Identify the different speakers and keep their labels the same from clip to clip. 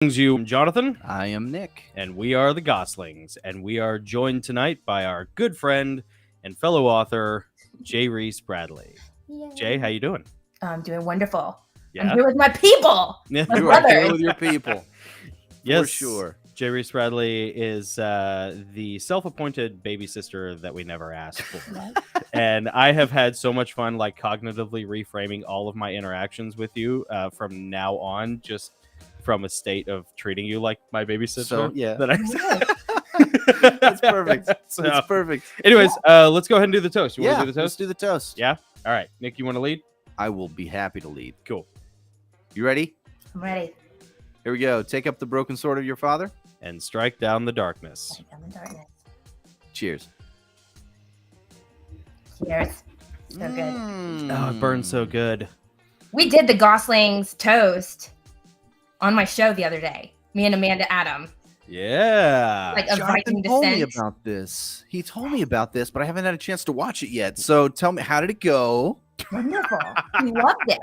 Speaker 1: You, I'm Jonathan,
Speaker 2: I am Nick.
Speaker 1: and we are the Goslings, and we are joined tonight by our good friend and fellow author, Reese Bradley.
Speaker 3: Yay.
Speaker 1: Jay, how you doing?
Speaker 3: I'm doing wonderful.
Speaker 1: Yeah?
Speaker 3: I'm here with my people.
Speaker 1: Yeah.
Speaker 3: My
Speaker 2: You are
Speaker 3: brothers.
Speaker 2: here with your people.
Speaker 1: Yes,
Speaker 2: For sure.
Speaker 1: Reese Bradley is the self-appointed baby sister that we never asked for. And I have had so much fun, like, cognitively reframing all of my interactions with you from now on, just from a state of treating you like my baby sister.
Speaker 2: So, yeah.
Speaker 1: That I
Speaker 2: That's perfect.
Speaker 1: So,
Speaker 2: That's perfect.
Speaker 1: anyways, let's go ahead and do the toast. You want
Speaker 2: Yeah,
Speaker 1: to do the
Speaker 2: let's
Speaker 1: toast?
Speaker 2: do the toast.
Speaker 1: Yeah? All right. Nick, you want to lead?
Speaker 2: I will be happy to lead.
Speaker 1: Cool.
Speaker 2: You ready?
Speaker 3: I'm ready.
Speaker 2: Here we go. Take up the broken sword of your father.
Speaker 1: And strike down the darkness.
Speaker 3: Light down the darkness.
Speaker 2: Cheers.
Speaker 3: Cheers. So good.
Speaker 1: Oh, it burns so good.
Speaker 3: We did the Goslings toast on my show the other day. Me and Amanda Adam.
Speaker 1: Yeah.
Speaker 3: Like a Viking
Speaker 2: Jonathan told me
Speaker 3: descent.
Speaker 2: about this. He told me about this, but I haven't had a chance to watch it yet. So tell me, how did it go?
Speaker 3: Wonderful. She loved it.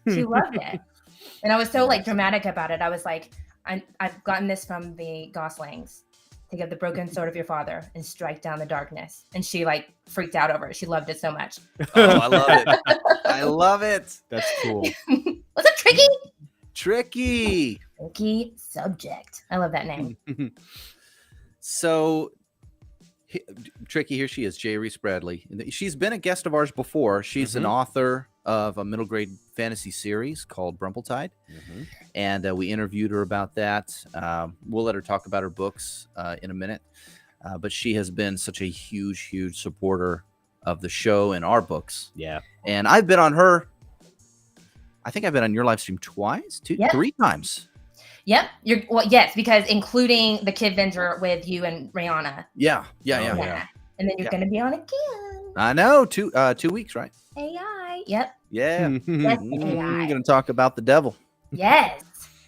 Speaker 3: She loved it. And I was so like dramatic about it. I was like, I've gotten this from the Goslings. Take up the broken sword of your father and strike down the darkness. And she like freaked out over it. She loved it so much.
Speaker 2: Oh, I love it. I love it.
Speaker 1: That's cool.
Speaker 3: Was it tricky?
Speaker 2: Tricky.
Speaker 3: Tricky subject. I love that name.
Speaker 2: So, Tricky, here she is, Reese Bradley. She's been a guest of ours before. She's an author of a middle grade fantasy series called Brumpletide. And we interviewed her about that. We'll let her talk about her books in a minute. But she has been such a huge, huge supporter of the show and our books.
Speaker 1: Yeah.
Speaker 2: And I've been on her. I think I've been on your live stream twice,
Speaker 3: Yep.
Speaker 2: 3 times.
Speaker 3: Yep. Yes, because including the Kid Venture with you and Rihanna.
Speaker 2: Yeah.
Speaker 1: Yeah.
Speaker 3: And then you're
Speaker 2: Yeah.
Speaker 3: going to be on again.
Speaker 2: I know. 2 weeks, right?
Speaker 3: AI. Yep.
Speaker 2: Yeah.
Speaker 3: Yes,
Speaker 2: I'm
Speaker 3: AI.
Speaker 2: going to talk about the devil.
Speaker 3: Yes.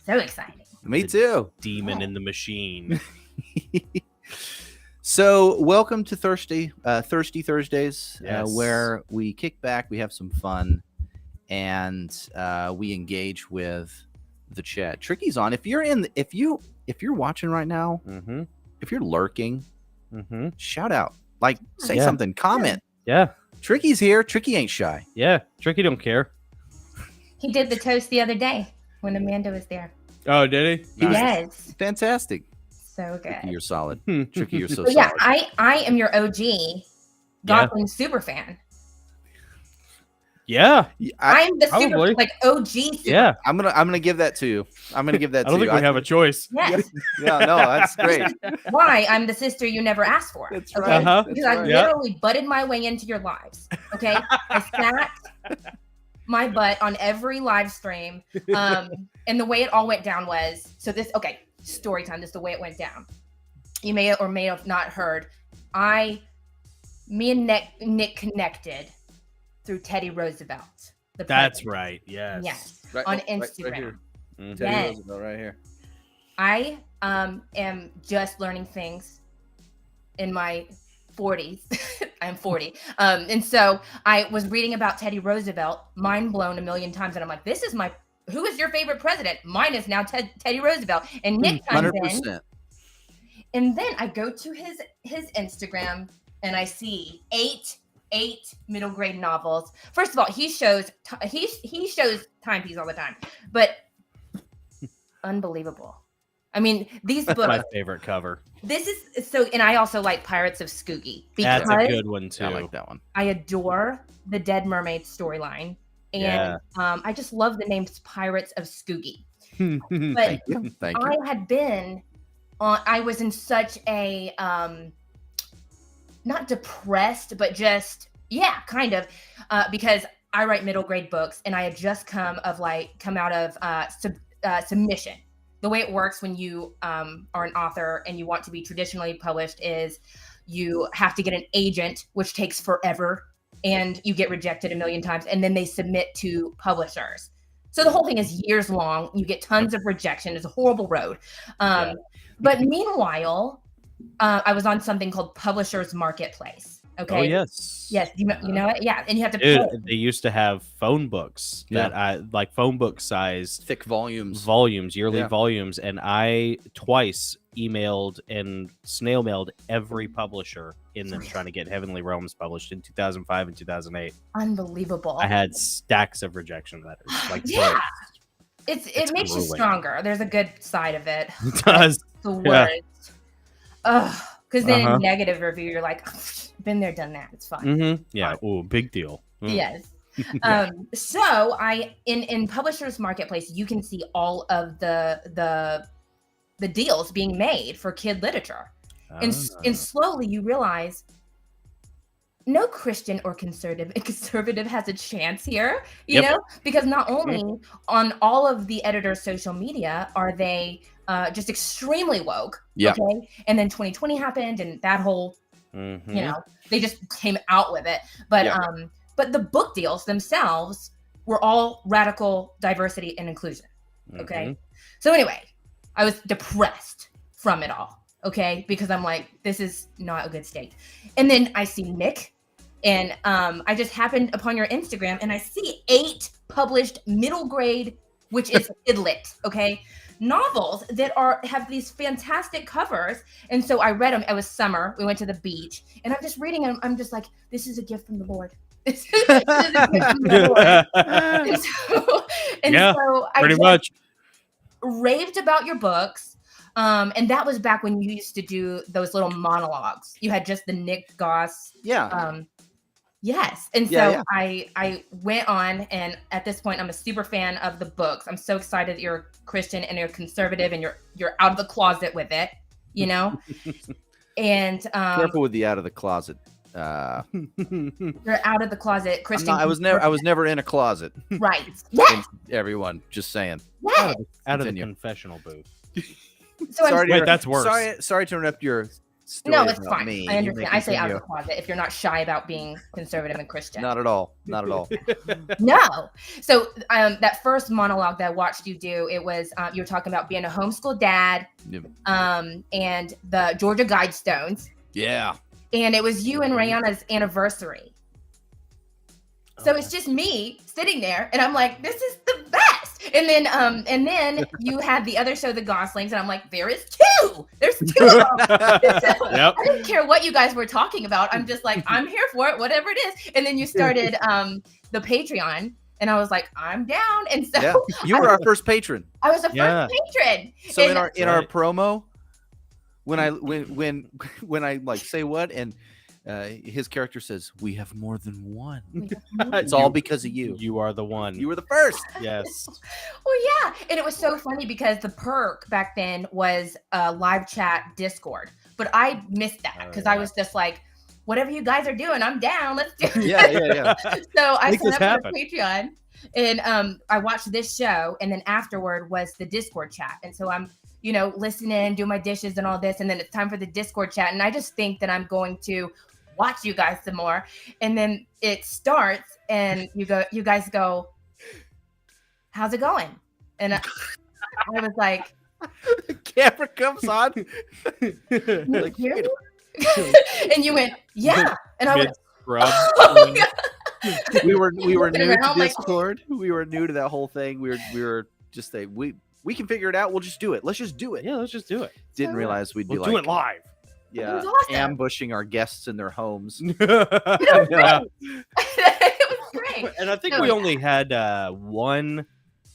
Speaker 3: So exciting.
Speaker 2: Me too.
Speaker 1: Demon in the machine.
Speaker 2: So, welcome to Thirsty Thursdays,
Speaker 1: Yes.
Speaker 2: where we kick back, we have some fun, and we engage with the chat. Tricky's on. If you're watching right now,
Speaker 1: Mm-hmm.
Speaker 2: if you're lurking,
Speaker 1: Mm-hmm.
Speaker 2: shout out, like say
Speaker 1: Yeah.
Speaker 2: something, comment.
Speaker 1: Yeah.
Speaker 2: Tricky's here. Tricky ain't shy.
Speaker 1: Yeah. Tricky don't care.
Speaker 3: He did the toast the other day when Amanda was there.
Speaker 1: Oh, did he?
Speaker 2: Nice.
Speaker 3: Yes.
Speaker 2: Fantastic.
Speaker 3: So
Speaker 2: Tricky,
Speaker 3: good.
Speaker 2: you're solid.
Speaker 1: Hmm.
Speaker 2: Tricky, you're so
Speaker 3: But yeah,
Speaker 2: solid.
Speaker 3: I am your OG Gosling super fan.
Speaker 1: Yeah.
Speaker 3: I'm the super
Speaker 1: probably.
Speaker 3: like OG super
Speaker 1: Yeah.
Speaker 2: I'm gonna give that to you. I'm gonna give that
Speaker 1: I
Speaker 2: to
Speaker 1: don't
Speaker 2: you.
Speaker 1: think we have a choice.
Speaker 3: Yes.
Speaker 2: Yeah, no, that's great.
Speaker 3: Why? I'm the sister you never asked for.
Speaker 2: That's
Speaker 3: okay?
Speaker 2: right.
Speaker 1: Uh-huh.
Speaker 3: Because
Speaker 2: That's
Speaker 3: I
Speaker 2: right.
Speaker 1: Yeah.
Speaker 3: literally butted my way into your lives. Okay. I sat my butt on every live stream. And the way it all went down was story time. This is the way it went down. You may or may have not heard. Me and Nick connected through Teddy Roosevelt. The
Speaker 1: That's
Speaker 3: president.
Speaker 1: right. Yes.
Speaker 3: Yes.
Speaker 2: Right-
Speaker 3: On
Speaker 2: right
Speaker 3: Instagram.
Speaker 2: here.
Speaker 1: Mhm.
Speaker 2: Teddy
Speaker 3: Yes.
Speaker 2: Roosevelt right here.
Speaker 3: I am just learning things in my 40s. I'm 40. And so I was reading about Teddy Roosevelt, mind blown a million times. And I'm like, who is your favorite president? Mine is now Teddy Roosevelt. And Nick chimes in.
Speaker 2: 100%.
Speaker 3: And then I go to his Instagram and I see eight middle grade novels. First of all, he shows timepiece all the time, but unbelievable. I mean, these
Speaker 1: My
Speaker 3: books.
Speaker 1: favorite cover.
Speaker 3: This is so, and I also like Pirates of Skookie because
Speaker 1: That's a good one too.
Speaker 2: I like that one.
Speaker 3: I adore the Dead Mermaid storyline, and
Speaker 1: Yeah.
Speaker 3: I just love the names Pirates of Skookie.
Speaker 1: Yeah.
Speaker 3: But
Speaker 2: Thank you. Thank you.
Speaker 3: I had been on. I was in such a not depressed, but just kind of because I write middle grade books, and I had just come out of submission. The way it works when you are an author and you want to be traditionally published is you have to get an agent, which takes forever, and you get rejected a million times, and then they submit to publishers. So the whole thing is years long. You get tons of rejection. It's a horrible road. But meanwhile, I was on something called Publishers Marketplace. Okay.
Speaker 1: Oh yes.
Speaker 3: Yes. You know it. Yeah. And you have to
Speaker 1: Dude,
Speaker 3: pay.
Speaker 1: they used to have phone books that I like phone book size
Speaker 2: Thick volumes.
Speaker 1: yearly
Speaker 2: Yeah.
Speaker 1: volumes, and I twice emailed and snail mailed every publisher in them trying to get Heavenly Realms published in 2005 and 2008.
Speaker 3: Unbelievable.
Speaker 1: I had stacks of rejection letters. Like
Speaker 3: Yeah.
Speaker 1: books.
Speaker 3: It makes you stronger. There's a good side of it.
Speaker 1: It does.
Speaker 3: The worst. Because then negative review, you're like, been there, done that. It's fine.
Speaker 1: Mm-hmm. Yeah. Oh, big deal.
Speaker 3: Yes. So in Publishers Marketplace, you can see all of the deals being made for kid literature, and slowly you realize no Christian or conservative has a chance here, you know, because not only on all of the editors' social media are they just extremely woke, okay, and then 2020 happened and that whole, you know, they just came out with it, but the book deals themselves were all radical diversity and inclusion, okay. So anyway, I was depressed from it all, okay, because I'm like, this is not a good state. And then I see Nick. And I just happened upon your Instagram and I see 8 published middle grade, which is kidlit, okay, novels that have these fantastic covers. And so I read them. It was summer. We went to the beach and I'm just reading them. I'm just like, this is a gift from the Lord. This is a gift from the Lord. So I
Speaker 1: pretty much
Speaker 3: raved about your books. And that was back when you used to do those little monologues. You had just the Nick Goss.
Speaker 2: Yeah.
Speaker 3: Yes. And so I went on, and at this point I'm a super fan of the books. I'm so excited that you're a Christian and you're conservative and you're out of the closet with it, you know? And
Speaker 2: careful with the out of the closet.
Speaker 3: You're out of the closet, Christian.
Speaker 2: I was never in a closet.
Speaker 3: Right. Yes.
Speaker 2: Everyone, just saying.
Speaker 3: Yes.
Speaker 1: Out of the confessional booth.
Speaker 3: So
Speaker 2: sorry,
Speaker 1: that's worse.
Speaker 2: Sorry to interrupt your story.
Speaker 3: No, it's fine.
Speaker 2: Me.
Speaker 3: I understand. I say out of the closet if you're not shy about being conservative and Christian.
Speaker 2: Not at all. Not at all.
Speaker 3: No. So that first monologue that I watched you do, it was you were talking about being a homeschool dad, and the Georgia Guidestones.
Speaker 2: Yeah.
Speaker 3: And it was you and Rihanna's anniversary. So it's just me sitting there, and I'm like, this is the best. And then you had the other show, The Goslings, and I'm like, there is 2. There's 2 of them. I didn't care what you guys were talking about. I'm just like, I'm here for it, whatever it is. And then you started the Patreon, and I was like, I'm down. And so
Speaker 2: you were our first patron.
Speaker 3: I was the first patron.
Speaker 2: So in our promo, when I like say what and. His character says, "We have more than one." It's all because of you.
Speaker 1: You are the one.
Speaker 2: You were the first.
Speaker 1: Yes.
Speaker 3: Well, yeah, and it was so funny because the perk back then was live chat Discord, but I missed that because I was just like, "Whatever you guys are doing, I'm down. Let's do it."
Speaker 2: Yeah.
Speaker 3: So I signed up for Patreon, and I watched this show, and then afterward was the Discord chat, and so I'm, listening, do my dishes and all this, and then it's time for the Discord chat, and I just think that I'm going to watch you guys some more, and then it starts and you guys go, how's it going? And I was like,
Speaker 2: the camera comes on.
Speaker 3: Like, and you went, yeah, and I went, oh, God.
Speaker 2: we were new to Discord. We were new to that whole thing. We were just saying, we can figure it out. We'll just do it. Let's just do it.
Speaker 1: Yeah, let's just do it.
Speaker 2: Didn't realize we'd be
Speaker 1: do it live.
Speaker 2: Yeah,
Speaker 3: awesome.
Speaker 2: ambushing our guests in their homes.
Speaker 3: It was great.
Speaker 1: And I think we only had one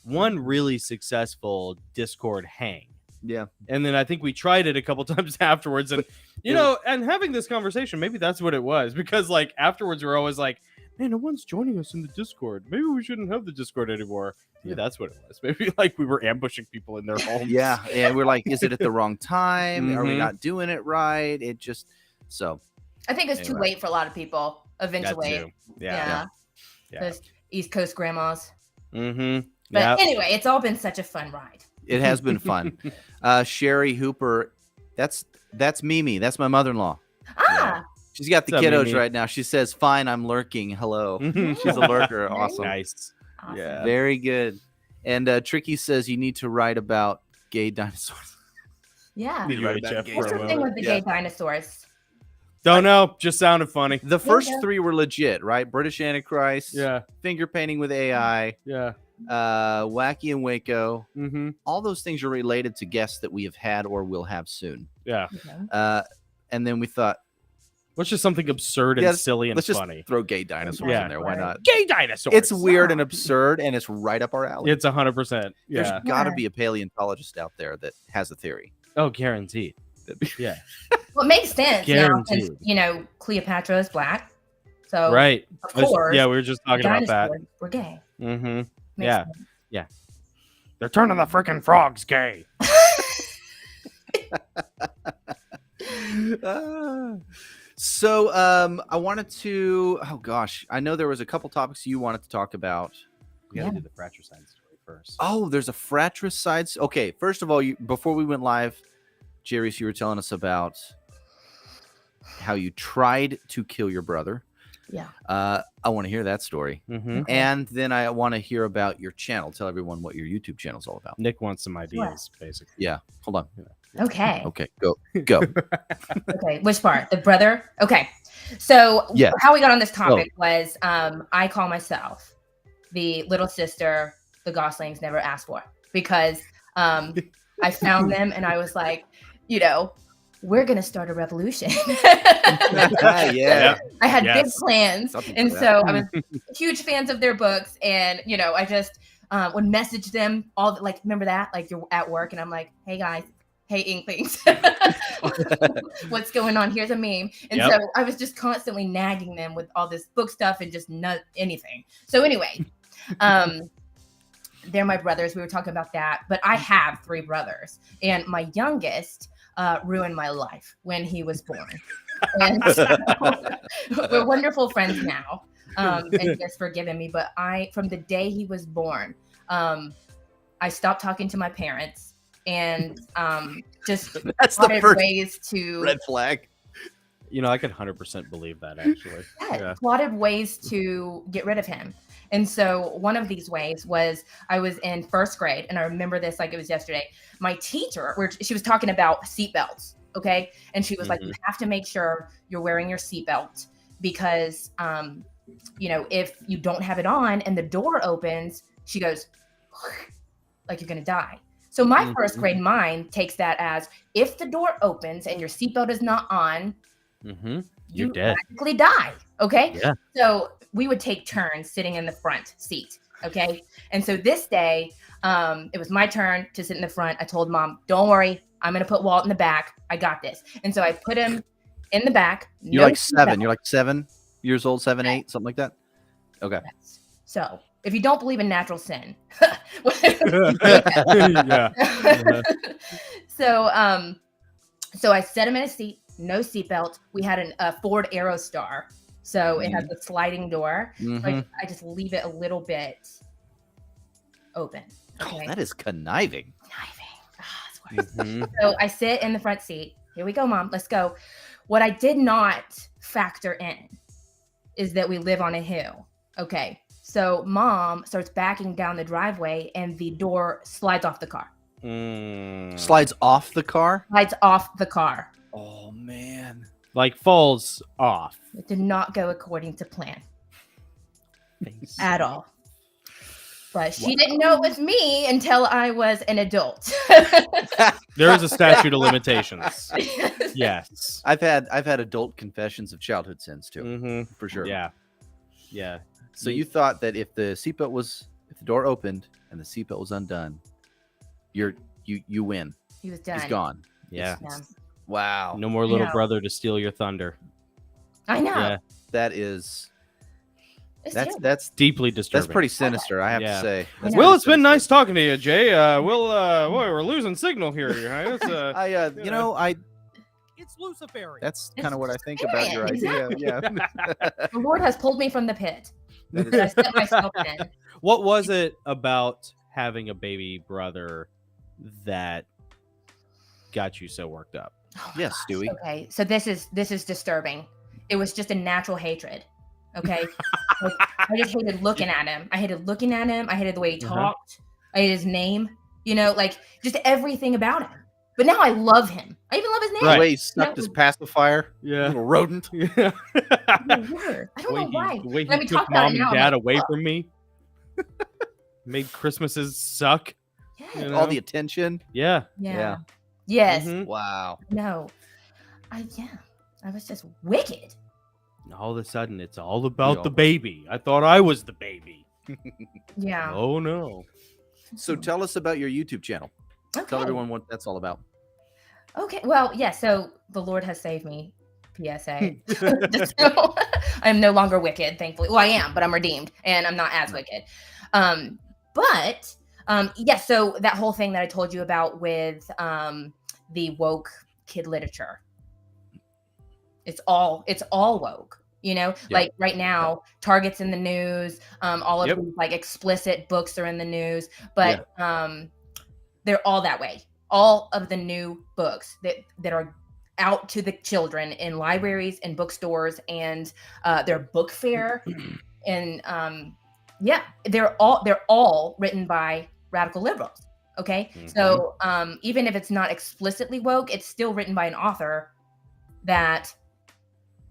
Speaker 1: really successful Discord hang.
Speaker 2: Yeah.
Speaker 1: And then I think we tried it a couple times afterwards, and and having this conversation, maybe that's what it was, because like afterwards we're always like, man, no one's joining us in the Discord. Maybe we shouldn't have the Discord anymore. Yeah, that's what it was. Maybe like we were ambushing people in their homes.
Speaker 2: Yeah, and we're like, is it at the wrong time? Are we not doing it right? It just
Speaker 3: I think it's too late for a lot of people eventually. Yeah. Those East Coast grandmas.
Speaker 1: Mm-hmm.
Speaker 3: But anyway, it's all been such a fun ride.
Speaker 2: It has been fun. Sherry Hooper, that's Mimi. That's my mother-in-law.
Speaker 3: Ah.
Speaker 2: She's got the kiddos right now. She says, "Fine, I'm lurking. Hello." She's a lurker. Awesome.
Speaker 1: Nice.
Speaker 3: Awesome.
Speaker 1: Yeah.
Speaker 2: Very good. And Tricky says you need to write about gay dinosaurs.
Speaker 3: Yeah.
Speaker 1: UHF
Speaker 3: What's the thing with the gay dinosaurs?
Speaker 1: Don't know. Just sounded funny.
Speaker 2: The first
Speaker 3: Yeah.
Speaker 2: 3 were legit, right? British Antichrist,
Speaker 1: Yeah.
Speaker 2: finger painting with AI,
Speaker 1: Yeah.
Speaker 2: Wacky and Waco.
Speaker 1: Mm-hmm.
Speaker 2: All those things are related to guests that we have had or will have soon.
Speaker 1: Yeah.
Speaker 3: Okay.
Speaker 2: And then we thought,
Speaker 1: What's just something absurd and
Speaker 2: Yeah,
Speaker 1: silly and
Speaker 2: let's just
Speaker 1: funny?
Speaker 2: throw gay dinosaurs
Speaker 1: Yeah.
Speaker 2: in there. Why not?
Speaker 1: Gay dinosaurs.
Speaker 2: It's weird and
Speaker 3: Yeah.
Speaker 2: absurd, and it's right up our alley.
Speaker 1: It's 100%.
Speaker 2: There's
Speaker 1: Yeah.
Speaker 2: got to
Speaker 3: Yeah.
Speaker 2: be a paleontologist out there that has a theory.
Speaker 1: Oh, guaranteed. Yeah.
Speaker 3: Well, it makes sense now since
Speaker 1: Guaranteed.
Speaker 3: Cleopatra is black, so
Speaker 1: Right.
Speaker 3: of course,
Speaker 1: Yeah, we were just talking about that.
Speaker 3: dinosaurs were gay.
Speaker 1: Mm-hmm.
Speaker 3: Makes
Speaker 1: Yeah.
Speaker 3: sense.
Speaker 1: They're turning the freaking frogs gay.
Speaker 2: So I wanted to. Oh gosh, I know there was a couple topics you wanted to talk about.
Speaker 1: We gotta
Speaker 3: Yeah.
Speaker 1: do the fratricide story first.
Speaker 2: Oh, there's a fratricide. Okay, first of all, before we went live, Jerry, you were telling us about how you tried to kill your brother.
Speaker 3: Yeah.
Speaker 2: I want to hear that story,
Speaker 1: Mm-hmm.
Speaker 2: and then I want to hear about your channel. Tell everyone what your YouTube channel is all about.
Speaker 1: Nick wants some ideas, basically.
Speaker 2: Yeah, hold on.
Speaker 3: Okay.
Speaker 2: Okay, go.
Speaker 3: Okay. Which part? The brother? Okay. So
Speaker 2: Yes.
Speaker 3: how we got on this topic was I call myself the little sister the Goslings never asked for because I found them and I was like, we're gonna start a revolution.
Speaker 2: Yeah.
Speaker 3: I had big
Speaker 1: Yes.
Speaker 3: plans,
Speaker 2: Something
Speaker 3: and
Speaker 2: for
Speaker 3: so I was huge fans of their books, and I just would message them all. Remember that? Like you're at work, and I'm like, "Hey guys, hey Inklings, what's going on? Here's a meme." And
Speaker 1: Yep.
Speaker 3: so I was just constantly nagging them with all this book stuff and just not anything. So anyway, they're my brothers. We were talking about that, but I have 3 brothers, and my youngest ruined my life when he was born. And so, we're wonderful friends now. And he has forgiven me. But from the day he was born, I stopped talking to my parents and just
Speaker 2: That's the
Speaker 3: plotted
Speaker 2: first
Speaker 3: ways to
Speaker 2: red flag.
Speaker 1: I could 100% believe that, actually.
Speaker 3: plotted ways to get rid of him. And so one of these ways was I was in first grade, and I remember this like it was yesterday. My teacher, she was talking about seatbelts, okay? And she was like, you have to make sure you're wearing your seatbelt because, if you don't have it on and the door opens, she goes, like you're going to die. So my first grade mind takes that as if the door opens and your seatbelt is not on,
Speaker 1: You're dead.
Speaker 3: practically die. Okay.
Speaker 1: Yeah.
Speaker 3: So we would take turns sitting in the front seat. Okay. And so this day, it was my turn to sit in the front. I told Mom, don't worry. I'm going to put Walt in the back. I got this. And so I put him in the back.
Speaker 2: You're like 7. You're like 7 years old, 7, 8, something like that. Okay.
Speaker 3: So if you don't believe in natural sin,
Speaker 1: Yeah.
Speaker 3: so I set him in a seat, no seatbelt. We had a Ford Aerostar, so it has a sliding door. Like I just leave it a little bit open. Okay.
Speaker 2: Oh, that is conniving.
Speaker 3: So I sit in the front seat. Here we go, Mom. Let's go. What I did not factor in is that we live on a hill. Okay. So Mom starts backing down the driveway and the door slides off the car.
Speaker 2: Slides off the car?
Speaker 3: Slides off the car.
Speaker 2: Oh, man.
Speaker 1: Like falls off.
Speaker 3: It did not go according to plan at all. But she didn't know it was me until I was an adult.
Speaker 1: There is a statute of limitations. Yes.
Speaker 2: I've had adult confessions of childhood sins too, for sure.
Speaker 1: Yeah. Yeah.
Speaker 2: So you thought that if the door opened and the seatbelt was undone, you win.
Speaker 3: He was done.
Speaker 2: He's gone.
Speaker 1: Yeah.
Speaker 2: Wow.
Speaker 1: No more little
Speaker 3: know.
Speaker 1: brother to steal your thunder.
Speaker 3: I know.
Speaker 1: Yeah.
Speaker 2: That is
Speaker 3: It's
Speaker 2: that's
Speaker 3: terrible.
Speaker 2: that's
Speaker 1: Deeply disturbing.
Speaker 2: that's pretty sinister, I have
Speaker 1: Yeah.
Speaker 2: to say.
Speaker 3: I
Speaker 2: That's
Speaker 3: know.
Speaker 1: Well,
Speaker 2: pretty
Speaker 1: it's been
Speaker 2: sinister.
Speaker 1: nice talking to you, Jay. We're losing signal here. Your Highness.
Speaker 4: It's Luciferian.
Speaker 2: That's
Speaker 3: It's
Speaker 2: kind of what I think about your
Speaker 3: Luciferian,
Speaker 2: idea. Yeah.
Speaker 3: The Lord has pulled me from the pit.
Speaker 2: That
Speaker 3: that I
Speaker 2: is-
Speaker 3: set myself in.
Speaker 1: What was it about having a baby brother that got you so worked up?
Speaker 3: Oh my
Speaker 2: Yes,
Speaker 3: gosh.
Speaker 2: Stewie.
Speaker 3: Okay, so this is disturbing. It was just a natural hatred. Okay, like, I just hated looking at him. I hated looking at him. I hated the way he talked. I hated his name. Like just everything about him. But now I love him. I even love his name.
Speaker 2: The way he sucked his pacifier,
Speaker 1: Yeah.
Speaker 2: little rodent.
Speaker 1: Yeah.
Speaker 3: I don't know why.
Speaker 1: The way
Speaker 3: Let
Speaker 1: he
Speaker 3: me
Speaker 1: took
Speaker 3: talk about
Speaker 1: mom
Speaker 3: it
Speaker 1: and
Speaker 3: now, I'm
Speaker 1: dad
Speaker 3: like,
Speaker 1: away
Speaker 3: "Fuck."
Speaker 1: from me. Made Christmases suck.
Speaker 3: Yes.
Speaker 1: You know?
Speaker 2: All the attention.
Speaker 1: Yeah.
Speaker 3: Yeah. Yes.
Speaker 1: Mhm.
Speaker 2: Wow.
Speaker 3: No. I was just wicked.
Speaker 1: All of a sudden, it's all about
Speaker 2: all
Speaker 1: the
Speaker 2: were.
Speaker 1: baby. I thought I was the baby.
Speaker 3: Yeah.
Speaker 1: Oh no.
Speaker 2: So tell us about your YouTube channel.
Speaker 3: Okay.
Speaker 2: Tell everyone what that's all about.
Speaker 3: Okay. Well, yeah. So the Lord has saved me. PSA. So, I am no longer wicked, thankfully. Well, I am, but I'm redeemed, and I'm not as wicked. Yeah. So that whole thing that I told you about with the woke kid literature, it's all woke. You know, like right now, Target's in the news. All of these like explicit books are in the news, but they're all that way. All of the new books that are out to the children in libraries and bookstores and their book fair, and they're all written by radical liberals. Okay, so even if it's not explicitly woke, it's still written by an author that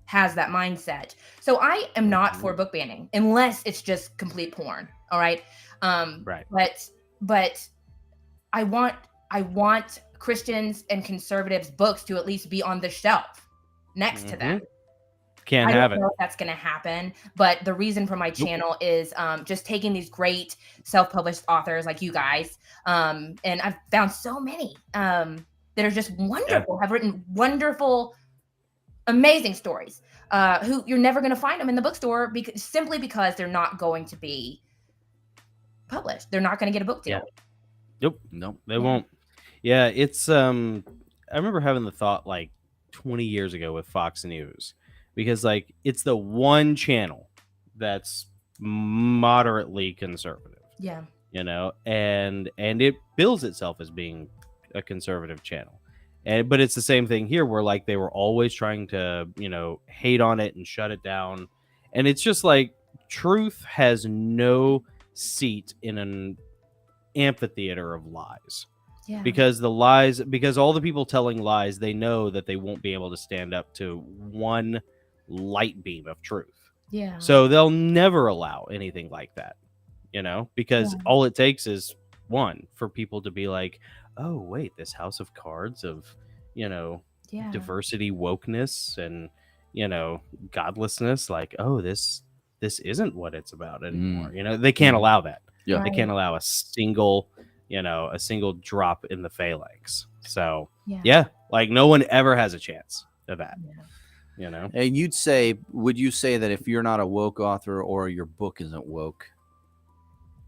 Speaker 3: has that mindset. So I am not for book banning unless it's just complete porn. All right.
Speaker 1: Right.
Speaker 3: But I want Christians and conservatives books to at least be on the shelf next to them.
Speaker 1: Can't
Speaker 3: I
Speaker 1: have
Speaker 3: don't
Speaker 1: it.
Speaker 3: know if that's going to happen, but the reason for my channel is just taking these great self-published authors like you guys, and I've found so many that are just wonderful, have written wonderful, amazing stories, who you're never going to find them in the bookstore simply because they're not going to be published. They're not going to get a book deal.
Speaker 1: Nope, they won't. Yeah, it's I remember having the thought like 20 years ago with Fox News, because like it's the one channel that's moderately conservative.
Speaker 3: Yeah.
Speaker 1: You know, and it bills itself as being a conservative channel. But it's the same thing here, where like they were always trying to, you know, hate on it and shut it down. And it's just like truth has no seat in an amphitheater of lies.
Speaker 3: Yeah.
Speaker 1: Because all the people telling lies, they know that they won't be able to stand up to one light beam of truth.
Speaker 3: Yeah.
Speaker 1: So they'll never allow anything like that, you know, because all it takes is one for people to be like, oh, wait, this house of cards of, you know, diversity, wokeness, and, you know, godlessness. Like, oh, this isn't what it's about anymore. You know, they can't allow that.
Speaker 2: Yeah.
Speaker 3: Right.
Speaker 1: They can't allow a single drop in the phalanx. So like no one ever has a chance of that. You know.
Speaker 2: And would you say that if you're not a woke author or your book isn't woke,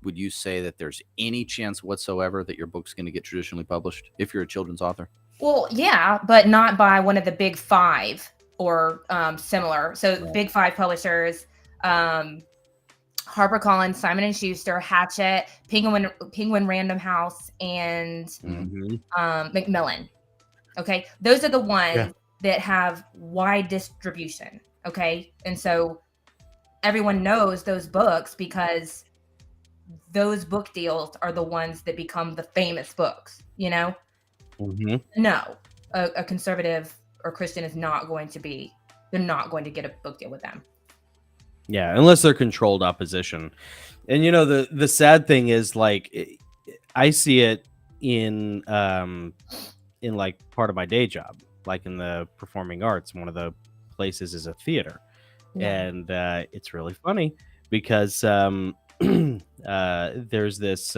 Speaker 2: would you say that there's any chance whatsoever that your book's going to get traditionally published if you're a children's author?
Speaker 3: Well, yeah, but not by one of the big five or similar. So big five publishers, HarperCollins, Simon & Schuster, Hachette, Penguin Random House, and Macmillan. Okay, those are the ones that have wide distribution. Okay, and so everyone knows those books because those book deals are the ones that become the famous books. You know, no, a conservative or Christian is not going to be. They're not going to get a book deal with them.
Speaker 1: Yeah, unless they're controlled opposition. And you know, the sad thing is, like, I see it in like part of my day job, like in the performing arts. One of the places is a theater, and it's really funny because there's this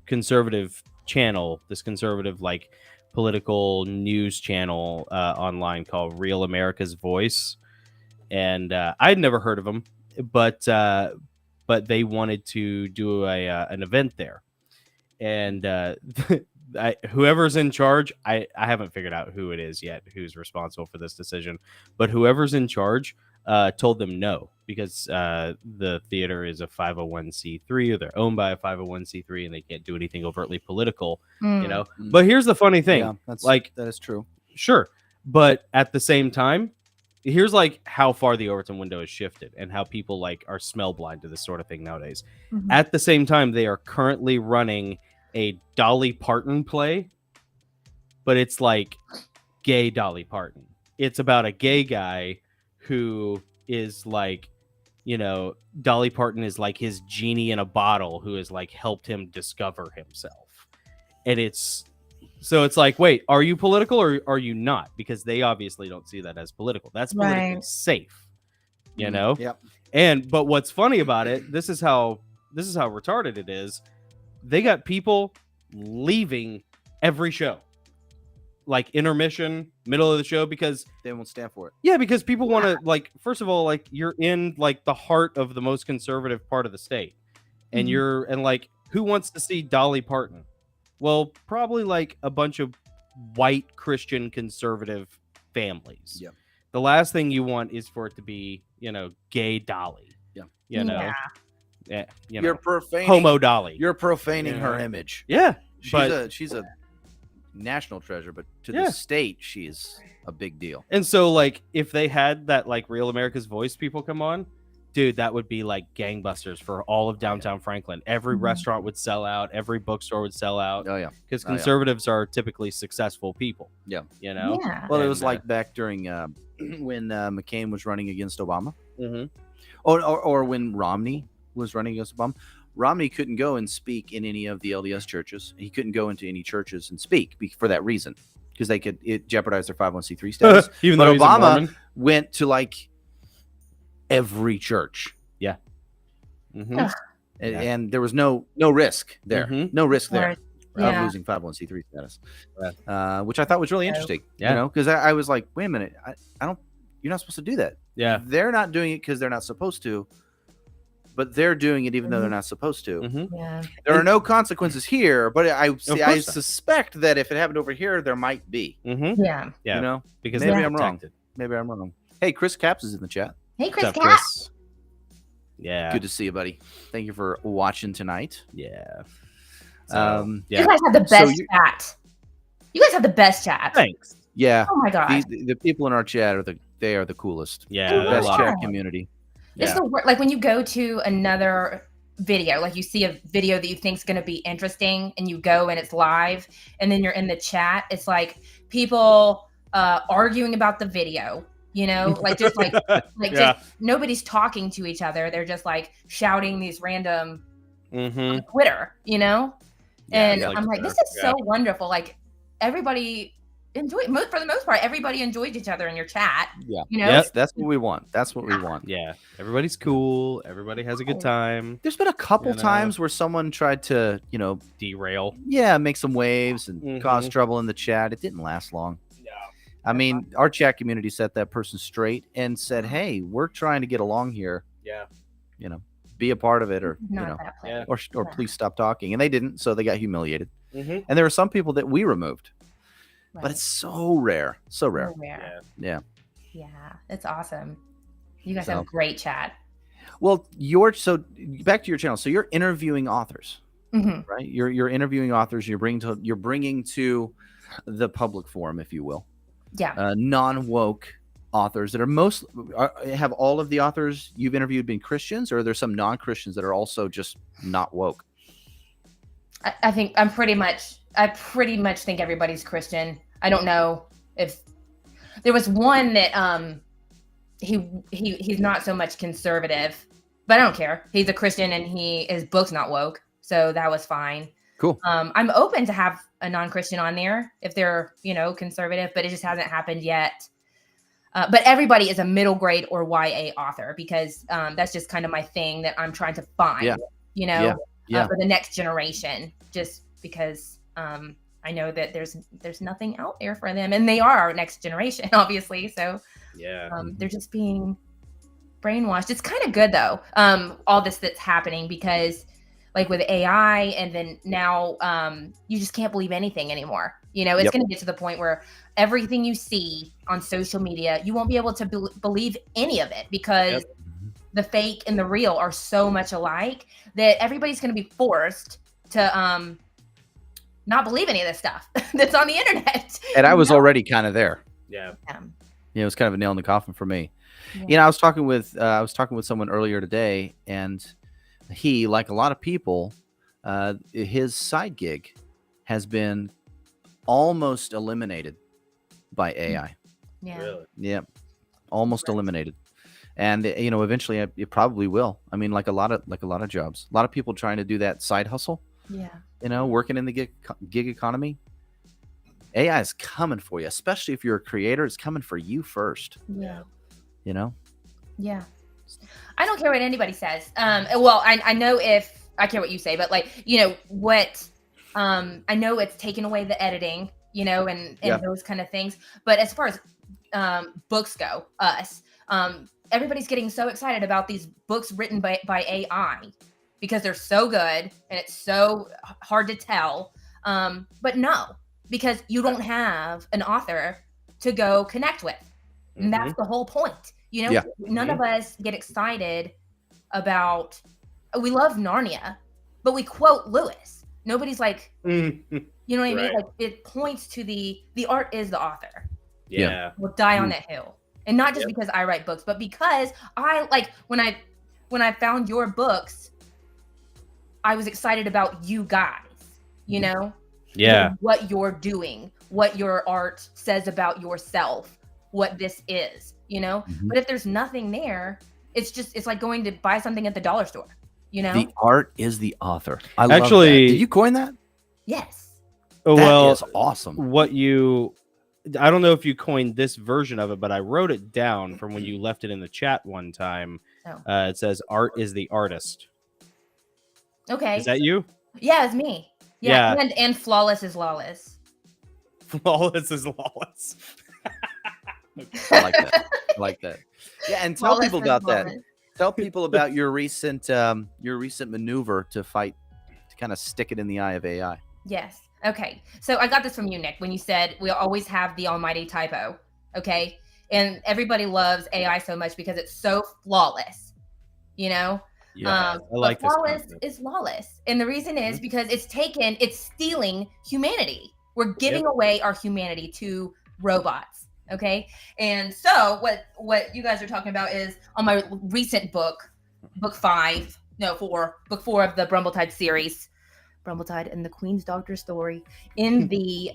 Speaker 1: conservative channel, this conservative like political news channel online called Real America's Voice, and I'd never heard of them. But they wanted to do an event there, and whoever's in charge, I haven't figured out who it is yet, who's responsible for this decision. But whoever's in charge told them no, because the theater is a 501c3, or they're owned by a 501c3, and they can't do anything overtly political. You know. But here's the funny thing: that
Speaker 2: is true.
Speaker 1: Sure, but at the same time, here's like how far the Overton window has shifted and how people like are smell blind to this sort of thing nowadays. At the same time, they are currently running a Dolly Parton play but it's like gay Dolly Parton. It's about a gay guy who is like, Dolly Parton is like his genie in a bottle who has like helped him discover himself. And it's like, wait, are you political or are you not? Because they obviously don't see that as political. That's politically safe,
Speaker 2: Yep.
Speaker 1: But what's funny about it, this is how retarded it is. They got people leaving every show, like intermission, middle of the show, because
Speaker 2: they won't stand for it.
Speaker 1: Yeah, because people want to, like, first of all, like, you're in like the heart of the most conservative part of the state, and like, who wants to see Dolly Parton? Well, probably like a bunch of white Christian conservative families.
Speaker 2: Yeah.
Speaker 1: The last thing you want is for it to be, gay Dolly.
Speaker 2: Yeah.
Speaker 1: Yeah.
Speaker 2: You're profaning
Speaker 1: homo Dolly.
Speaker 2: You're profaning her image.
Speaker 1: Yeah.
Speaker 2: She's a national treasure, but to the state, she's a big deal.
Speaker 1: And so, like, if they had that, like, Real America's Voice people come on, dude, that would be like gangbusters for all of downtown Franklin. Every restaurant would sell out. Every bookstore would sell out.
Speaker 2: Oh, yeah.
Speaker 1: Because conservatives are typically successful people.
Speaker 2: Yeah.
Speaker 3: Yeah.
Speaker 2: Well, it was like back during when McCain was running against Obama.
Speaker 1: Mm-hmm.
Speaker 2: Or when Romney was running against Obama. Romney couldn't go and speak in any of the LDS churches. He couldn't go into any churches and speak for that reason, because it jeopardized their 501c3 status.
Speaker 1: Even
Speaker 2: but
Speaker 1: though he's
Speaker 2: Obama went to like every church.
Speaker 1: Yeah. Mm-hmm.
Speaker 2: And there was no risk there.
Speaker 1: Mm-hmm.
Speaker 2: No risk there
Speaker 3: Yeah.
Speaker 2: of losing 501c3 status, which I thought was really interesting.
Speaker 1: Yeah.
Speaker 2: Because I was like, wait a minute, I don't. You're not supposed to do that.
Speaker 1: Yeah.
Speaker 2: They're not doing it because they're not supposed to, but they're doing it even though they're not supposed to.
Speaker 1: Mm-hmm.
Speaker 3: Yeah.
Speaker 2: There are no consequences here, but I
Speaker 1: not.
Speaker 2: suspect that if it happened over here, there might be.
Speaker 1: Mm-hmm.
Speaker 3: Yeah.
Speaker 1: Yeah. Because
Speaker 2: maybe
Speaker 1: they're
Speaker 2: I'm wrong.
Speaker 1: protected.
Speaker 2: Maybe I'm wrong. Hey, Chris Caps is in the chat.
Speaker 3: Hey, Chris
Speaker 1: What's up,
Speaker 3: Cat.
Speaker 1: Chris? Yeah.
Speaker 2: Good to see you, buddy. Thank you for watching tonight.
Speaker 1: Yeah.
Speaker 3: You guys have the best chat. You guys have the best chat.
Speaker 1: Thanks.
Speaker 2: Yeah.
Speaker 3: Oh my god.
Speaker 2: The people in our chat are the coolest.
Speaker 1: Yeah.
Speaker 2: The best
Speaker 3: Yeah.
Speaker 2: chat community.
Speaker 3: It's the like when you go to another video, like you see a video that you think is going to be interesting, and you go and it's live, and then you're in the chat. It's like people arguing about the video. Like just like just nobody's talking to each other. They're just like shouting these random on Twitter. And I'm like, this is so wonderful. Like everybody enjoyed, for the most part, everybody enjoyed each other in your chat.
Speaker 2: Yeah. That's what we want. That's what we want.
Speaker 1: Yeah. Everybody's cool. Everybody has a good time.
Speaker 2: There's been a couple times where someone tried to,
Speaker 1: derail.
Speaker 2: Yeah, make some waves and cause trouble in the chat. It didn't last long. No. I mean, our chat community set that person straight and said, "Hey, we're trying to get along here.
Speaker 1: Yeah.
Speaker 2: Be a part of it, or or please stop talking." And they didn't, so they got humiliated.
Speaker 1: Mm-hmm.
Speaker 2: And there were some people that we removed.
Speaker 3: Right.
Speaker 2: But it's so rare. So rare. Yeah.
Speaker 3: Yeah. It's awesome. You guys have a great chat.
Speaker 2: Well, so back to your channel. So you're interviewing authors, right? You're interviewing authors. You're bringing to the public forum, if you will.
Speaker 3: Yeah.
Speaker 2: Non-woke authors that have all of the authors you've interviewed been Christians, or are there some non-Christians that are also just not woke?
Speaker 3: I think I pretty much think everybody's Christian. I don't know if there was one that he's not so much conservative, but I don't care. He's a Christian and his book's not woke, so that was fine.
Speaker 2: Cool.
Speaker 3: I'm open to have a non-Christian on there if they're conservative, but it just hasn't happened yet. But everybody is a middle grade or YA author, because that's just kind of my thing that I'm trying to find. For the next generation, just because I know that there's nothing out there for them, and they are our next generation, obviously. So they're just being brainwashed. It's kind of good though, all this that's happening, because like with AI, and then now you just can't believe anything anymore. It's going to get to the point where everything you see on social media, you won't be able to believe any of it, because the fake and the real are so much alike that everybody's going to be forced to not believe any of this stuff that's on the internet.
Speaker 2: And I was already kind of there.
Speaker 1: Yeah.
Speaker 2: It was kind of a nail in the coffin for me. I was talking with someone earlier today, and he, like a lot of people, his side gig has been almost eliminated by AI.
Speaker 3: Yeah.
Speaker 1: Really?
Speaker 2: Yeah, almost eliminated. And eventually it probably will. I mean, like a lot of jobs, a lot of people trying to do that side hustle.
Speaker 3: Yeah.
Speaker 2: Working in the gig economy. AI is coming for you, especially if you're a creator. It's coming for you first.
Speaker 3: Yeah.
Speaker 2: Yeah.
Speaker 3: I don't care what anybody says. Well, I know if I care what you say, but like, what, I know it's taken away the editing, and those kind of things. But as far as books go, everybody's getting so excited about these books written by AI because they're so good and it's so hard to tell. But no, because you don't have an author to go connect with. And that's the whole point. None of us get excited about, we love Narnia, but we quote Lewis. Nobody's like, you know what I mean? Like, it points to the art is the author.
Speaker 1: Yeah.
Speaker 3: Will die on that hill. And not just because I write books, but because I like when I found your books, I was excited about you guys,
Speaker 1: Yeah.
Speaker 3: What you're doing, what your art says about yourself, what this is, But if there's nothing there, it's like going to buy something at the dollar store,
Speaker 2: The art is the author. I
Speaker 1: love that.
Speaker 2: Did you coin that?
Speaker 3: Yes.
Speaker 2: That is awesome.
Speaker 1: I don't know if you coined this version of it, but I wrote it down from when you left it in the chat one time. It says art is the artist.
Speaker 3: Okay.
Speaker 1: Is that you?
Speaker 3: Yeah, it's me. Yeah. And flawless is lawless.
Speaker 1: Flawless is lawless.
Speaker 2: I like that. Yeah, and tell
Speaker 3: Flawless
Speaker 2: people
Speaker 3: is
Speaker 2: about
Speaker 3: flawless.
Speaker 2: that. Tell people about your recent maneuver to kind of stick it in the eye of AI.
Speaker 3: Yes. Okay. So I got this from you, Nick, when you said we always have the almighty typo. Okay. And everybody loves AI so much because it's so flawless,
Speaker 1: Yeah,
Speaker 3: I
Speaker 1: like
Speaker 3: but flawless
Speaker 1: this
Speaker 3: is lawless. And the reason is because it's stealing humanity. We're giving away our humanity to robots. Okay. And so what you guys are talking about is on my recent book 4 of the Brumbltide series. Brumbltide and the Queen's Doctor story. In the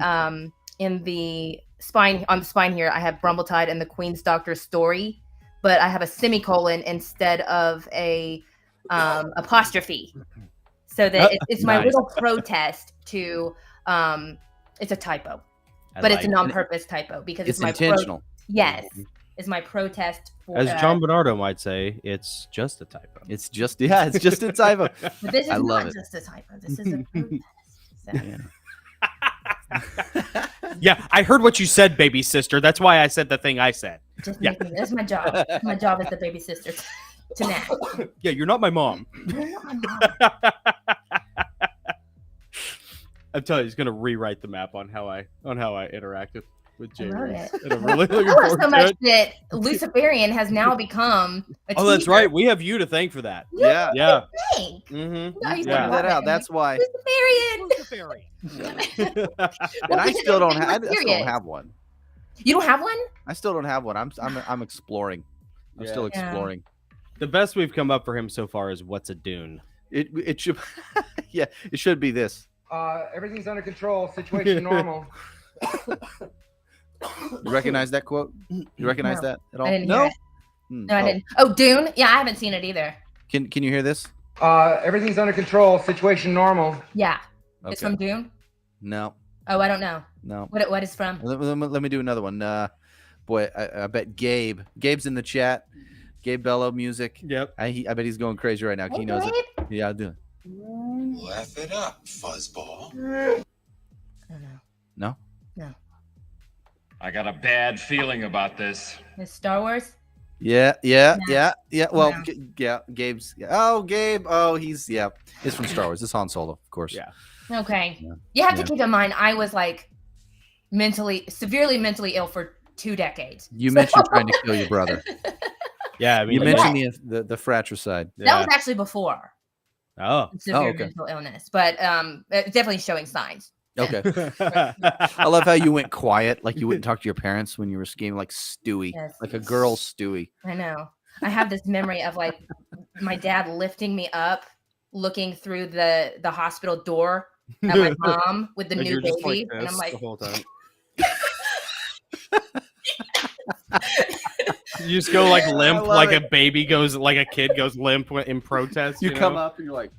Speaker 3: spine, on the spine here, I have Brumbltide and the Queen's Doctor story, but I have a semicolon instead of a apostrophe, so that it's my
Speaker 1: Nice.
Speaker 3: little protest to it's a typo, but it's a non-purpose typo because
Speaker 2: It's
Speaker 3: my
Speaker 2: intentional.
Speaker 3: Yes, it's my protest for,
Speaker 1: As John Bernardo might say, it's just a typo.
Speaker 2: It's just a typo.
Speaker 3: But this is
Speaker 2: I love
Speaker 3: not
Speaker 2: it.
Speaker 3: just a typo. This is a protest. So.
Speaker 1: Yeah, I heard what you said, baby sister. That's why I said the thing I said.
Speaker 3: Just that's my job. My job is the baby sister to Nat.
Speaker 1: Yeah, you're not my mom.
Speaker 3: You're not my mom.
Speaker 1: I'm telling you, he's gonna rewrite the map on how I interacted with Jay.
Speaker 3: love
Speaker 1: Reese.
Speaker 3: it.
Speaker 1: And I'm really looking
Speaker 3: I love
Speaker 1: forward
Speaker 3: so
Speaker 1: to
Speaker 3: much
Speaker 1: it.
Speaker 3: that Luciferian has now become a
Speaker 1: Oh, that's
Speaker 3: teaser.
Speaker 1: right. We have you to thank for that.
Speaker 2: Yeah.
Speaker 1: Yeah.
Speaker 3: Dang.
Speaker 1: Mm-hmm.
Speaker 3: No, you
Speaker 2: Figure
Speaker 3: said
Speaker 2: that
Speaker 3: love
Speaker 2: out.
Speaker 3: it.
Speaker 2: That's why.
Speaker 3: Luciferian.
Speaker 2: And I still don't have. I still
Speaker 3: Serious.
Speaker 2: don't have one.
Speaker 3: You don't have one?
Speaker 2: I still don't have one. I'm exploring. I'm still
Speaker 3: Yeah.
Speaker 2: exploring.
Speaker 1: The best we've come up for him so far is what's a dune.
Speaker 2: It should. Yeah, it should be this.
Speaker 4: Everything's under control. Situation normal.
Speaker 2: You recognize that quote? You recognize
Speaker 3: No.
Speaker 2: that at all?
Speaker 3: I didn't
Speaker 2: no.
Speaker 3: hear it. No, I didn't. Oh, Dune? Yeah, I haven't seen it either.
Speaker 2: Can you hear this?
Speaker 4: Everything's under control. Situation normal.
Speaker 3: Yeah. It's
Speaker 2: Okay.
Speaker 3: from Dune?
Speaker 2: No.
Speaker 3: Oh, I don't know.
Speaker 2: No.
Speaker 3: What is from?
Speaker 2: Let me do another one. Boy, I bet Gabe's in the chat. Gabe Bello music.
Speaker 1: Yep.
Speaker 2: I bet he's going crazy right now.
Speaker 3: Hey,
Speaker 2: He knows it.
Speaker 3: Gabe?
Speaker 2: Yeah, I'll do it.
Speaker 5: Laugh it up, fuzzball.
Speaker 3: I don't know.
Speaker 2: No.
Speaker 6: I got a bad feeling about this.
Speaker 3: It's Star Wars?
Speaker 2: Yeah. Well,
Speaker 3: No.
Speaker 2: Gabe's. Oh, Gabe. Oh, he's It's from Star Wars. It's Han Solo, of course.
Speaker 1: Yeah.
Speaker 3: Okay.
Speaker 2: Yeah.
Speaker 3: You have
Speaker 2: Yeah.
Speaker 3: to keep in mind, I was like severely mentally ill for 2 decades.
Speaker 2: You mentioned trying to kill your brother.
Speaker 1: Yeah. I mean,
Speaker 2: You mentioned the fratricide.
Speaker 3: That was actually before
Speaker 1: Oh.
Speaker 3: severe
Speaker 2: okay.
Speaker 3: mental illness, but definitely showing signs.
Speaker 2: Okay. I love how you went quiet, like you wouldn't talk to your parents when you were scheming, like Stewie,
Speaker 3: Yes.
Speaker 2: like a girl Stewie.
Speaker 3: I know. I have this memory of like my dad lifting me up, looking through the hospital door at my mom with the
Speaker 1: And
Speaker 3: new
Speaker 1: you're just
Speaker 3: baby,
Speaker 1: like
Speaker 3: and I'm
Speaker 1: this
Speaker 3: like,
Speaker 1: the whole time. You just go like limp, like a baby goes, like a kid goes limp in protest.
Speaker 2: You come
Speaker 1: know?
Speaker 2: up and you're like,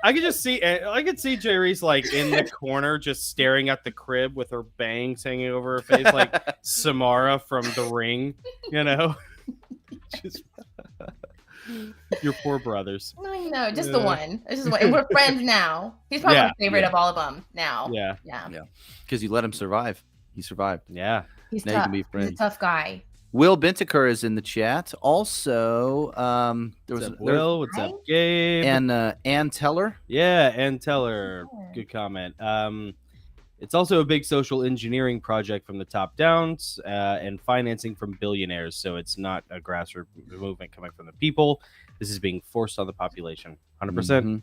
Speaker 1: I could just see, I could see Jay Reese like in the corner, just staring at the crib with her bangs hanging over her face, like Samara from The Ring. You know, just your poor brothers.
Speaker 3: no, no, just the one. It's just one. And we're friends now. He's probably my favorite of all of them now.
Speaker 1: Yeah.
Speaker 2: because you let him survive. He survived.
Speaker 1: Yeah.
Speaker 3: He's
Speaker 2: Now you
Speaker 3: tough.
Speaker 2: can be
Speaker 3: He's
Speaker 2: friends.
Speaker 3: a tough guy.
Speaker 2: Will Bintaker is in the chat. Also, there
Speaker 1: What's
Speaker 2: was
Speaker 1: up, Will? What's up, Gabe?
Speaker 2: and Ann Teller.
Speaker 1: Yeah, and Teller. Good comment. It's also a big social engineering project from the top down and financing from billionaires. So it's not a grassroots movement coming from the people. This is being forced on the population. 100%.
Speaker 2: Mhm.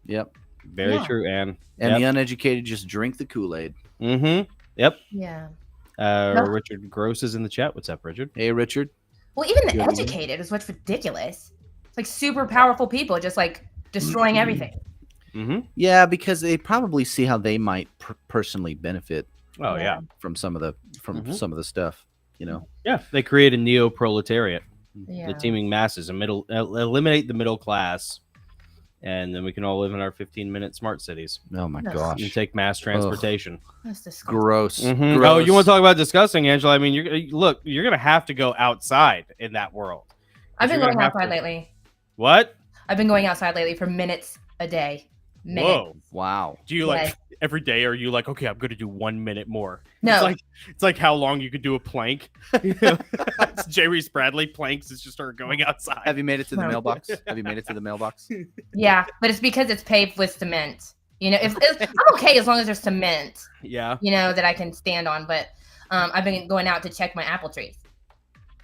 Speaker 2: Yep.
Speaker 1: Very true, Anne.
Speaker 2: And the uneducated just drink the Kool-Aid.
Speaker 1: Mm-hmm. Yep.
Speaker 3: Yeah.
Speaker 1: Richard Gross is in the chat. What's up, Richard?
Speaker 2: Hey, Richard.
Speaker 3: Well, even the
Speaker 2: Good evening.
Speaker 3: educated is what's ridiculous. It's like super powerful people just like destroying everything.
Speaker 1: Mm-hmm.
Speaker 2: Yeah, because they probably see how they might personally benefit.
Speaker 1: Oh yeah.
Speaker 2: From some of the stuff, you know.
Speaker 1: Yeah, they create a neo-proletariat.
Speaker 3: Yeah.
Speaker 1: The teeming masses, eliminate the middle class, and then we can all live in our 15-minute smart cities.
Speaker 2: Oh my
Speaker 3: Yes.
Speaker 2: gosh.
Speaker 1: And take mass transportation.
Speaker 3: That's disgusting.
Speaker 2: Gross.
Speaker 1: Mhm.
Speaker 2: Gross.
Speaker 1: Oh, you want to talk about disgusting, Angela? I mean, you're gonna have to go outside in that world.
Speaker 3: I've been
Speaker 1: You're
Speaker 3: going
Speaker 1: gonna have
Speaker 3: outside
Speaker 1: to-
Speaker 3: lately.
Speaker 1: What?
Speaker 3: I've been going outside lately for minutes a day. Minutes.
Speaker 1: Whoa!
Speaker 2: Wow.
Speaker 1: Do you like
Speaker 3: Yes.
Speaker 1: every day? Are you like, okay, I'm gonna do 1 minute more?
Speaker 3: No.
Speaker 1: It's like how long you could do a plank. You know? It's J. Reese Bradley planks is just start going outside.
Speaker 2: Have you made it to the
Speaker 3: No.
Speaker 2: mailbox? Have you made it to the mailbox?
Speaker 3: Yeah, but it's because it's paved with cement. You know, I'm okay as long as there's cement,
Speaker 1: Yeah.
Speaker 3: you know, that I can stand on. But I've been going out to check my apple trees.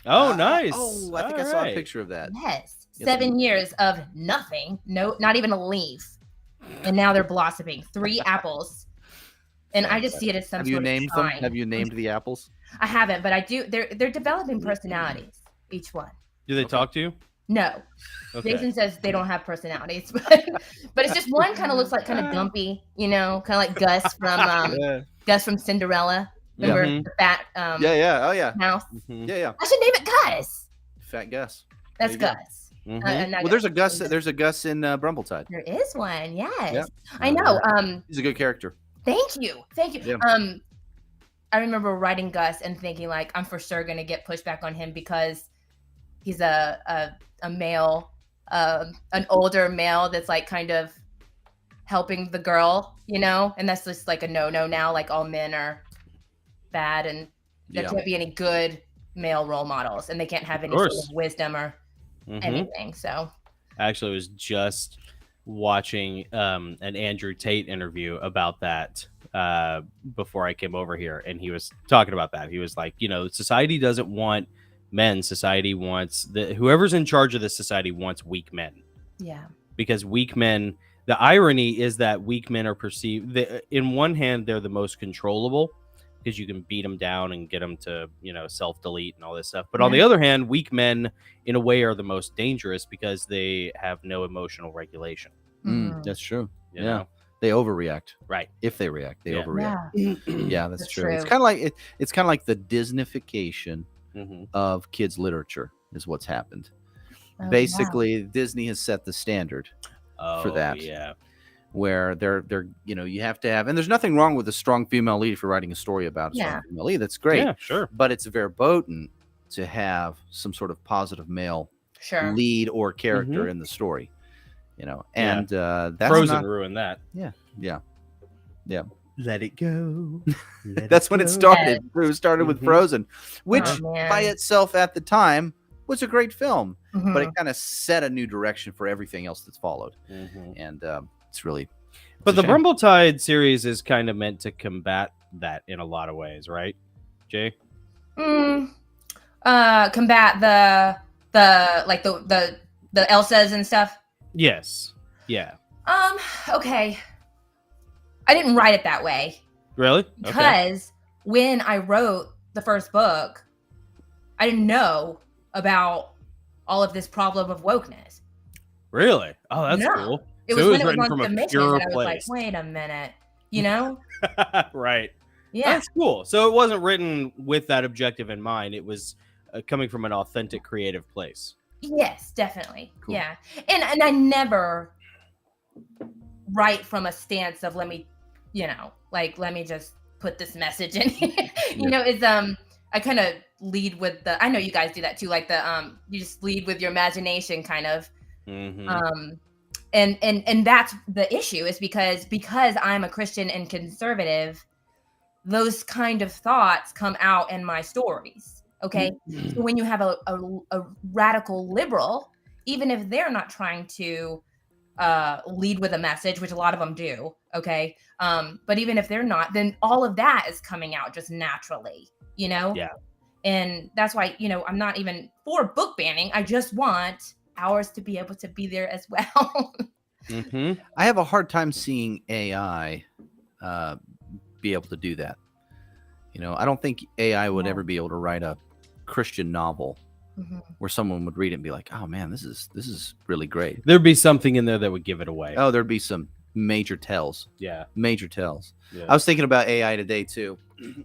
Speaker 1: Oh, nice.
Speaker 2: Oh, I think I saw a picture of that.
Speaker 3: Yes.
Speaker 2: Yes,
Speaker 3: 7 years of nothing. No, not even a leaf. And now they're blossoming. 3 apples. And I just see it as some
Speaker 2: Have
Speaker 3: sort
Speaker 2: you
Speaker 3: of
Speaker 2: named them?
Speaker 3: sign.
Speaker 2: Have you named the apples?
Speaker 3: I haven't, but I do. They're developing personalities, each one.
Speaker 1: Do they talk to you?
Speaker 3: No.
Speaker 1: Okay.
Speaker 3: Jason says they don't have personalities, but it's just one kind of looks like kind of dumpy, you know, kind of like Gus from Cinderella. Remember
Speaker 1: Mhm.
Speaker 3: the fat
Speaker 2: Yeah. Oh yeah.
Speaker 3: mouse?
Speaker 1: Mhm.
Speaker 2: Yeah.
Speaker 3: I should name it Gus.
Speaker 2: Fat Gus.
Speaker 3: That's
Speaker 2: There you go.
Speaker 3: Gus.
Speaker 1: Mhm.
Speaker 3: Not
Speaker 2: Well, there's a Gus. There's a Gus in Brumbltide.
Speaker 3: There is one. Yes,
Speaker 2: Yep.
Speaker 3: I know.
Speaker 2: He's a good character.
Speaker 3: Thank you.
Speaker 2: Yeah.
Speaker 3: I remember writing Gus and thinking like I'm for sure gonna get pushback on him because he's a male, an older male that's like kind of helping the girl, you know, and that's just like a no now. Like all men are bad, and there
Speaker 2: Yeah.
Speaker 3: can't be any good male role models, and they can't have any sort of wisdom or
Speaker 1: Mhm.
Speaker 3: anything. So
Speaker 1: I actually was just watching an Andrew Tate interview about that before I came over here, and he was talking about that. He was like, you know, society doesn't want men. Society wants whoever's in charge of this society wants weak men,
Speaker 3: yeah,
Speaker 1: because weak men. The irony is that weak men are perceived. In one hand, they're the most controllable because you can beat them down and get them to, you know, self-delete and all this stuff. But on the other hand, weak men, in a way, are the most dangerous because they have no emotional regulation.
Speaker 2: That's true.
Speaker 1: You
Speaker 2: Yeah.
Speaker 1: know?
Speaker 2: They overreact.
Speaker 1: Right.
Speaker 2: If they react, they
Speaker 1: Yeah.
Speaker 2: overreact.
Speaker 3: yeah.
Speaker 2: Yeah, that's
Speaker 3: That's
Speaker 2: true. It's
Speaker 3: true.
Speaker 2: kind of like it's kind of like the Disneyfication
Speaker 1: Mhm.
Speaker 2: of kids literature is what's happened.
Speaker 3: Oh,
Speaker 2: Basically, Disney has set the standard for that.
Speaker 1: Yeah.
Speaker 2: where they're you know, you have to have, and there's nothing wrong with a strong female lead if you're writing a story about a strong
Speaker 3: Yeah.
Speaker 2: female lead. That's great.
Speaker 1: Yeah, sure.
Speaker 2: But it's verboten to have some sort of positive male
Speaker 3: Sure.
Speaker 2: lead or character
Speaker 1: Mhm.
Speaker 2: in the story, you know.
Speaker 1: Yeah.
Speaker 2: And that's
Speaker 1: Frozen
Speaker 2: not,
Speaker 1: ruined that.
Speaker 2: yeah.
Speaker 1: Let it go.
Speaker 2: That's when it started. It started with
Speaker 1: Mhm.
Speaker 2: Frozen, which
Speaker 3: Oh, man.
Speaker 2: by itself at the time was a great film, but
Speaker 3: Mhm.
Speaker 2: it kind of set a new direction for everything else that's followed.
Speaker 1: Mhm.
Speaker 2: And it's really,
Speaker 1: But
Speaker 2: it's a
Speaker 1: the
Speaker 2: shame.
Speaker 1: Brumbltide series is kind of meant to combat that in a lot of ways, right, Jay?
Speaker 3: Combat the like the Elsas and stuff.
Speaker 1: Yes. Yeah.
Speaker 3: Okay. I didn't write it that way
Speaker 1: Really? Okay.
Speaker 3: because when I wrote the first book, I didn't know about all of this problem of wokeness.
Speaker 1: Really? Oh, that's
Speaker 3: No.
Speaker 1: cool.
Speaker 3: It
Speaker 1: So
Speaker 3: was
Speaker 1: it
Speaker 3: when
Speaker 1: was
Speaker 3: it was
Speaker 1: written
Speaker 3: on
Speaker 1: from a
Speaker 3: submission
Speaker 1: pure
Speaker 3: that I was like,
Speaker 1: place.
Speaker 3: wait a minute, you know?
Speaker 1: Right.
Speaker 3: Yeah.
Speaker 1: That's cool. So it wasn't written with that objective in mind. It was coming from an authentic creative place.
Speaker 3: Yes, definitely.
Speaker 2: Cool.
Speaker 3: Yeah. And I never write from a stance of let me just put this message in here. You know, it's I kind of lead with I know you guys do that too, like you just lead with your imagination kind of.
Speaker 1: Mhm.
Speaker 3: And that's the issue, is because I'm a Christian and conservative, those kind of thoughts come out in my stories. Okay. So when you have a radical liberal, even if they're not trying to lead with a message, which a lot of them do, okay, but even if they're not, then all of that is coming out just naturally, you know.
Speaker 1: Yeah.
Speaker 3: And that's why, you know, I'm not even for book banning. I just want ours to be able to be there as well.
Speaker 1: Mhm.
Speaker 2: I have a hard time seeing AI be able to do that. You know, I don't think AI would
Speaker 3: Yeah.
Speaker 2: ever be able to write a Christian novel
Speaker 3: Mhm.
Speaker 2: where someone would read it and be like, "Oh man, this is really great."
Speaker 1: There'd be something in there that would give it away.
Speaker 2: Oh, there'd be some major tells.
Speaker 1: Yeah.
Speaker 2: Major tells.
Speaker 1: Yeah.
Speaker 2: I was thinking about AI today too,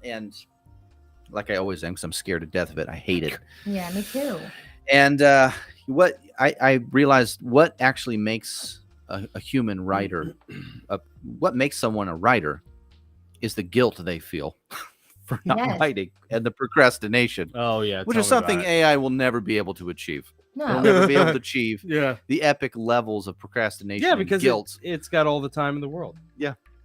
Speaker 2: and like I always am, because I'm scared to death of it. I hate it.
Speaker 3: Yeah, me too.
Speaker 2: And what I realized, what actually makes a human writer, what makes someone a writer, is the guilt they feel for not
Speaker 3: Yes.
Speaker 2: writing and the procrastination,
Speaker 1: Oh yeah.
Speaker 2: which
Speaker 1: tell
Speaker 2: is
Speaker 1: me about
Speaker 2: something
Speaker 1: it.
Speaker 2: AI will never be able to achieve. It'll
Speaker 3: No.
Speaker 2: never be able to achieve
Speaker 1: Yeah.
Speaker 2: the epic levels of procrastination
Speaker 1: Yeah,
Speaker 2: and
Speaker 1: because
Speaker 2: guilt,
Speaker 1: it's got all the time in the world.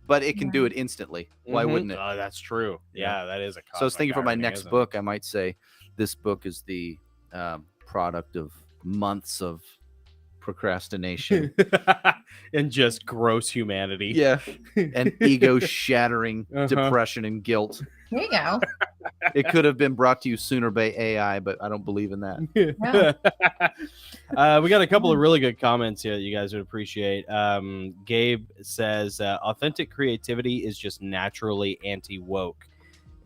Speaker 2: but it can do
Speaker 3: Yeah.
Speaker 2: it instantly. Why
Speaker 1: Mhm.
Speaker 2: wouldn't it?
Speaker 1: Oh, that's true. Yeah, that is a.
Speaker 2: So I was thinking for my
Speaker 1: cosmic
Speaker 2: next
Speaker 1: irony,
Speaker 2: book, I might say this book is the product of months of procrastination.
Speaker 1: isn't it? And just gross humanity.
Speaker 2: Yeah. And ego shattering
Speaker 1: Uh-huh.
Speaker 2: depression and guilt.
Speaker 3: There you go.
Speaker 2: It could have been brought to you sooner by AI, but I don't believe in that.
Speaker 1: We got a couple of really good comments here that you guys would appreciate. Gabe says authentic creativity is just naturally anti-woke.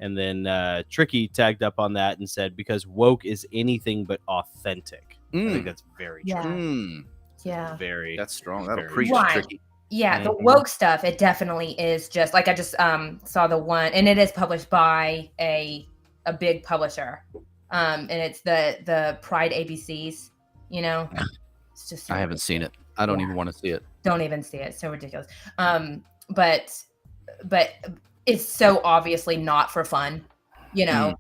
Speaker 1: And then Tricky tagged up on that and said, because woke is anything but authentic. I think that's very true.
Speaker 3: Yeah.
Speaker 2: Mm,
Speaker 3: Yeah.
Speaker 1: Very.
Speaker 2: that's strong. That'll
Speaker 1: Very
Speaker 2: preach,
Speaker 3: Right.
Speaker 2: Tricky.
Speaker 3: Yeah, the
Speaker 1: Mhm.
Speaker 3: woke stuff, it definitely is just like I just saw the one, and it is published by a big publisher. And it's the Pride ABCs, you know. It's just so
Speaker 2: I haven't seen it. I don't even want to see it.
Speaker 3: Don't even see it. So ridiculous. But it's so obviously not for fun, you know.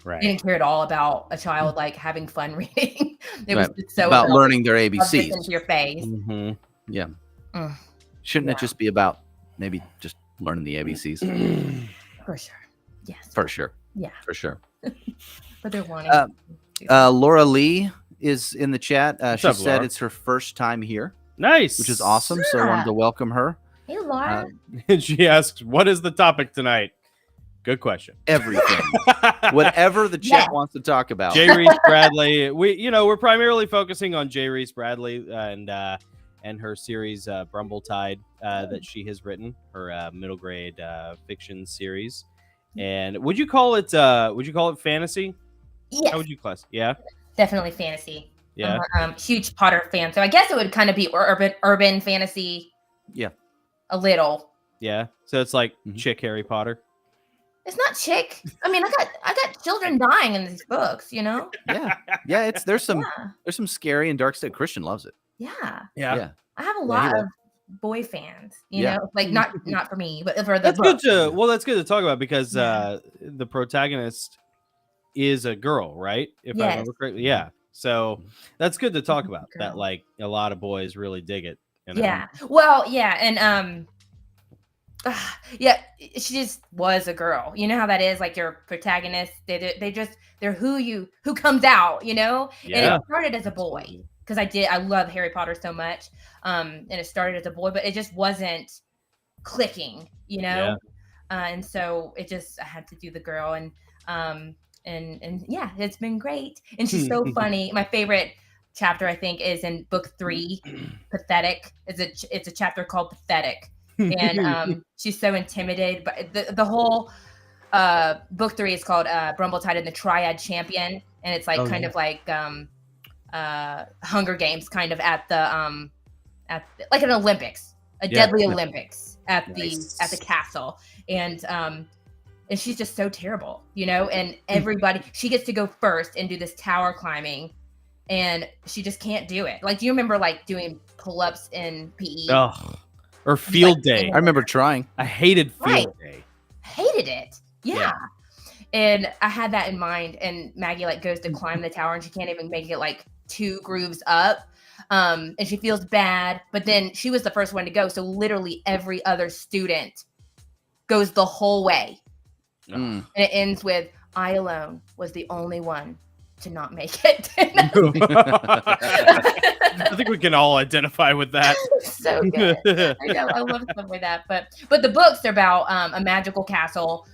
Speaker 1: Right.
Speaker 3: Didn't care at all about a child like having fun reading. It was
Speaker 2: Right.
Speaker 3: just so
Speaker 2: About learning their
Speaker 3: shove this
Speaker 2: ABCs.
Speaker 3: into your face.
Speaker 1: Mhm.
Speaker 2: Yeah.
Speaker 3: Mm.
Speaker 2: Shouldn't
Speaker 3: Yeah.
Speaker 2: it just be about maybe just learning the ABCs?
Speaker 3: For sure. Yes.
Speaker 2: For sure.
Speaker 3: Yeah.
Speaker 2: For sure.
Speaker 3: But they're wanting.
Speaker 2: Laura Lee is in the chat. She
Speaker 1: up,
Speaker 2: said
Speaker 1: Laura?
Speaker 2: it's her first time here,
Speaker 1: Nice.
Speaker 2: which is awesome. So I wanted to welcome her.
Speaker 3: Hey, Laura.
Speaker 1: And she asks, "What is the topic tonight?" Good question.
Speaker 2: Everything. Whatever the chat
Speaker 3: Yeah.
Speaker 2: wants to talk about.
Speaker 1: J. Reese Bradley. We're primarily focusing on J. Reese Bradley and her series Brumble-Tide that she has written, her middle grade fiction series. And would you call it fantasy?
Speaker 3: Yes,
Speaker 1: How would you class? Yeah,
Speaker 3: definitely fantasy.
Speaker 1: yeah.
Speaker 3: I'm a huge Potter fan, so I guess it would kind of be urban fantasy.
Speaker 2: Yeah.
Speaker 3: A little.
Speaker 1: Yeah. So it's like
Speaker 2: Mhm.
Speaker 1: chick Harry Potter.
Speaker 3: It's not chick. I mean, I got children dying in these books, you know?
Speaker 2: Yeah. Yeah. There's some
Speaker 3: Yeah.
Speaker 2: Scary and dark stuff. Christian loves it.
Speaker 3: Yeah.
Speaker 2: Yeah.
Speaker 3: I have a
Speaker 2: Yeah,
Speaker 3: lot
Speaker 2: he
Speaker 3: of boy fans, you
Speaker 2: Yeah.
Speaker 3: know? Like not for me, but for the
Speaker 1: That's
Speaker 3: book.
Speaker 1: that's good to talk about because
Speaker 3: Yeah.
Speaker 1: the protagonist is a girl, right? If I
Speaker 3: Yes.
Speaker 1: remember correctly. Yeah. So that's good to talk about. That
Speaker 3: Girl.
Speaker 1: like a lot of boys really dig it. You know?
Speaker 3: Yeah. Well, yeah, and yeah, she just was a girl. You know how that is, like your protagonist, they're who comes out, you know? And
Speaker 1: Yeah.
Speaker 3: it started as a boy because I love Harry Potter so much. And it started as a boy, but it just wasn't clicking, you know? And so I had to do the girl, and yeah, it's been great. And she's so funny. My favorite chapter, I think, is in book 3, Pathetic. It's a chapter called Pathetic. And she's so intimidated, but the whole book 3 is called Brumble-Tide and the Triad Champion, and it's like of like Hunger Games kind of at like an Olympics, a
Speaker 1: Yeah.
Speaker 3: deadly Olympics at
Speaker 1: Nice.
Speaker 3: the castle, and she's just so terrible, you know. And everybody, she gets to go first and do this tower climbing, and she just can't do it. Like, do you remember like doing pull-ups in PE?
Speaker 1: Ugh. Or field
Speaker 3: Like,
Speaker 1: day.
Speaker 2: I remember trying.
Speaker 1: I hated field day.
Speaker 3: Hated it. Yeah.
Speaker 1: Yeah.
Speaker 3: And I had that in mind. And Maggie like goes to climb the tower and she can't even make it like 2 grooves up. And she feels bad. But then she was the first one to go. So literally every other student goes the whole way.
Speaker 2: Mm.
Speaker 3: And it ends with, I alone was the only one to not make it.
Speaker 1: I think we can all identify with that.
Speaker 3: So good. I know, I love stuff like that. But the books are about a magical castle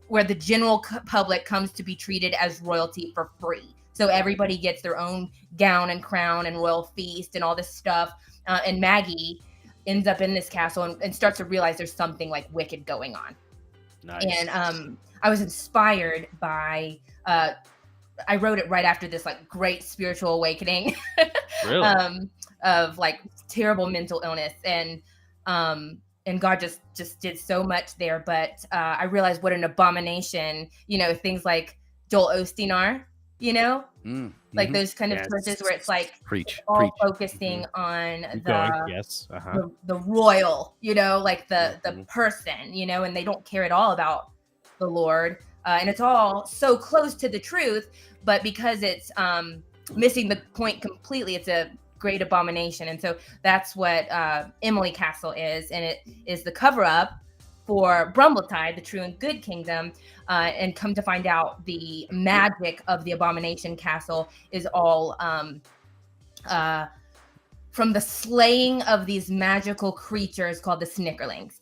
Speaker 3: where the general public comes to be treated as royalty for free. So everybody gets their own gown and crown and royal feast and all this stuff. And Maggie ends up in this castle and starts to realize there's something like wicked going on.
Speaker 1: Nice.
Speaker 3: And I was inspired by I wrote it right after this like great spiritual awakening.
Speaker 1: Really?
Speaker 3: Of like terrible mental illness, and God just did so much there. But I realized what an abomination, you know, things like Joel Osteen are, you know, like those kind of churches where it's like
Speaker 2: Preach.
Speaker 3: all focusing on
Speaker 1: Keep
Speaker 3: the
Speaker 1: going. Yes. Uh-huh.
Speaker 3: the royal, you know, like the person, you know, and they don't care at all about the Lord. And it's all so close to the truth, but because it's missing the point completely, it's a great abomination. And so that's what Emily Castle is, and it is the cover-up for Brumbletide, the true and good kingdom. And come to find out, the magic of the abomination castle is all from the slaying of these magical creatures called the Snickerlings.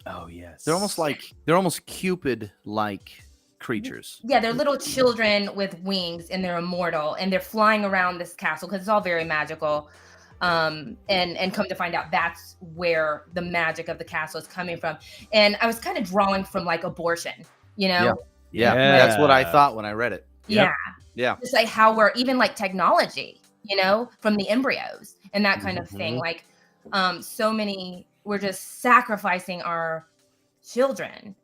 Speaker 1: Oh yes.
Speaker 2: They're almost Cupid-like creatures.
Speaker 3: Yeah, they're little children with wings, and they're immortal, and they're flying around this castle because it's all very magical. And come to find out, that's where the magic of the castle is coming from. And I was kind of drawing from like abortion, you know?
Speaker 2: Yeah.
Speaker 1: Yeah.
Speaker 2: That's what I thought when I read it.
Speaker 3: Yeah.
Speaker 2: Yeah.
Speaker 3: Just like how we're even like technology, you know, from the embryos and that kind of thing. Like so many, we're just sacrificing our children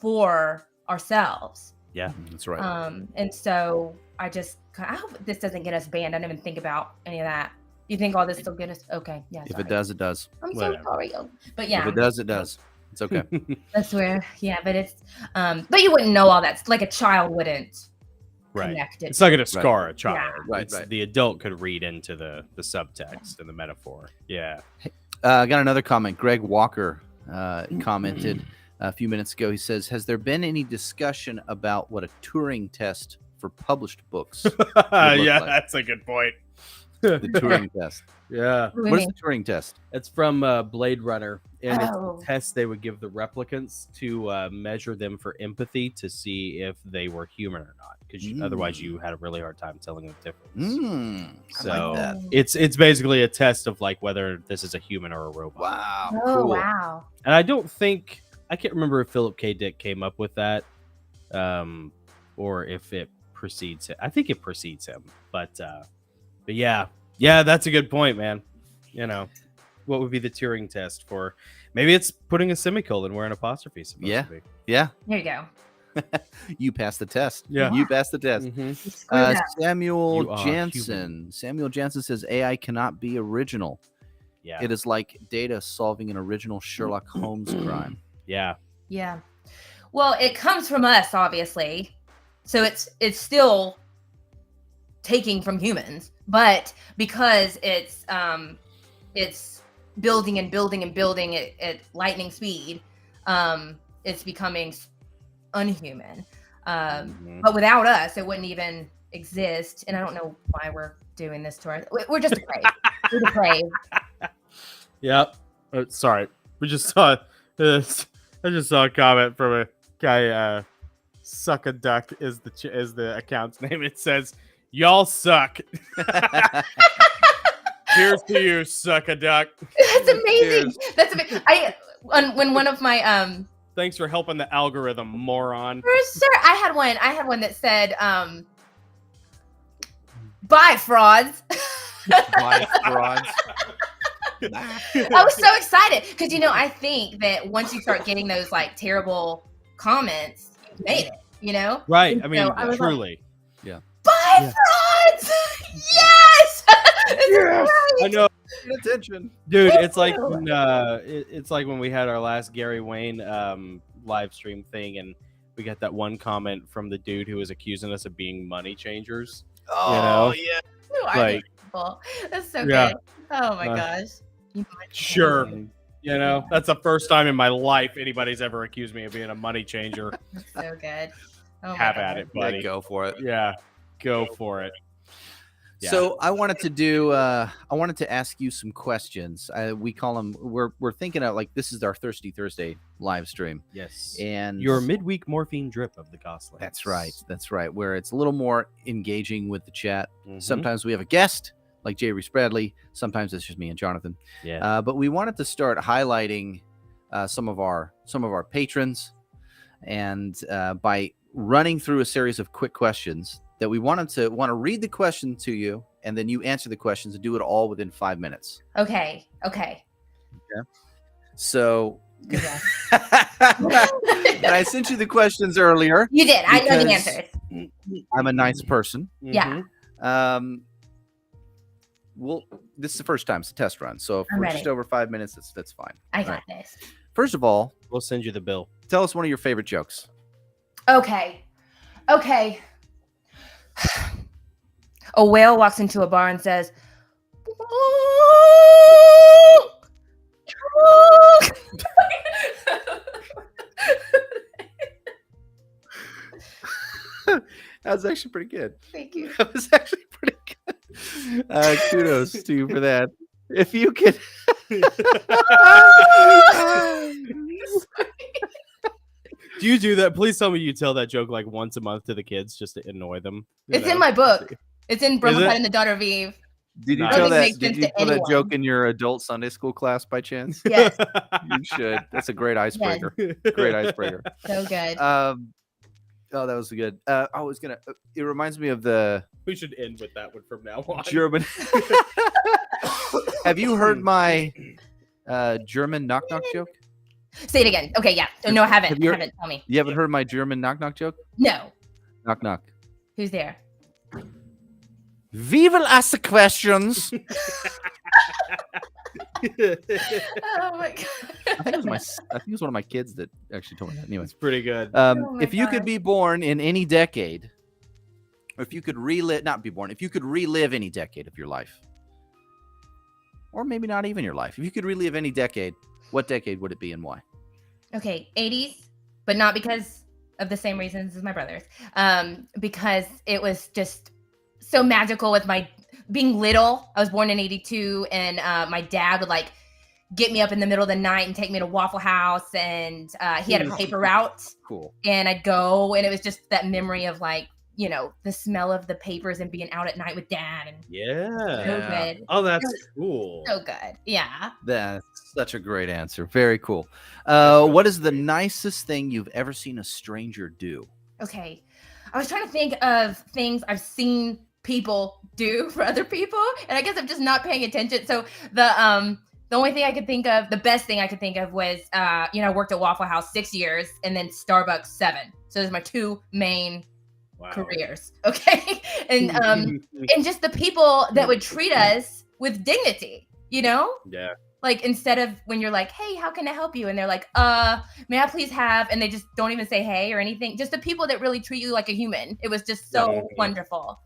Speaker 3: for ourselves.
Speaker 1: Yeah,
Speaker 2: that's right.
Speaker 3: And so I hope this doesn't get us banned. I didn't even think about any of that. You think all this will get us? Okay. Yeah.
Speaker 2: If
Speaker 3: sorry.
Speaker 2: it does, it does.
Speaker 3: I'm
Speaker 1: Whatever.
Speaker 3: so sorry. But yeah.
Speaker 2: If it does, it does. It's okay.
Speaker 3: That's where, yeah, but it's, but you wouldn't know all that. Like a child wouldn't
Speaker 1: right.
Speaker 3: connect it.
Speaker 1: It's not going to scar a child.
Speaker 3: Yeah.
Speaker 2: Right, right.
Speaker 1: The adult could read into the subtext and the metaphor. Yeah.
Speaker 2: I got another comment. Greg Walker commented a few minutes ago. He says, has there been any discussion about what a Turing test for published books would look
Speaker 1: Yeah,
Speaker 2: like?
Speaker 1: that's a good point.
Speaker 2: The Turing test.
Speaker 1: Yeah.
Speaker 2: What is the Turing test?
Speaker 1: It's from Blade Runner, and it's
Speaker 3: Oh.
Speaker 1: a test they would give the replicants to measure them for empathy to see if they were human or not, because otherwise you had a really hard time telling the difference.
Speaker 2: I like that.
Speaker 1: It's basically a test of like whether this is a human or a robot.
Speaker 2: Wow.
Speaker 3: Oh,
Speaker 2: cool.
Speaker 3: wow.
Speaker 1: And I can't remember if Philip K. Dick came up with that, or if it precedes him. I think it precedes him, but yeah, that's a good point, man. You know, what would be the Turing test for? Maybe it's putting a semicolon where an apostrophe is supposed to be.
Speaker 2: Yeah.
Speaker 3: There you go.
Speaker 2: You passed the test.
Speaker 1: Yeah.
Speaker 2: You passed the test.
Speaker 3: You screwed up.
Speaker 1: You
Speaker 2: Samuel
Speaker 1: are
Speaker 2: Jansen. Samuel Jansen says AI cannot be original.
Speaker 1: Yeah.
Speaker 2: It is like Data solving an original Sherlock Holmes crime.
Speaker 1: Yeah.
Speaker 3: Yeah. Well, it comes from us, obviously. So it's still taking from humans, but because it's building and building and building at lightning speed, it's becoming unhuman. But without us, it wouldn't even exist. And I don't know why we're doing this to our. We're just depraved. We're depraved.
Speaker 1: Yep. Sorry. We just saw this. I just saw a comment from a guy. Suck a duck is the account's name. It says, "Y'all suck." Here's to you, suck a duck.
Speaker 3: That's amazing. That's amazing. When one of my
Speaker 1: Thanks for helping the algorithm, moron.
Speaker 3: for sure, I had one that said "Bye frauds."
Speaker 2: By frauds.
Speaker 3: I was so excited because I think that once you start getting those like terrible comments, you made it.
Speaker 1: Right.
Speaker 3: And
Speaker 1: I mean,
Speaker 3: so I was
Speaker 1: truly.
Speaker 3: Bye, frauds! Yes! This is
Speaker 4: Yes!
Speaker 3: great!
Speaker 1: I know,
Speaker 2: Attention.
Speaker 1: dude.
Speaker 3: Thank
Speaker 1: It's like
Speaker 3: you.
Speaker 1: when, it's like when we had our last Gary Wayne live stream thing, and we got that one comment from the dude who was accusing us of being money changers.
Speaker 2: Oh,
Speaker 1: You
Speaker 2: yeah.
Speaker 3: Who are
Speaker 1: like-
Speaker 3: these people? That's so
Speaker 1: Yeah.
Speaker 3: good. Oh my
Speaker 1: Uh,
Speaker 3: gosh. You might-
Speaker 1: Sure. That's the first time in my life anybody's ever accused me of being a money changer.
Speaker 3: That's so good. Oh my
Speaker 1: Have
Speaker 3: God.
Speaker 1: at it,
Speaker 2: Yeah,
Speaker 1: buddy.
Speaker 2: go for it.
Speaker 1: Yeah, go for it. Yeah.
Speaker 2: So I wanted to do. I wanted to ask you some questions. We call them. We're thinking of like this is our Thirsty Thursday live stream,
Speaker 1: Yes.
Speaker 2: and
Speaker 1: Your midweek morphine drip of the Gosling.
Speaker 2: That's right. That's right. Where it's a little more engaging with the chat.
Speaker 1: Mhm.
Speaker 2: Sometimes we have a guest like J. Reese Bradley. Sometimes it's just me and Jonathan.
Speaker 1: Yeah.
Speaker 2: But we wanted to start highlighting some of our patrons, and by running through a series of quick questions that we want to read the question to you, and then you answer the questions and do it all within 5 minutes.
Speaker 3: Okay.
Speaker 2: So
Speaker 3: Good job.
Speaker 2: and I sent you the questions earlier.
Speaker 3: You did. I know the
Speaker 2: Because-
Speaker 3: answers.
Speaker 2: I'm a nice person.
Speaker 3: Yeah.
Speaker 1: Mhm.
Speaker 2: This is the first time it's a test run, so if
Speaker 3: I'm
Speaker 2: we're
Speaker 3: ready.
Speaker 2: just over 5 minutes, that's fine.
Speaker 3: I
Speaker 2: All
Speaker 3: got
Speaker 2: right.
Speaker 3: this.
Speaker 2: First of all,
Speaker 1: We'll send you the bill.
Speaker 2: tell us one of your favorite jokes.
Speaker 3: Okay. A whale walks into a bar and says,
Speaker 2: That was actually pretty good.
Speaker 3: Thank you.
Speaker 2: That was actually pretty good. Kudos to you for that. If you could,
Speaker 1: Do you do that? Please tell me you tell that joke like once a month to the kids just to annoy them.
Speaker 3: It's in my book. It's in
Speaker 1: Is
Speaker 3: Brummelhead
Speaker 1: it?
Speaker 3: and the Daughter of Eve.
Speaker 2: did you
Speaker 1: Nice.
Speaker 2: tell
Speaker 3: I don't think it
Speaker 2: that?
Speaker 3: makes
Speaker 2: Did
Speaker 3: sense
Speaker 2: you
Speaker 3: to
Speaker 2: tell that
Speaker 3: anyone.
Speaker 2: joke in your adult Sunday school class by chance?
Speaker 3: Yes.
Speaker 2: You should. That's a great icebreaker. Great icebreaker.
Speaker 3: So good.
Speaker 2: Oh, that was good. I was gonna. It reminds me of the
Speaker 1: We should end with that one from now on.
Speaker 2: German. Have you heard my German knock knock joke?
Speaker 3: Say it again. Okay, yeah. No, I haven't.
Speaker 2: Have you-
Speaker 3: I haven't. Tell me.
Speaker 2: You haven't heard my German knock knock joke?
Speaker 3: No.
Speaker 2: Knock knock.
Speaker 3: Who's there?
Speaker 2: We will ask the questions.
Speaker 3: Oh my god.
Speaker 2: I think it was one of my kids that actually told me that. Anyway,
Speaker 1: It's pretty good.
Speaker 3: Oh my
Speaker 2: if you could
Speaker 3: gosh.
Speaker 2: be born in any decade, or if you could if you could relive any decade of your life, or maybe not even your life, if you could relive any decade, what decade would it be and why?
Speaker 3: Okay, 80s, but not because of the same reasons as my brothers. Because it was just so magical with my being little. I was born in 82, and my dad would like get me up in the middle of the night and take me to Waffle House, and he had a paper route,
Speaker 2: Cool.
Speaker 3: and I'd go, and it was just that memory of like, the smell of the papers and being out at night with dad, and
Speaker 1: Yeah.
Speaker 3: so good.
Speaker 1: Oh, that's cool.
Speaker 3: So good. Yeah.
Speaker 2: That's such a great answer. Very cool. What is the nicest thing you've ever seen a stranger do?
Speaker 3: Okay. I was trying to think of things I've seen people do for other people, and I guess I'm just not paying attention. So the only thing I could think of, the best thing I could think of was I worked at Waffle House 6 years and then Starbucks 7. So those are my two main
Speaker 1: Wow.
Speaker 3: careers. Okay. And and just the people that would treat us with dignity,
Speaker 1: Yeah.
Speaker 3: like instead of when you're like, hey, how can I help you? And they're like, may I please have, and they just don't even say hey or anything. Just the people that really treat you like a human. It was just so
Speaker 1: Yeah.
Speaker 3: wonderful.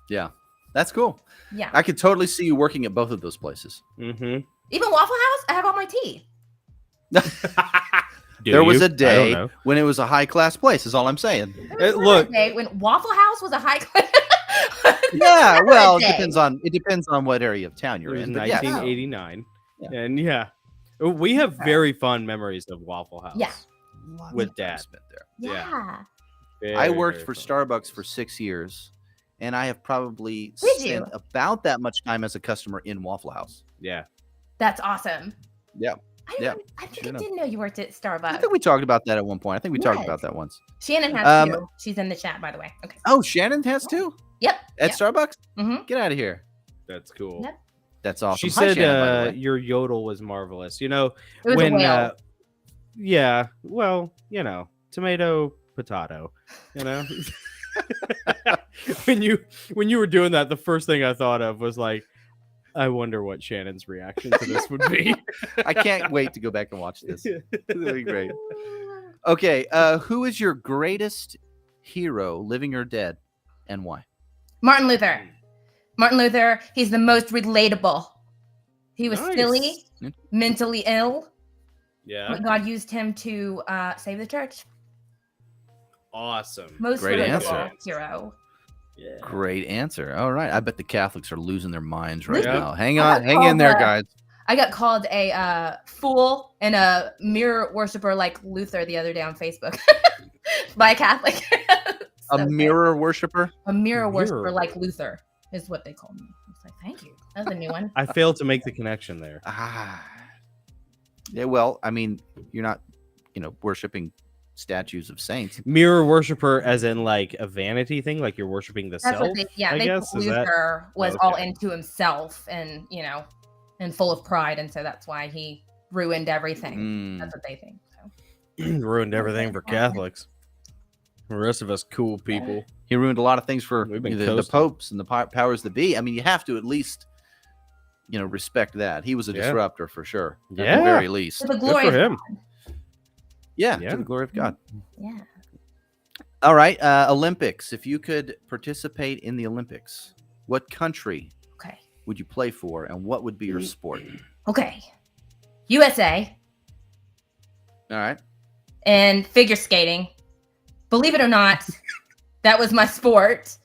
Speaker 2: Yeah, that's cool.
Speaker 3: Yeah.
Speaker 2: I could totally see you working at both of those places.
Speaker 1: Mm-hmm.
Speaker 3: Even Waffle House, I have all my teeth.
Speaker 2: There was a
Speaker 1: I don't
Speaker 2: day
Speaker 1: know.
Speaker 2: when it was a high class place, is all I'm saying.
Speaker 3: There was
Speaker 1: look-
Speaker 3: a day when Waffle House was a high class.
Speaker 2: Yeah,
Speaker 3: There was
Speaker 2: well,
Speaker 3: a
Speaker 2: it
Speaker 3: day.
Speaker 2: depends on what area of town
Speaker 1: It
Speaker 2: you're
Speaker 1: was
Speaker 2: in. But yes.
Speaker 1: 1989.
Speaker 2: Yeah.
Speaker 1: And we have very fun memories of Waffle House.
Speaker 3: Yeah.
Speaker 2: Lots
Speaker 1: With
Speaker 2: of time
Speaker 1: Dad.
Speaker 2: spent there.
Speaker 3: Yeah.
Speaker 1: Very,
Speaker 2: I worked
Speaker 1: very
Speaker 2: for
Speaker 1: fun.
Speaker 2: Starbucks for 6 years, and I have probably
Speaker 3: Did
Speaker 2: spent
Speaker 3: you?
Speaker 2: about that much time as a customer in Waffle House.
Speaker 1: Yeah.
Speaker 3: That's awesome.
Speaker 2: Yeah. Yeah.
Speaker 3: I think
Speaker 2: Sure
Speaker 3: I
Speaker 2: enough.
Speaker 3: didn't know you worked at
Speaker 2: I
Speaker 3: Starbucks.
Speaker 2: think we talked about that at one point. I think we talked
Speaker 3: Yes.
Speaker 2: about that once.
Speaker 3: Shannon has
Speaker 2: Um,
Speaker 3: too. She's in the chat, by the way. Okay.
Speaker 2: Oh, Shannon has too?
Speaker 3: Yep.
Speaker 2: At Starbucks?
Speaker 3: Mm-hmm.
Speaker 2: Get out of here.
Speaker 1: That's cool.
Speaker 3: Yep.
Speaker 2: That's awesome.
Speaker 1: She
Speaker 2: Hi,
Speaker 1: said
Speaker 2: Shannon, by the way.
Speaker 1: your yodel was marvelous. You know,
Speaker 3: It was a
Speaker 1: when
Speaker 3: whale.
Speaker 1: yeah, well, you know, tomato, potato, you know. when you were doing that, the first thing I thought of was like, I wonder what Shannon's reaction to this would be.
Speaker 2: I can't wait to go back and watch this. It'll be great. Okay, who is your greatest hero, living or dead, and why?
Speaker 3: Martin Luther. Martin Luther, he's the most relatable. He was
Speaker 1: Nice.
Speaker 3: silly, mentally ill.
Speaker 1: Yeah.
Speaker 3: But God used him to save the church.
Speaker 1: Awesome.
Speaker 3: Most
Speaker 2: Great
Speaker 3: relatable
Speaker 2: answer.
Speaker 3: hero.
Speaker 1: Yeah.
Speaker 2: Great answer. All right, I bet the Catholics are losing their minds right
Speaker 1: Yeah.
Speaker 2: now. Hang in there, guys.
Speaker 3: I got called a fool and a mirror worshiper like Luther the other day on Facebook by a Catholic.
Speaker 2: A
Speaker 3: So
Speaker 2: mirror worshiper.
Speaker 3: a mirror worshiper
Speaker 1: Mirror.
Speaker 3: like Luther is what they called me. I was like, thank you. That's a new one.
Speaker 1: I failed to make the connection there.
Speaker 2: Yeah. Well, I mean, you're not, worshiping statues of saints.
Speaker 1: Mirror worshiper, as in like a vanity thing, like you're worshiping the
Speaker 3: That's
Speaker 1: self.
Speaker 3: what they, yeah,
Speaker 1: I
Speaker 3: they
Speaker 1: guess
Speaker 3: thought
Speaker 1: is that.
Speaker 3: Luther was all
Speaker 1: Okay.
Speaker 3: into himself and and full of pride, and so that's why he ruined everything.
Speaker 2: Mm.
Speaker 3: That's what they think. So.
Speaker 1: Ruined everything for Catholics. The rest of us cool people.
Speaker 2: He ruined a lot of things for
Speaker 1: We've been
Speaker 2: the
Speaker 1: coasting.
Speaker 2: popes and the powers that be. I mean, you have to at least, respect that. He was a
Speaker 1: Yeah.
Speaker 2: disruptor for sure. At the
Speaker 1: Yeah.
Speaker 2: very least.
Speaker 3: To the
Speaker 1: Good
Speaker 3: glory
Speaker 1: for
Speaker 3: of
Speaker 1: him.
Speaker 3: God.
Speaker 2: Yeah,
Speaker 1: Yeah.
Speaker 2: to the glory of God.
Speaker 3: Yeah.
Speaker 2: All right, Olympics. If you could participate in the Olympics, what country
Speaker 3: Okay.
Speaker 2: would you play for, and what would be your sport?
Speaker 3: Okay. USA
Speaker 2: All right.
Speaker 3: and figure skating. Believe it or not, that was my sport.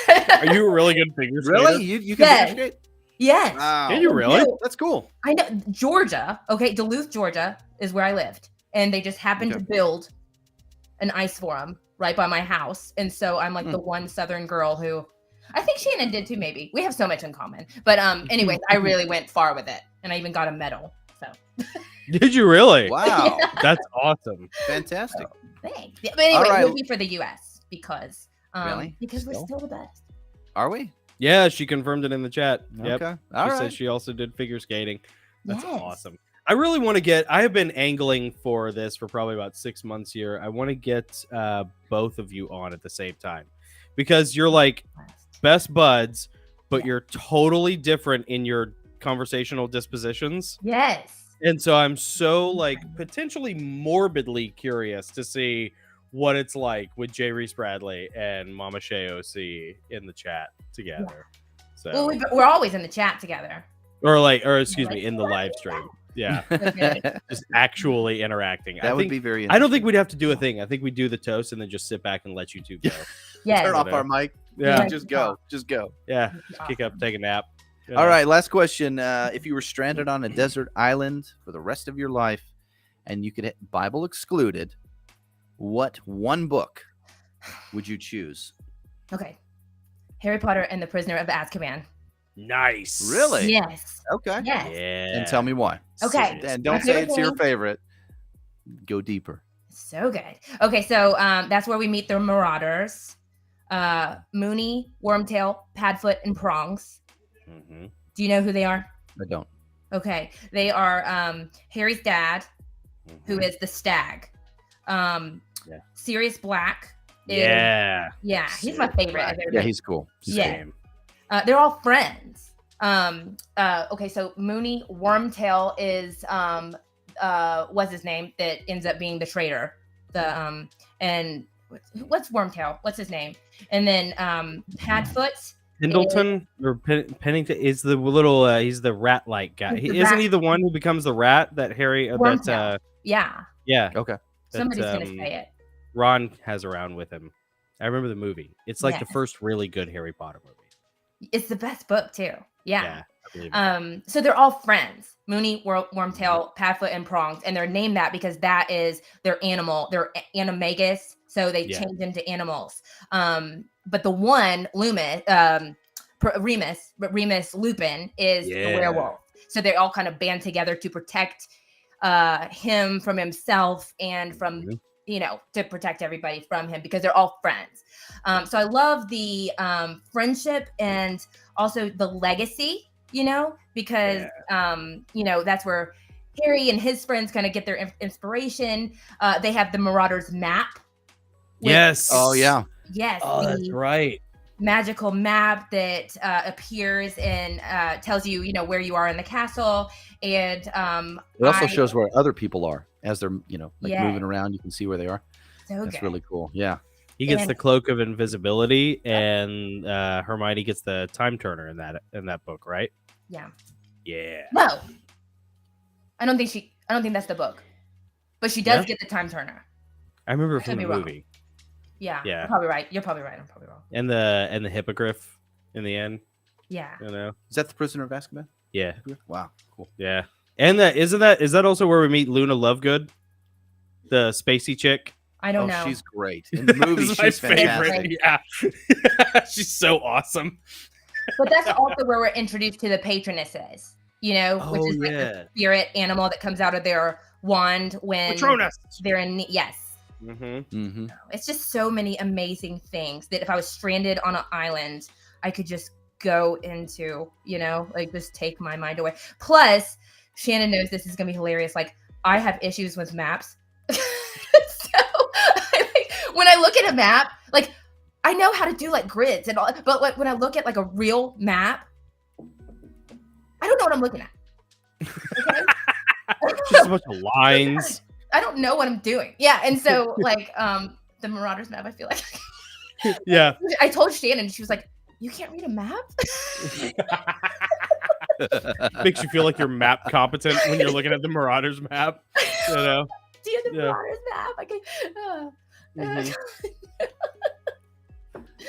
Speaker 1: Are you a really good figure skater?
Speaker 2: Really? You can
Speaker 3: Yes.
Speaker 2: figure skate?
Speaker 3: Yes.
Speaker 2: Wow.
Speaker 1: Can you really?
Speaker 2: That's cool.
Speaker 3: I know Georgia. Okay, Duluth, Georgia is where I lived, and they just happened
Speaker 2: Okay.
Speaker 3: to build an ice forum right by my house, and so I'm like
Speaker 2: Hmm.
Speaker 3: the one Southern girl who I think Shannon did too. Maybe we have so much in common, but anyways, I really went far with it, and I even got a medal. So
Speaker 1: Did you really?
Speaker 2: Wow.
Speaker 1: That's awesome.
Speaker 2: Fantastic.
Speaker 3: thanks. Yeah, but anyway,
Speaker 2: right.
Speaker 3: it would be for the U.S. because
Speaker 2: Really?
Speaker 3: because we're
Speaker 1: Still?
Speaker 3: still the best.
Speaker 2: Are we?
Speaker 1: Yeah, she confirmed it in the chat. Yep.
Speaker 2: Okay.
Speaker 1: She
Speaker 2: All right.
Speaker 1: said she also did figure skating. That's
Speaker 3: Yes.
Speaker 1: awesome. I really want to I have been angling for this for probably about 6 months here. I want to get both of you on at the same time because you're like best buds, but
Speaker 3: Yeah.
Speaker 1: you're totally different in your conversational dispositions.
Speaker 3: Yes.
Speaker 1: And so I'm so like potentially morbidly curious to see what it's like with J. Reese Bradley and Mama Shay OC in the chat together. So
Speaker 3: Well, we're always in the chat together.
Speaker 1: or excuse me, in the live stream. Yeah.
Speaker 3: Okay.
Speaker 1: Just actually interacting.
Speaker 2: That
Speaker 1: I
Speaker 2: would
Speaker 1: think,
Speaker 2: be very
Speaker 1: I don't think
Speaker 2: interesting.
Speaker 1: we'd have to do a thing. I think we do the toast and then just sit back and let you two go.
Speaker 3: Yes.
Speaker 2: Turn off
Speaker 1: Whatever.
Speaker 2: our mic.
Speaker 1: Yeah.
Speaker 2: Just go. Just go.
Speaker 1: Yeah. Just kick up, take a nap. You
Speaker 2: All
Speaker 1: know.
Speaker 2: right, last question. If you were stranded on a desert island for the rest of your life and you could Bible excluded, what one book would you choose?
Speaker 3: Okay. Harry Potter and the Prisoner of Azkaban.
Speaker 1: Nice.
Speaker 2: Really?
Speaker 3: Yes.
Speaker 2: Okay.
Speaker 3: Yes.
Speaker 1: Yeah.
Speaker 2: And tell me why.
Speaker 3: Okay.
Speaker 2: And
Speaker 3: My
Speaker 2: don't say
Speaker 3: favorite
Speaker 2: it's your
Speaker 3: thing-
Speaker 2: favorite. Go deeper.
Speaker 3: So good. Okay, so that's where we meet the Marauders. Mooney, Wormtail, Padfoot, and Prongs.
Speaker 1: Mhm.
Speaker 3: Do you know who they are?
Speaker 2: I don't.
Speaker 3: Okay. They are Harry's dad, who
Speaker 1: Mhm.
Speaker 3: is the stag.
Speaker 1: Yeah.
Speaker 3: Sirius Black. Is,
Speaker 1: Yeah.
Speaker 3: he's my favorite. of
Speaker 2: Yeah,
Speaker 3: everybody.
Speaker 2: he's cool.
Speaker 3: Yeah.
Speaker 1: Same.
Speaker 3: They're all friends. Okay, so Mooney Wormtail is what's his name that ends up being the traitor. The and what's Wormtail? What's his name? And then Padfoot.
Speaker 1: Pendleton or Pennington is the little he's the rat like guy.
Speaker 3: He's the
Speaker 1: Isn't
Speaker 3: rat.
Speaker 1: he the one who becomes the rat that Harry
Speaker 3: Wormtail. Yeah,
Speaker 1: yeah,
Speaker 2: Okay.
Speaker 1: that,
Speaker 3: somebody's gonna say it.
Speaker 1: Ron has around with him. I remember the movie. It's like the
Speaker 3: Yes.
Speaker 1: first really good Harry Potter movie.
Speaker 3: It's the best book too. Yeah.
Speaker 1: I believe it.
Speaker 3: So they're all friends. Mooney, Wormtail, Padfoot, and Prongs, and they're named that because that is their animal. They're animagus, so they
Speaker 1: Yeah.
Speaker 3: change into animals. But the one Remus Lupin is the
Speaker 1: Yeah.
Speaker 3: werewolf. So they all kind of band together to protect him from himself and from
Speaker 1: Mhm.
Speaker 3: to protect everybody from him because they're all friends. So I love the friendship and also the legacy because that's where Harry and his friends kind of get their inspiration. They have the Marauders map.
Speaker 1: Yes.
Speaker 2: Oh yeah.
Speaker 3: Yes.
Speaker 1: Oh, that's right.
Speaker 3: Magical map that appears and tells you, where you are in the castle. And
Speaker 2: it also shows where other people are as they're, moving around. You can see where they are.
Speaker 3: So
Speaker 2: that's
Speaker 3: good.
Speaker 2: really cool. Yeah.
Speaker 1: He gets the cloak of invisibility, and Hermione gets the time turner in that book, right?
Speaker 3: Yeah.
Speaker 1: Yeah.
Speaker 3: No, I don't think that's the book, but she does get the time turner.
Speaker 1: I remember from the movie.
Speaker 3: Wrong. Yeah.
Speaker 1: Yeah.
Speaker 3: You're probably right. I'm probably wrong.
Speaker 1: And the hippogriff in the end.
Speaker 3: Yeah.
Speaker 2: Is that the Prisoner of Azkaban?
Speaker 1: Yeah.
Speaker 2: Wow. Cool.
Speaker 1: Yeah. And is that also where we meet Luna Lovegood, the spacey chick?
Speaker 3: I don't know.
Speaker 2: She's great. In the movie, she's fantastic.
Speaker 1: Yeah. She's so awesome.
Speaker 3: But that's also where we're introduced to the patronesses, which is like the spirit animal that comes out of their wand when they're in need. Yes.
Speaker 1: Mm-hmm.
Speaker 2: Mm-hmm.
Speaker 3: It's just so many amazing things that if I was stranded on an island, I could just go into, just take my mind away. Plus, Shannon knows this is going to be hilarious. Like, I have issues with maps. When I look at a map, like, I know how to do like grids and all, but like when I look at like a real map, I don't know what I'm looking at. Okay?
Speaker 1: Just a bunch of lines.
Speaker 3: I don't know what I'm doing. Yeah, and so like the Marauders map, I feel like.
Speaker 1: Yeah.
Speaker 3: I told Shannon, she was like, "You can't read a map."
Speaker 1: Makes you feel like you're map competent when you're looking at the Marauders map.
Speaker 3: Do you have the Marauders map? I can.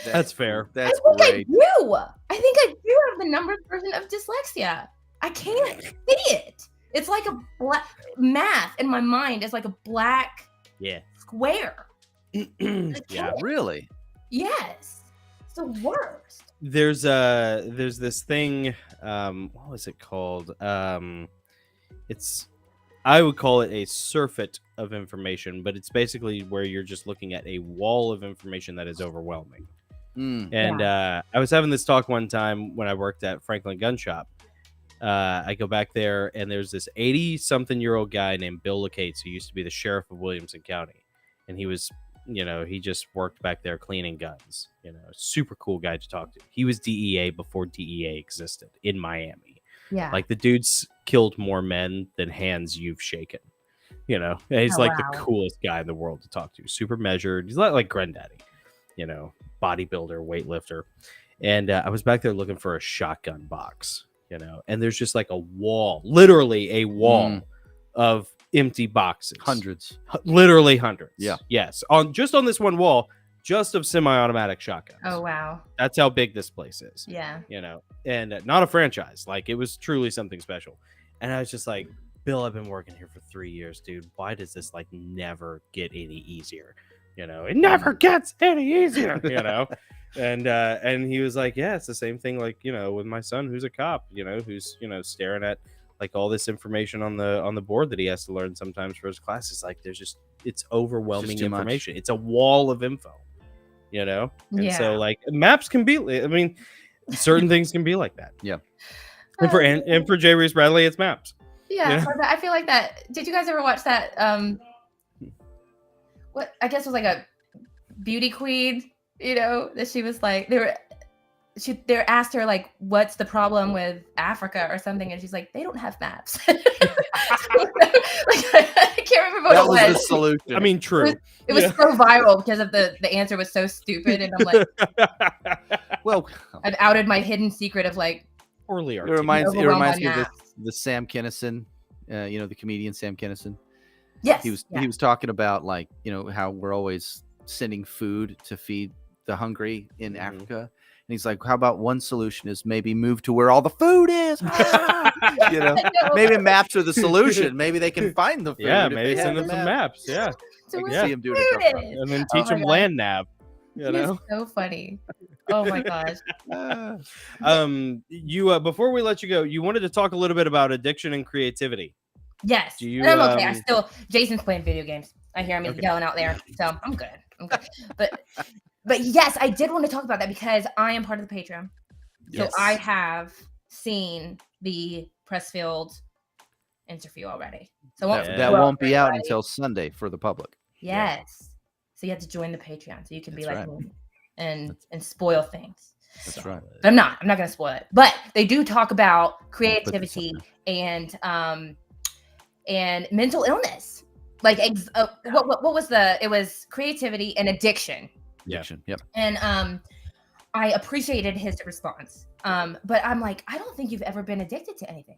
Speaker 1: That's fair.
Speaker 2: That's
Speaker 3: I think
Speaker 2: great.
Speaker 3: I think I do have the numbers version of dyslexia. I can't see it. It's like a black math in my mind. It's like a black square.
Speaker 1: Yeah,
Speaker 2: really.
Speaker 3: Yes, it's the worst.
Speaker 1: There's this thing. What was it called? I would call it a surfeit of information, but it's basically where you're just looking at a wall of information that is overwhelming. And I was having this talk one time when I worked at Franklin Gun Shop. I go back there, and there's this 80-something-year-old guy named Bill Lacates who used to be the sheriff of Williamson County, and he was, he just worked back there cleaning guns. Super cool guy to talk to. He was DEA before DEA existed in Miami.
Speaker 3: Yeah,
Speaker 1: like the dude's killed more men than hands you've shaken. And he's the coolest guy in the world to talk to. Super measured. He's like Granddaddy. Bodybuilder, weightlifter. And I was back there looking for a shotgun box. And there's just like a wall, literally a wall of empty boxes.
Speaker 2: Hundreds.
Speaker 1: Literally hundreds.
Speaker 2: Yeah.
Speaker 1: Yes. On this one wall, just of semi-automatic shotguns.
Speaker 3: Oh, wow.
Speaker 1: That's how big this place is.
Speaker 3: Yeah.
Speaker 1: And not a franchise. Like, it was truly something special. And I was just like, Bill, I've been working here for 3 years, dude. Why does this like never get any easier? It never gets any easier, And he was like, yeah, it's the same thing, like, with my son who's a cop, who's, staring at like all this information on the board that he has to learn sometimes for his classes. Like, it's overwhelming information. It's a wall of info, And so like maps can be, certain things can be like that.
Speaker 2: Yeah.
Speaker 1: And for J. Reese Bradley, it's maps.
Speaker 3: Yeah. I feel like that. Did you guys ever watch that? What I guess was like a beauty queen, that she was like, they asked her like, what's the problem with Africa or something, and she's like, they don't have maps. I can't remember what
Speaker 2: that
Speaker 3: it
Speaker 2: was
Speaker 3: was.
Speaker 2: the solution.
Speaker 1: True.
Speaker 3: It was so viral because of the answer was so stupid, and I'm like,
Speaker 2: well,
Speaker 3: I've outed my hidden secret of like
Speaker 1: poorly
Speaker 2: it
Speaker 1: articulated.
Speaker 2: reminds me of the Sam Kinison, the comedian Sam Kinison.
Speaker 3: Yes,
Speaker 2: he was talking about like, how we're always sending food to feed the hungry in Africa. And he's like, how about one solution is maybe move to where all the food is? Maybe maps are the solution. Maybe they can find the food.
Speaker 1: Yeah, maybe send them some maps. Yeah.
Speaker 2: I can see him doing it.
Speaker 1: And then teach them land nav.
Speaker 3: It's so funny. Oh my gosh.
Speaker 1: You before we let you go, you wanted to talk a little bit about addiction and creativity.
Speaker 3: Yes. And I'm okay. Jason's playing video games. I hear him yelling out there. So I'm good. But yes, I did want to talk about that because I am part of the Patreon. So I have seen the Pressfield interview already. So
Speaker 2: that won't be out until Sunday for the public.
Speaker 3: Yes. So you have to join the Patreon so you can be like
Speaker 2: right.
Speaker 3: me and spoil things.
Speaker 2: That's right.
Speaker 3: But I'm not going to spoil it. But they do talk about creativity and mental illness. Like what was it was creativity and addiction.
Speaker 2: Addiction. Yep.
Speaker 3: And I appreciated his response. But I'm like, I don't think you've ever been addicted to anything.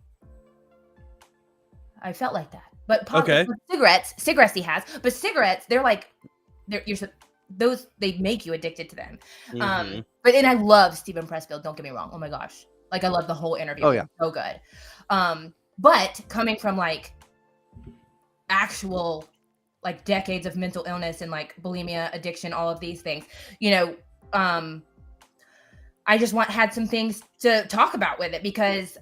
Speaker 3: I felt like that. But cigarettes he has. But cigarettes, they make you addicted to them. But I love Stephen Pressfield, don't get me wrong. Oh my gosh. Like I love the whole interview.
Speaker 2: Oh yeah.
Speaker 3: So good. But coming from like actual like decades of mental illness and like bulimia, addiction, all of these things, I just had some things to talk about with it because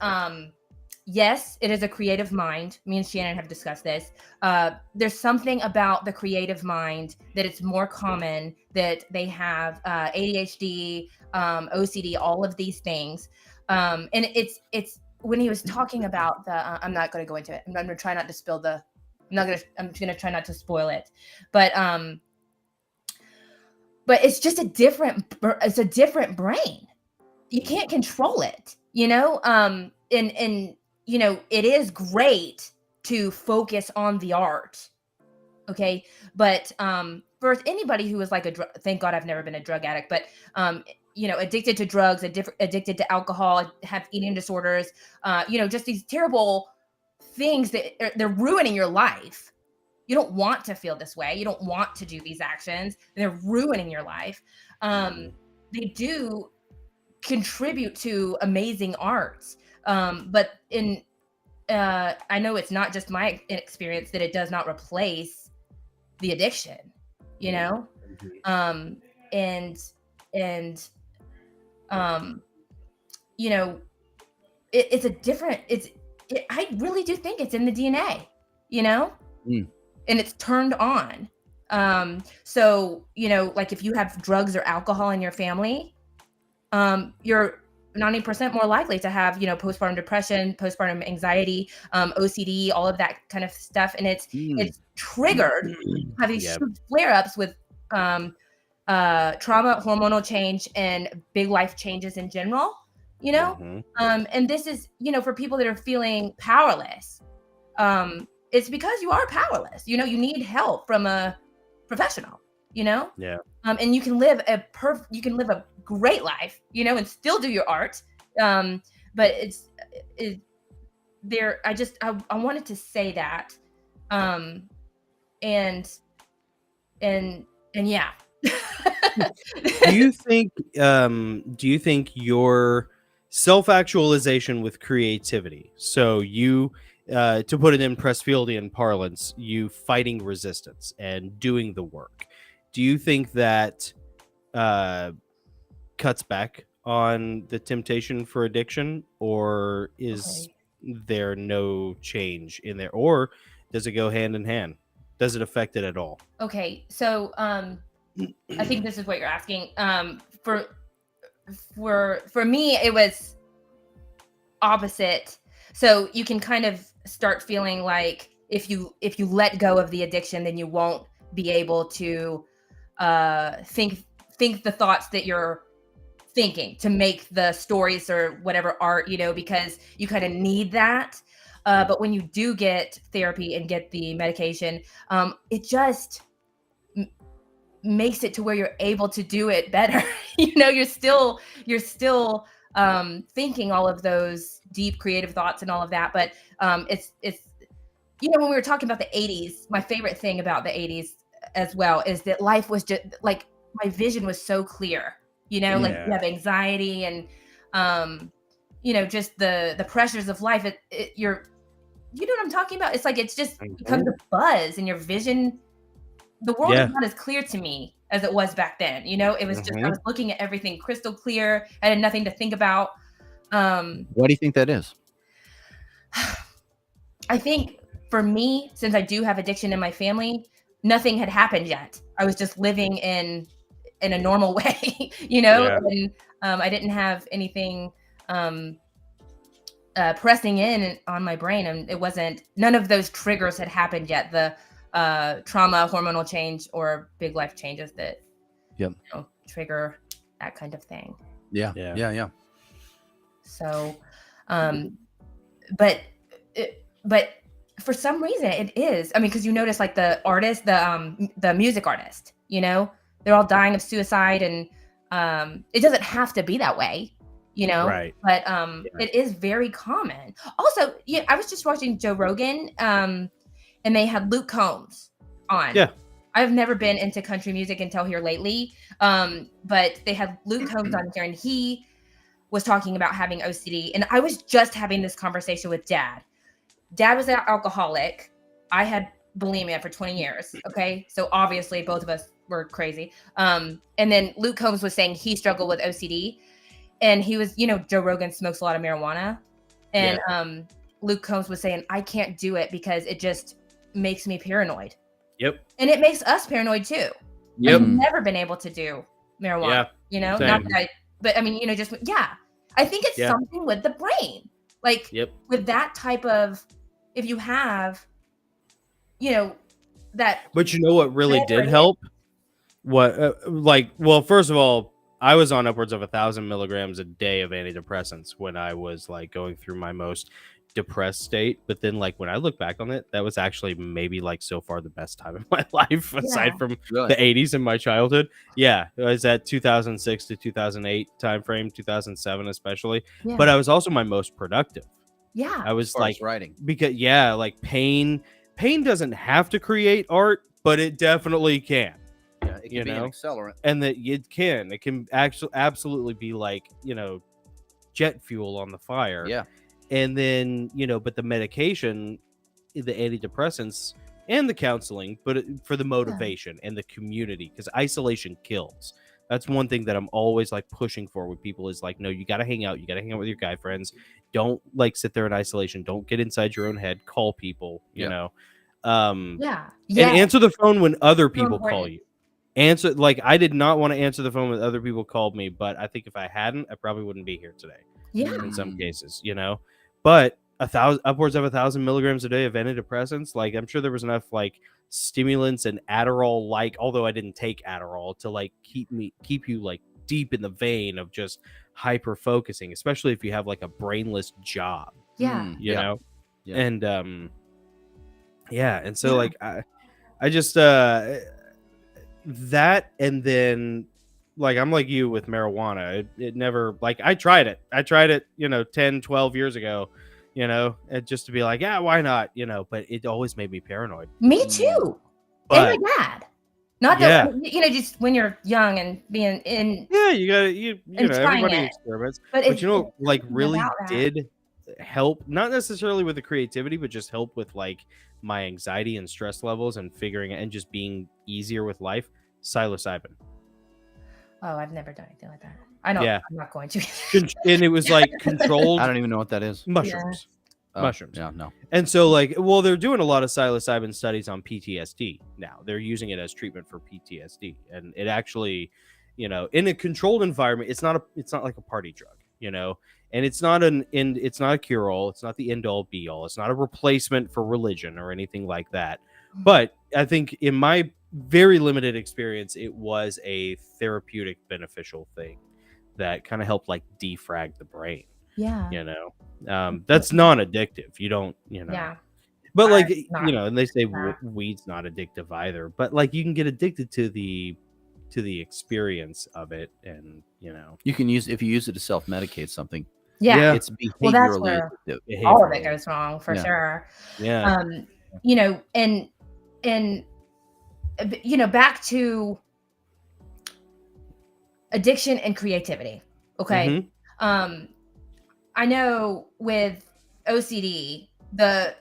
Speaker 3: yes, it is a creative mind. Me and Shannon have discussed this. There's something about the creative mind that it's more common that they have ADHD, OCD, all of these things. And it's when he was talking about I'm not going to go into it. I'm going to try not to spill I'm going to try not to spoil it. But it's just a different brain. You can't control it, and it is great to focus on the art. Okay. But, for anybody who is like thank God I've never been a drug addict, but, addicted to drugs, addicted to alcohol, have eating disorders, just these terrible things that they're ruining your life. You don't want to feel this way. You don't want to do these actions. They're ruining your life. They do contribute to amazing arts. But I know it's not just my experience that it does not replace the addiction, it's a different, I really do think it's in the DNA, and it's turned on. So, like if you have drugs or alcohol in your family, you're 90% more likely to have, postpartum depression, postpartum anxiety, OCD, all of that kind of stuff. And it's triggered have these huge flare-ups with trauma, hormonal change, and big life changes in general, and this is, for people that are feeling powerless, it's because you are powerless. You need help from a professional, and you can live a great life, and still do your art. But I wanted to say that. And yeah.
Speaker 1: Do you think your self-actualization with creativity, so you to put it in Pressfieldian parlance, you fighting resistance and doing the work, do you think that cuts back on the temptation for addiction, or is there no change in there, or does it go hand in hand? Does it affect it at all?
Speaker 3: Okay, so I think this is what you're asking. For me, it was opposite. So you can kind of start feeling like if you let go of the addiction, then you won't be able to think the thoughts that you're thinking to make the stories or whatever art, because you kind of need that. But when you do get therapy and get the medication, it just makes it to where you're able to do it better. You're still thinking all of those deep creative thoughts and all of that. But it's when we were talking about the 80s, my favorite thing about the 80s as well is that life was just like, my vision was so clear, like you have anxiety and just the pressures of life. You're what I'm talking about? It's like it just becomes a buzz, and your vision, the world is not as clear to me as it was back then. It was just I was looking at everything crystal clear. I had nothing to think about.
Speaker 2: Why do you think that is?
Speaker 3: I think for me, since I do have addiction in my family, nothing had happened yet. I was just living in a normal way, and I didn't have anything pressing in on my brain, and it wasn't. None of those triggers had happened yet. The trauma, hormonal change, or big life changes that trigger that kind of thing.
Speaker 2: Yeah.
Speaker 3: So, but for some reason it is. I mean, because you notice like the artist, the music artist, they're all dying of suicide, and it doesn't have to be that way,
Speaker 1: Right.
Speaker 3: But it is very common. Also, I was just watching Joe Rogan, and they had Luke Combs on.
Speaker 1: Yeah.
Speaker 3: I've never been into country music until here lately, but they had Luke Combs on here, and he was talking about having OCD. And I was just having this conversation with Dad. Dad was an alcoholic. I had bulimia for 20 years. Okay. So obviously both of us were crazy. And then Luke Combs was saying he struggled with OCD, and he was, Joe Rogan smokes a lot of marijuana. And Luke Combs was saying, I can't do it because it just makes me paranoid.
Speaker 1: Yep.
Speaker 3: And it makes us paranoid too.
Speaker 1: Yep.
Speaker 3: I've never been able to do marijuana,
Speaker 1: Same.
Speaker 3: not that but I mean, I think it's something with the brain. Like with that type of, if you have, that.
Speaker 1: But you know what really did help? First of all, I was on upwards of 1,000 milligrams a day of antidepressants when I was like going through my most depressed state. But then like when I look back on it, that was actually maybe like so far the best time of my life aside from the 80s in my childhood. Yeah, it was that 2006 to 2008 time frame, 2007 especially.
Speaker 3: Yeah.
Speaker 1: But I was also my most productive.
Speaker 3: Yeah,
Speaker 1: I was like
Speaker 2: writing,
Speaker 1: because like pain doesn't have to create art, but it definitely can.
Speaker 2: Yeah, it can be an accelerant,
Speaker 1: and that it can actually absolutely be like jet fuel on the fire.
Speaker 2: Yeah.
Speaker 1: And then but the medication, the antidepressants, and the counseling, but for the motivation and the community, because isolation kills. That's one thing that I'm always like pushing for with people is like, no, you got to hang out. You got to hang out with your guy friends. Don't like sit there in isolation. Don't get inside your own head. Call people, you know. And answer the phone when other people call you. Answer, like, I did not want to answer the phone when other people called me, but I think if I hadn't, I probably wouldn't be here today.
Speaker 3: Yeah.
Speaker 1: In some cases, but upwards of 1,000 milligrams a day of antidepressants, like I'm sure there was enough like stimulants and Adderall, like, although I didn't take Adderall, to like keep you like deep in the vein of just hyper focusing, especially if you have like a brainless job.
Speaker 3: Yeah.
Speaker 1: You know?
Speaker 2: Yeah.
Speaker 1: And and so like I just that, and then like I'm like you with marijuana. It never, like, I tried it 10 12 years ago, and just to be like, yeah, why not, but it always made me paranoid.
Speaker 3: Me too.
Speaker 1: But,
Speaker 3: and my dad. Not that just when you're young and being in
Speaker 1: you gotta everybody experiments, but like really did help, not necessarily with the creativity, but just help with like my anxiety and stress levels and figuring it and just being easier with life. Psilocybin.
Speaker 3: Oh, I've never done anything like that. I know. I'm not going to.
Speaker 1: And it was like controlled.
Speaker 2: I don't even know what that is.
Speaker 1: Mushrooms. Mushrooms.
Speaker 2: Yeah, no.
Speaker 1: And so like, well, they're doing a lot of psilocybin studies on PTSD now. They're using it as treatment for PTSD, and it actually, in a controlled environment, it's not like a party drug, and it's not it's not a cure all. It's not the end all be all. It's not a replacement for religion or anything like that. But I think in my very limited experience, it was a therapeutic, beneficial thing that kind of helped like defrag the brain.
Speaker 3: Yeah.
Speaker 1: That's non-addictive. You don't,
Speaker 3: Yeah.
Speaker 1: But like, and they say weed's not addictive either. But like, you can get addicted to the experience of it, and
Speaker 2: you can use, if you use it to self-medicate something.
Speaker 3: Yeah.
Speaker 2: It's behaviorally
Speaker 3: that's where
Speaker 2: addictive.
Speaker 3: All of it goes wrong for sure.
Speaker 1: Yeah.
Speaker 3: And back to addiction and creativity. Okay.
Speaker 1: Mm-hmm.
Speaker 3: I know with OCD,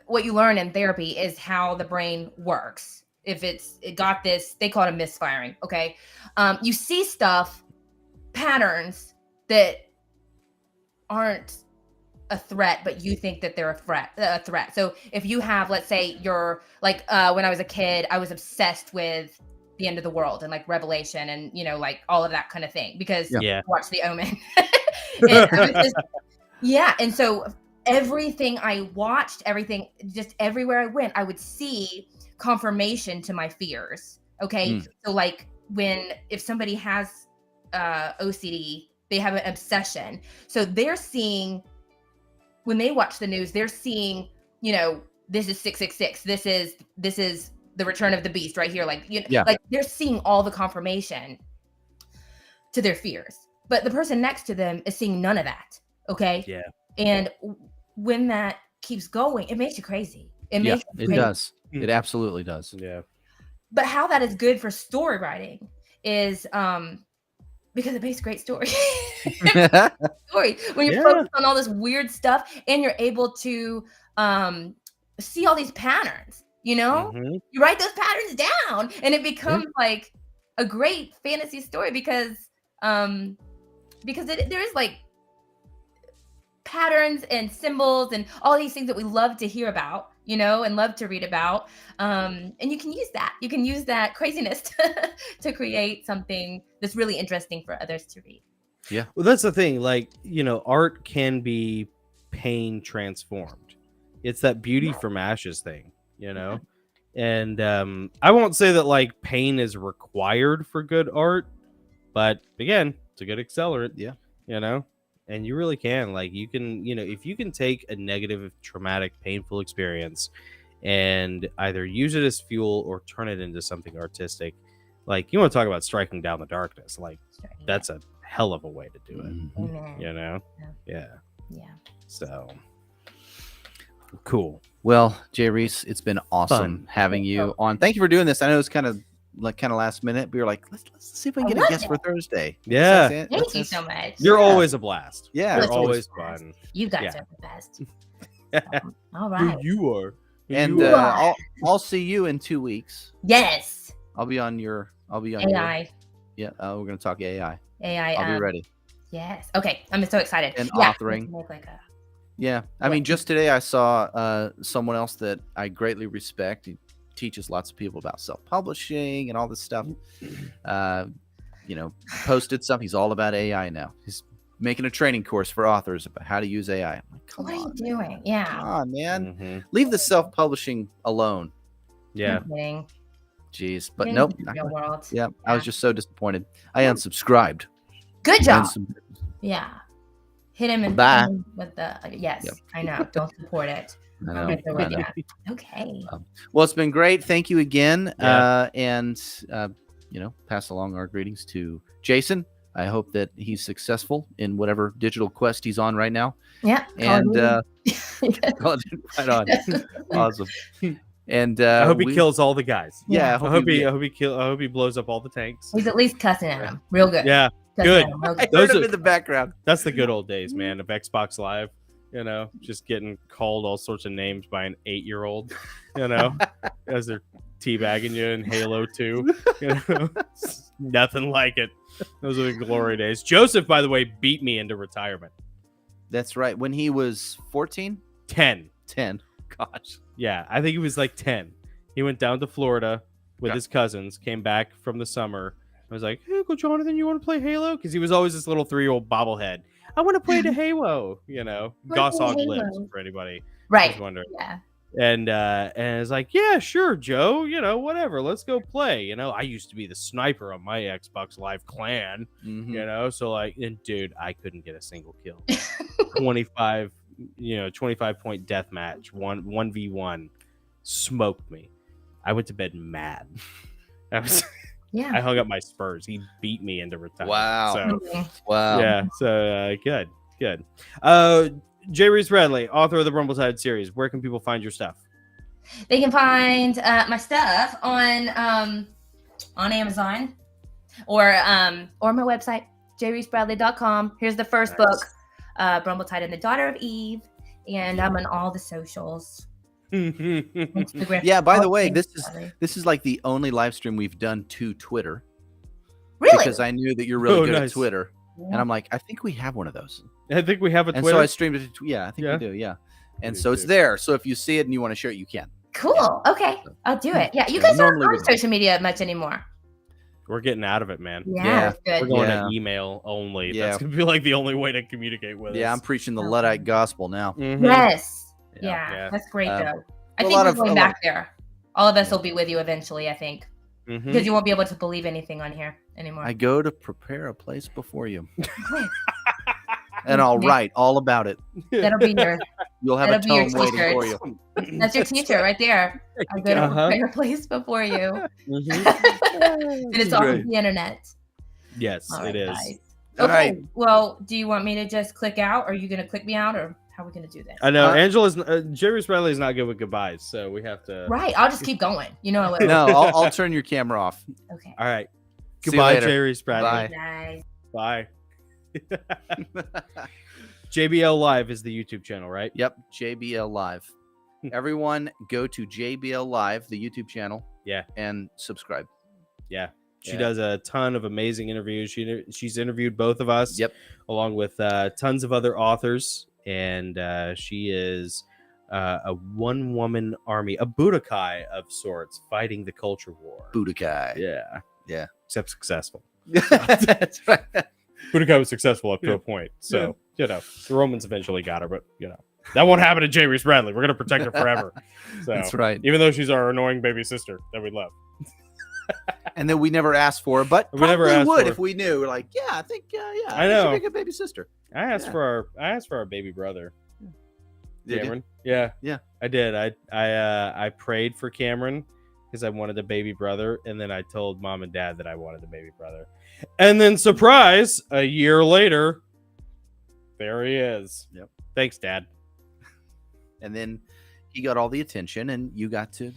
Speaker 3: what you learn in therapy is how the brain works. If it got this, they call it a misfiring. Okay. You see patterns that aren't a threat, but you think that they're a threat. So if you have, let's say you're like, when I was a kid, I was obsessed with the end of the world and like Revelation and, like all of that kind of thing, because I watched The Omen. And I was just, and so everything I watched, everything, just everywhere I went, I would see confirmation to my fears. Okay. So like if somebody has OCD, they have an obsession. So they're seeing, when they watch the news, they're seeing, this is 666. This is the return of the beast right here. Like, like they're seeing all the confirmation to their fears. But the person next to them is seeing none of that. Okay.
Speaker 1: Yeah.
Speaker 3: And when that keeps going, it makes you crazy. It
Speaker 2: does. It absolutely does.
Speaker 1: Yeah.
Speaker 3: But how that is good for story writing is because it makes great stories. When you're focused on all this weird stuff and you're able to see all these patterns, you write those patterns down and it becomes like a great fantasy story because there is like patterns and symbols and all these things that we love to hear about, and love to read about. And you can use that craziness to create something that's really interesting for others to read.
Speaker 2: Yeah.
Speaker 1: Well, that's the thing. Like, art can be pain transformed. It's that beauty from ashes thing, And I won't say that like pain is required for good art, but again, it's a good accelerant.
Speaker 2: Yeah.
Speaker 1: And you really can, like, you can, if you can take a negative, traumatic, painful experience and either use it as fuel or turn it into something artistic, like, you want to talk about striking down the darkness, like, that's a hell of a way to do it, Yeah. So cool.
Speaker 2: Well, Jay Reese, it's been awesome having you on. Thank you for doing this. I know it's kind of last minute. We were like, let's see if we can get a guest for Thursday.
Speaker 1: Yeah.
Speaker 3: Thank you so much.
Speaker 1: You're always a blast.
Speaker 2: Yeah.
Speaker 1: You're always fun.
Speaker 3: You guys are the best. All right.
Speaker 1: You are.
Speaker 2: And I'll see you in 2 weeks.
Speaker 3: Yes.
Speaker 2: I'll be on
Speaker 3: AI.
Speaker 2: Yeah. We're going to talk AI.
Speaker 3: AI.
Speaker 2: I'll be ready.
Speaker 3: Yes. Okay. I'm so excited.
Speaker 2: And authoring.
Speaker 3: Yeah.
Speaker 2: I mean, just today I saw someone else that I greatly respect. He teaches lots of people about self-publishing and all this stuff. Posted something. He's all about AI now. He's making a training course for authors about how to use AI. I'm like, come on.
Speaker 3: What are you doing? Yeah.
Speaker 2: Come on, man. Leave the self-publishing alone.
Speaker 1: Yeah.
Speaker 2: Jeez. But nope.
Speaker 3: Real world.
Speaker 2: Yeah. I was just so disappointed. I unsubscribed.
Speaker 3: Good job. Yeah. Hit him in
Speaker 2: Bye.
Speaker 3: With the yes. Yep. I know. Don't support it.
Speaker 2: I know.
Speaker 3: Okay.
Speaker 2: Well, it's been great. Thank you again.
Speaker 1: Yeah.
Speaker 2: And pass along our greetings to Jason. I hope that he's successful in whatever digital quest he's on right now.
Speaker 3: Yeah.
Speaker 2: And right on. Awesome. And
Speaker 1: I hope he kills all the guys.
Speaker 2: Yeah.
Speaker 1: I hope he blows up all the tanks.
Speaker 3: He's at least cussing at him. Real good.
Speaker 1: Yeah. Good.
Speaker 2: I heard him in the background.
Speaker 1: That's the good old days, man, of Xbox Live. Just getting called all sorts of names by an 8-year-old, as they're teabagging you in Halo 2. Nothing like it. Those are the glory days. Joseph, by the way, beat me into retirement.
Speaker 2: That's right. When he was 14?
Speaker 1: 10.
Speaker 2: Gosh.
Speaker 1: Yeah, I think he was like 10. He went down to Florida with his cousins, came back from the summer. I was like, hey, Uncle Jonathan, you want to play Halo? Because he was always this little 3-year-old bobblehead. I want to play the Halo, Goshawk lives for anybody.
Speaker 3: Right.
Speaker 1: Wondering.
Speaker 3: Yeah.
Speaker 1: And it's like, yeah, sure, Joe, whatever. Let's go play. I used to be the sniper on my Xbox Live clan, so like, and dude, I couldn't get a single kill. 25 point death match, 1v1, smoked me. I went to bed mad. I hung up my spurs. He beat me into retirement.
Speaker 2: Wow.
Speaker 1: Wow. Yeah. So good. J. Reese Bradley, author of the Brumbleside series. Where can people find your stuff?
Speaker 3: They can find my stuff on Amazon or my website, jreesebradley.com. Here's the first book, Brumbleside and the Daughter of Eve, and I'm on all the socials. Instagram.
Speaker 2: Yeah, by the way, this is like the only live stream we've done to Twitter.
Speaker 3: Really?
Speaker 2: Because I knew that you're really good at Twitter. Yeah. And I'm like, I think we have one of those.
Speaker 1: I think we have a Twitter.
Speaker 2: And so I streamed it. I think we do. Yeah. And so it's there. So if you see it and you want to share it, you can.
Speaker 3: Cool. Okay. I'll do it. Yeah. You guys aren't on social media much anymore.
Speaker 1: We're getting out of it, man.
Speaker 3: Yeah, it's
Speaker 1: We're
Speaker 3: good.
Speaker 1: going
Speaker 2: Yeah.
Speaker 1: to email only.
Speaker 2: Yeah.
Speaker 1: That's gonna be like the only way to communicate with
Speaker 2: Yeah,
Speaker 1: us.
Speaker 2: I'm preaching the Luddite gospel now.
Speaker 1: Mhm.
Speaker 3: Yes.
Speaker 2: Yeah.
Speaker 3: Yeah,
Speaker 1: Yeah.
Speaker 3: that's great though. I
Speaker 2: Well,
Speaker 3: think
Speaker 2: a lot
Speaker 3: we're
Speaker 2: of-
Speaker 3: going
Speaker 2: a lot-
Speaker 3: back there. All of us will be with you eventually, I think.
Speaker 1: Mhm.
Speaker 3: Because you won't be able to believe anything on here anymore.
Speaker 2: I go to prepare a place before you,
Speaker 3: Okay.
Speaker 2: and I'll
Speaker 3: Okay.
Speaker 2: write all about it.
Speaker 3: That'll be your
Speaker 2: You'll have a
Speaker 3: That'll be your
Speaker 2: tome waiting
Speaker 3: t-shirt.
Speaker 2: for you.
Speaker 3: that's your teacher right there. I go to
Speaker 1: Uh-huh.
Speaker 3: prepare a place before you.
Speaker 1: Mhm.
Speaker 3: And it's off
Speaker 2: Great.
Speaker 3: of the internet.
Speaker 1: Yes,
Speaker 3: All
Speaker 1: it
Speaker 3: right,
Speaker 1: is.
Speaker 3: guys.
Speaker 2: All
Speaker 3: Okay.
Speaker 2: right.
Speaker 3: Well, do you want me to just click out? Or are you going to click me out? Or how are we going to do this?
Speaker 1: I know
Speaker 2: Uh,
Speaker 1: Angela's Jerry Spradley is not good with goodbyes, so we have to.
Speaker 3: Right. I'll just keep going. You know I will.
Speaker 2: No, I'll turn your camera off.
Speaker 3: Okay.
Speaker 1: All right.
Speaker 2: See you
Speaker 1: Goodbye,
Speaker 2: later.
Speaker 1: Jerry Spradley.
Speaker 2: Bye.
Speaker 3: Guys.
Speaker 1: Bye. JBL Live is the YouTube channel, right?
Speaker 2: Yep, JBL Live. Everyone go to JBL Live, the YouTube channel.
Speaker 1: Yeah.
Speaker 2: And subscribe.
Speaker 1: Yeah. She
Speaker 2: Yeah.
Speaker 1: does a ton of amazing interviews. She's interviewed both of us.
Speaker 2: Yep.
Speaker 1: Along with tons of other authors. And she is a one-woman army, a Budokai of sorts, fighting the culture war.
Speaker 2: Budokai.
Speaker 1: Yeah.
Speaker 2: Yeah.
Speaker 1: Except successful.
Speaker 2: That's right.
Speaker 1: Budokai was successful up to
Speaker 2: Yeah.
Speaker 1: a point. So, the Romans eventually got her, but, that won't happen to J. Reese Bradley. We're going to protect her forever. So,
Speaker 2: That's right.
Speaker 1: even though she's our annoying baby sister that we love.
Speaker 2: And then we never asked for her, but
Speaker 1: We never
Speaker 2: probably
Speaker 1: asked
Speaker 2: would
Speaker 1: for
Speaker 2: if we knew. We're like, yeah, I think,
Speaker 1: I know.
Speaker 2: She'd be a good baby sister.
Speaker 1: I asked
Speaker 2: Yeah.
Speaker 1: for our baby brother,
Speaker 2: Did you?
Speaker 1: Cameron. Yeah.
Speaker 2: Yeah.
Speaker 1: I did. I prayed for Cameron because I wanted a baby brother, and then I told mom and dad that I wanted a baby brother. And then surprise, a year later, there he is.
Speaker 2: Yep.
Speaker 1: Thanks, Dad.
Speaker 2: And then he got all the attention, and you got to,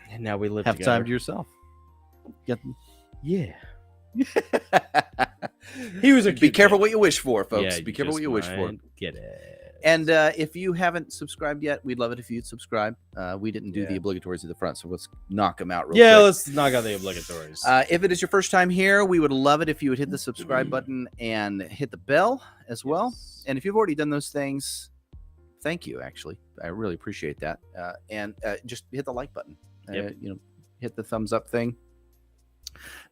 Speaker 1: And now we live
Speaker 2: have
Speaker 1: together.
Speaker 2: time to yourself. Get-
Speaker 1: Yeah. He was a
Speaker 2: Be
Speaker 1: cute
Speaker 2: careful
Speaker 1: kid.
Speaker 2: what you wish for, folks.
Speaker 1: Yeah,
Speaker 2: Be careful what you wish for.
Speaker 1: might Get it.
Speaker 2: And if you haven't subscribed yet, we'd love it if you'd subscribe. We didn't do the obligatories at the front, so let's knock them out real quick.
Speaker 1: Let's knock out the obligatories.
Speaker 2: If it is your first time here, we would love it if you would hit the subscribe button and hit the bell as well.
Speaker 1: Yes.
Speaker 2: And if you've already done those things, thank you, actually. I really appreciate that. And just hit the like button.
Speaker 1: Yep.
Speaker 2: Hit the thumbs up thing.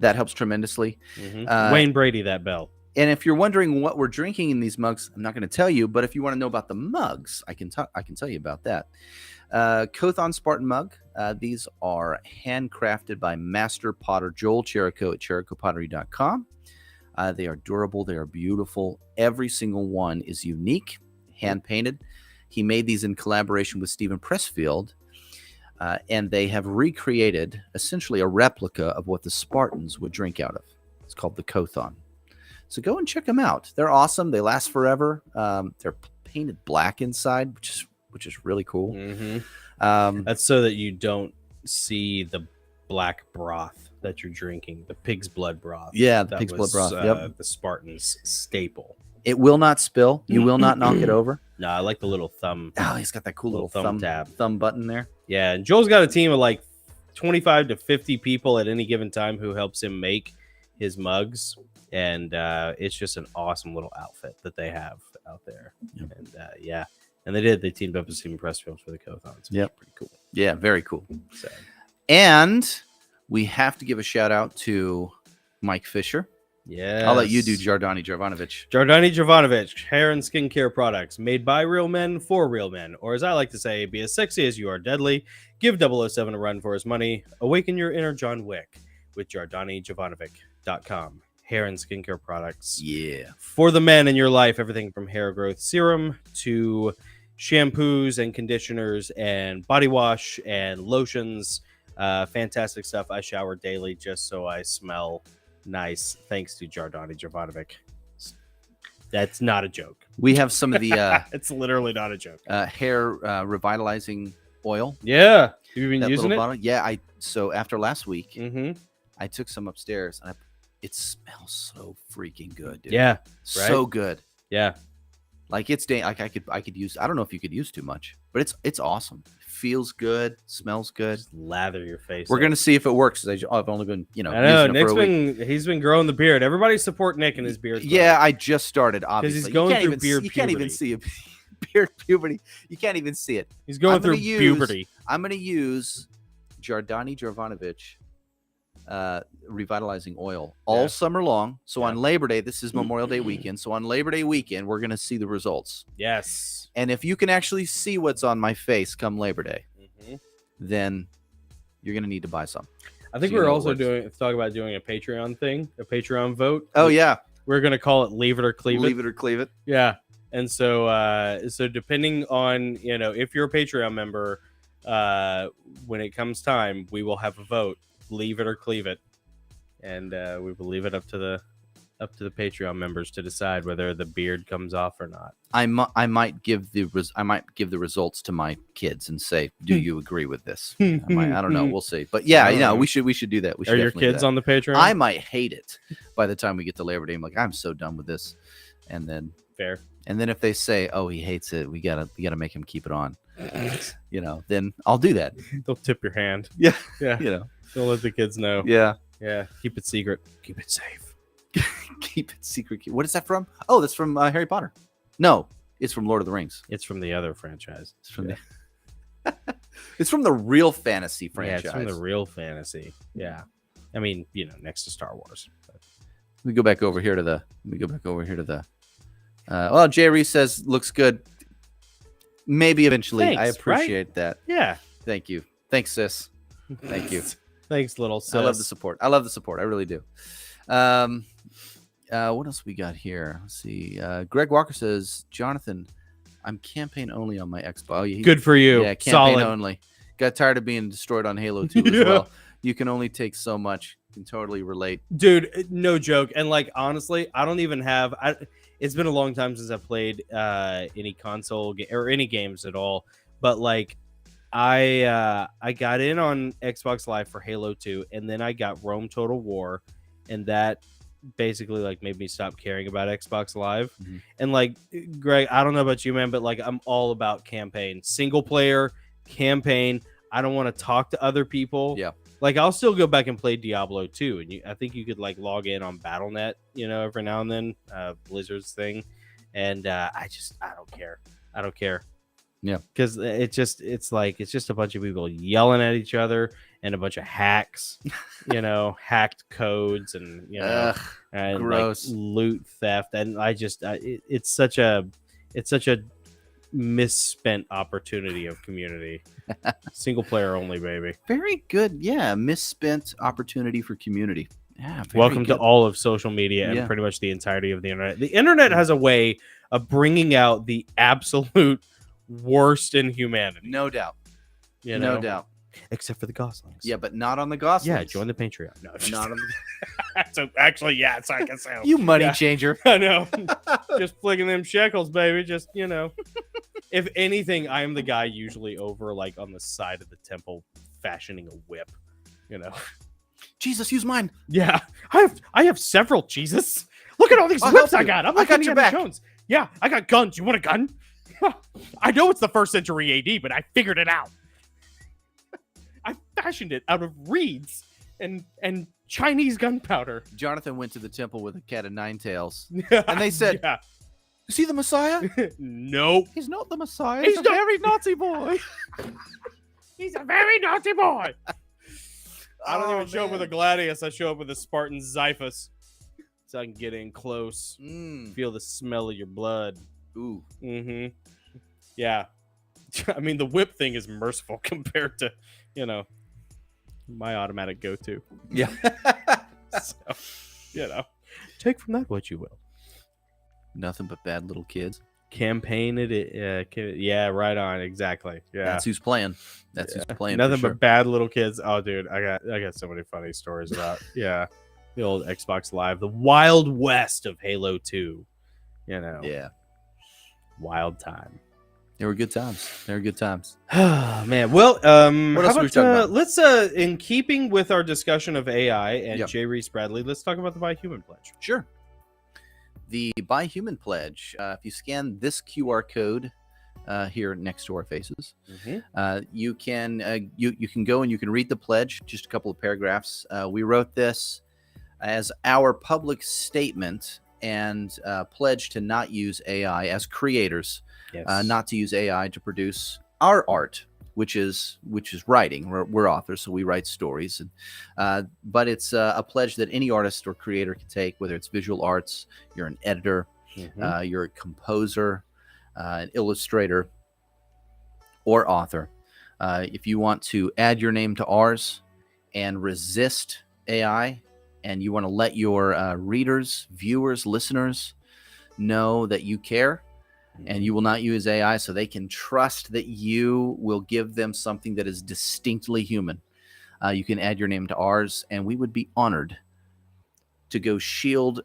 Speaker 2: That helps tremendously.
Speaker 1: Mhm. Wayne Brady, that bell.
Speaker 2: And if you're wondering what we're drinking in these mugs, I'm not going to tell you. But if you want to know about the mugs, I can tell you about that. Kothon Spartan mug. These are handcrafted by Master Potter Joel Cherico at ChericoPottery.com. They are durable. They are beautiful. Every single one is unique, hand painted. He made these in collaboration with Stephen Pressfield, and they have recreated essentially a replica of what the Spartans would drink out of. It's called the Kothon. So go and check them out. They're awesome. They last forever. They're painted black inside, which is really cool.
Speaker 1: Mhm. That's so that you don't see the black broth that you're drinking, the pig's blood broth.
Speaker 2: Yeah, the
Speaker 1: That
Speaker 2: pig's blood
Speaker 1: was,
Speaker 2: broth. Yep.
Speaker 1: The Spartans' staple.
Speaker 2: It will not spill. You will not knock it over.
Speaker 1: No, I like the little thumb.
Speaker 2: Oh, he's got that cool little
Speaker 1: Little thumb tab.
Speaker 2: thumb button there.
Speaker 1: Yeah, and Joel's got a team of like 25 to 50 people at any given time who helps him make his mugs. And it's just an awesome little outfit that they have out there.
Speaker 2: Yep.
Speaker 1: And and they teamed up with Stephen Pressfield for the Kothons.
Speaker 2: Yep.
Speaker 1: Pretty cool.
Speaker 2: Yeah, very cool.
Speaker 1: So,
Speaker 2: And we have to give a shout out to Mike Fisher.
Speaker 1: yeah.
Speaker 2: I'll let you do Jardani Jovanovic.
Speaker 1: Jardani Jovanovic, hair and skincare products made by real men for real men. Or as I like to say, be as sexy as you are deadly. Give 007 a run for his money. Awaken your inner John Wick with JardaniJovanovic.com. Hair and skincare products.
Speaker 2: Yeah.
Speaker 1: For the men in your life, everything from hair growth serum to shampoos and conditioners and body wash and lotions. Fantastic stuff. I shower daily just so I smell nice, thanks to Jardani Jovanovic. That's not a joke.
Speaker 2: We have some of the
Speaker 1: It's literally not a joke.
Speaker 2: hair revitalizing oil.
Speaker 1: Yeah. Have you been
Speaker 2: That
Speaker 1: using
Speaker 2: little
Speaker 1: it?
Speaker 2: bottle. Yeah, so after last week,
Speaker 1: Mm-hmm.
Speaker 2: I took some upstairs and it smells so freaking good, dude.
Speaker 1: Yeah.
Speaker 2: So good.
Speaker 1: Yeah.
Speaker 2: Like like I could use. I don't know if you could use too much, but it's awesome. Feels good, smells good.
Speaker 1: Just lather your face.
Speaker 2: We're
Speaker 1: up.
Speaker 2: gonna see if it works. I've only been
Speaker 1: I know
Speaker 2: using it for a week.
Speaker 1: he's been growing the beard. Everybody support Nick and his beard.
Speaker 2: Yeah, I just started. Obviously,
Speaker 1: he's going through beard
Speaker 2: You can't even
Speaker 1: puberty.
Speaker 2: see a beard puberty. You can't even see it.
Speaker 1: he's going
Speaker 2: I'm gonna
Speaker 1: through
Speaker 2: use-
Speaker 1: puberty.
Speaker 2: I'm gonna use Jardani Jovanovic revitalizing oil all summer long. So on Labor Day, this is Memorial Day weekend. So on Labor Day weekend, we're going to see the results.
Speaker 1: Yes.
Speaker 2: And if you can actually see what's on my face come Labor Day, then you're going to need to buy some.
Speaker 1: I think we're also talking about doing a Patreon thing, a Patreon vote.
Speaker 2: Oh, yeah.
Speaker 1: We're going to call it Leave It or Cleave It.
Speaker 2: Leave it or cleave it.
Speaker 1: Yeah. And so so depending on, if you're a Patreon member, when it comes time, we will have a vote, leave it or cleave it. And we will leave it up to the Patreon members to decide whether the beard comes off or not.
Speaker 2: I might give the results to my kids and say, "Do you agree with this?" I don't know. We'll see. But yeah, we should do that. We should.
Speaker 1: Are your kids on the Patreon?
Speaker 2: I might hate it by the time we get to Labor Day. I'm like, I'm so done with this. And then
Speaker 1: fair.
Speaker 2: And then if they say, "Oh, he hates it," we gotta make him keep it on. Then I'll do that.
Speaker 1: They'll tip your hand.
Speaker 2: Yeah.
Speaker 1: Don't let the kids know.
Speaker 2: Yeah.
Speaker 1: Keep it secret. Keep it safe.
Speaker 2: Keep it secret. What is that from? Oh, that's from Harry Potter. No, it's from Lord of the Rings.
Speaker 1: It's from the other franchise.
Speaker 2: It's from it's from the real fantasy franchise.
Speaker 1: Yeah, it's from the real fantasy. Yeah. I mean, next to Star Wars. But.
Speaker 2: We go back over here to the. Well, Jay Reese says looks good. Maybe eventually.
Speaker 1: Thanks,
Speaker 2: I appreciate that.
Speaker 1: Yeah.
Speaker 2: Thank you. Thanks, sis. Thank you.
Speaker 1: Thanks, little sis.
Speaker 2: I love the support. I really do. What else we got here? Let's see. Greg Walker says, Jonathan, I'm campaign only on my Xbox. Oh, yeah,
Speaker 1: good for you.
Speaker 2: Yeah, campaign
Speaker 1: Solid.
Speaker 2: only. Got tired of being destroyed on Halo 2 as well. You can only take so much. Can totally relate.
Speaker 1: Dude, no joke. And honestly, I don't even have it's been a long time since I played any console or any games at all. But I got in on Xbox Live for Halo 2, and then I got Rome Total War, and that basically made me stop caring about Xbox Live. And Greg, I don't know about you, man, but I'm all about campaign, single player campaign. I don't want to talk to other people.
Speaker 2: Yeah.
Speaker 1: I'll still go back and play Diablo 2, and I think you could log in on Battle.net, every now and then, Blizzard's thing, and I don't care. I don't care.
Speaker 2: Yeah,
Speaker 1: because it's just a bunch of people yelling at each other and a bunch of hacks, hacked codes and and
Speaker 2: gross
Speaker 1: loot theft, and it's such a misspent opportunity of community. Single player only, baby.
Speaker 2: Very good. Yeah, misspent opportunity for community. Yeah.
Speaker 1: Welcome to all of social media and pretty much the entirety of the internet. The internet has a way of bringing out the absolute worst in humanity.
Speaker 2: No doubt.
Speaker 1: No
Speaker 2: doubt.
Speaker 1: Except for the Goslings.
Speaker 2: Yeah, but not on the Goslings.
Speaker 1: Yeah, join the Patreon. No,
Speaker 2: not on the...
Speaker 1: So actually, yeah, it's like so.
Speaker 2: You money changer.
Speaker 1: I know. Just flicking them shekels, baby. Just, If anything, I am the guy usually over on the side of the temple fashioning a whip.
Speaker 2: Jesus, use mine.
Speaker 1: Yeah. I have several, Jesus. Look at all these whips I got. I'm like
Speaker 2: got your back.
Speaker 1: Jones. Yeah, I got guns. You want a gun? I know it's the 1st century AD, but I figured it out. I fashioned it out of reeds and Chinese gunpowder.
Speaker 2: Jonathan went to the temple with a cat of 9 tails, and they said, "Is he the Messiah?"
Speaker 1: Nope.
Speaker 2: He's not the Messiah.
Speaker 1: He's
Speaker 2: a very naughty boy.
Speaker 1: He's a very naughty boy. I don't even show up with a gladius. I show up with a Spartan Xiphus, so I can get in close, feel the smell of your blood.
Speaker 2: Ooh.
Speaker 1: Mm-hmm. Yeah. I mean, the whip thing is merciful compared to, my automatic go-to.
Speaker 2: Yeah.
Speaker 1: So, take from that what you will.
Speaker 2: Nothing but bad little kids.
Speaker 1: Campaign it. Yeah, right on. Exactly. Yeah.
Speaker 2: That's who's playing. Who's playing.
Speaker 1: Nothing but bad little kids. Oh, dude, I got so many funny stories about the old Xbox Live, the Wild West of Halo 2.
Speaker 2: Yeah.
Speaker 1: Wild time.
Speaker 2: They were good times.
Speaker 1: Oh, man. Well,
Speaker 2: what else were we talking about?
Speaker 1: Let's in keeping with our discussion of AI and J. Reese Bradley, let's talk about the Buy Human Pledge.
Speaker 2: Sure. The Buy Human Pledge. If you scan this QR code here next to our faces, you can you can go and you can read the pledge. Just a couple of paragraphs. We wrote this as our public statement and pledge to not use AI as creators, not to use AI to produce our art. which is writing. We're authors, so we write stories. And but it's a pledge that any artist or creator can take, whether it's visual arts, you're an editor, you're a composer, an illustrator, or author. If you want to add your name to ours and resist AI, and you want to let your readers, viewers, listeners know that you care and you will not use AI, so they can trust that you will give them something that is distinctly human, you can add your name to ours, and we would be honored to go shield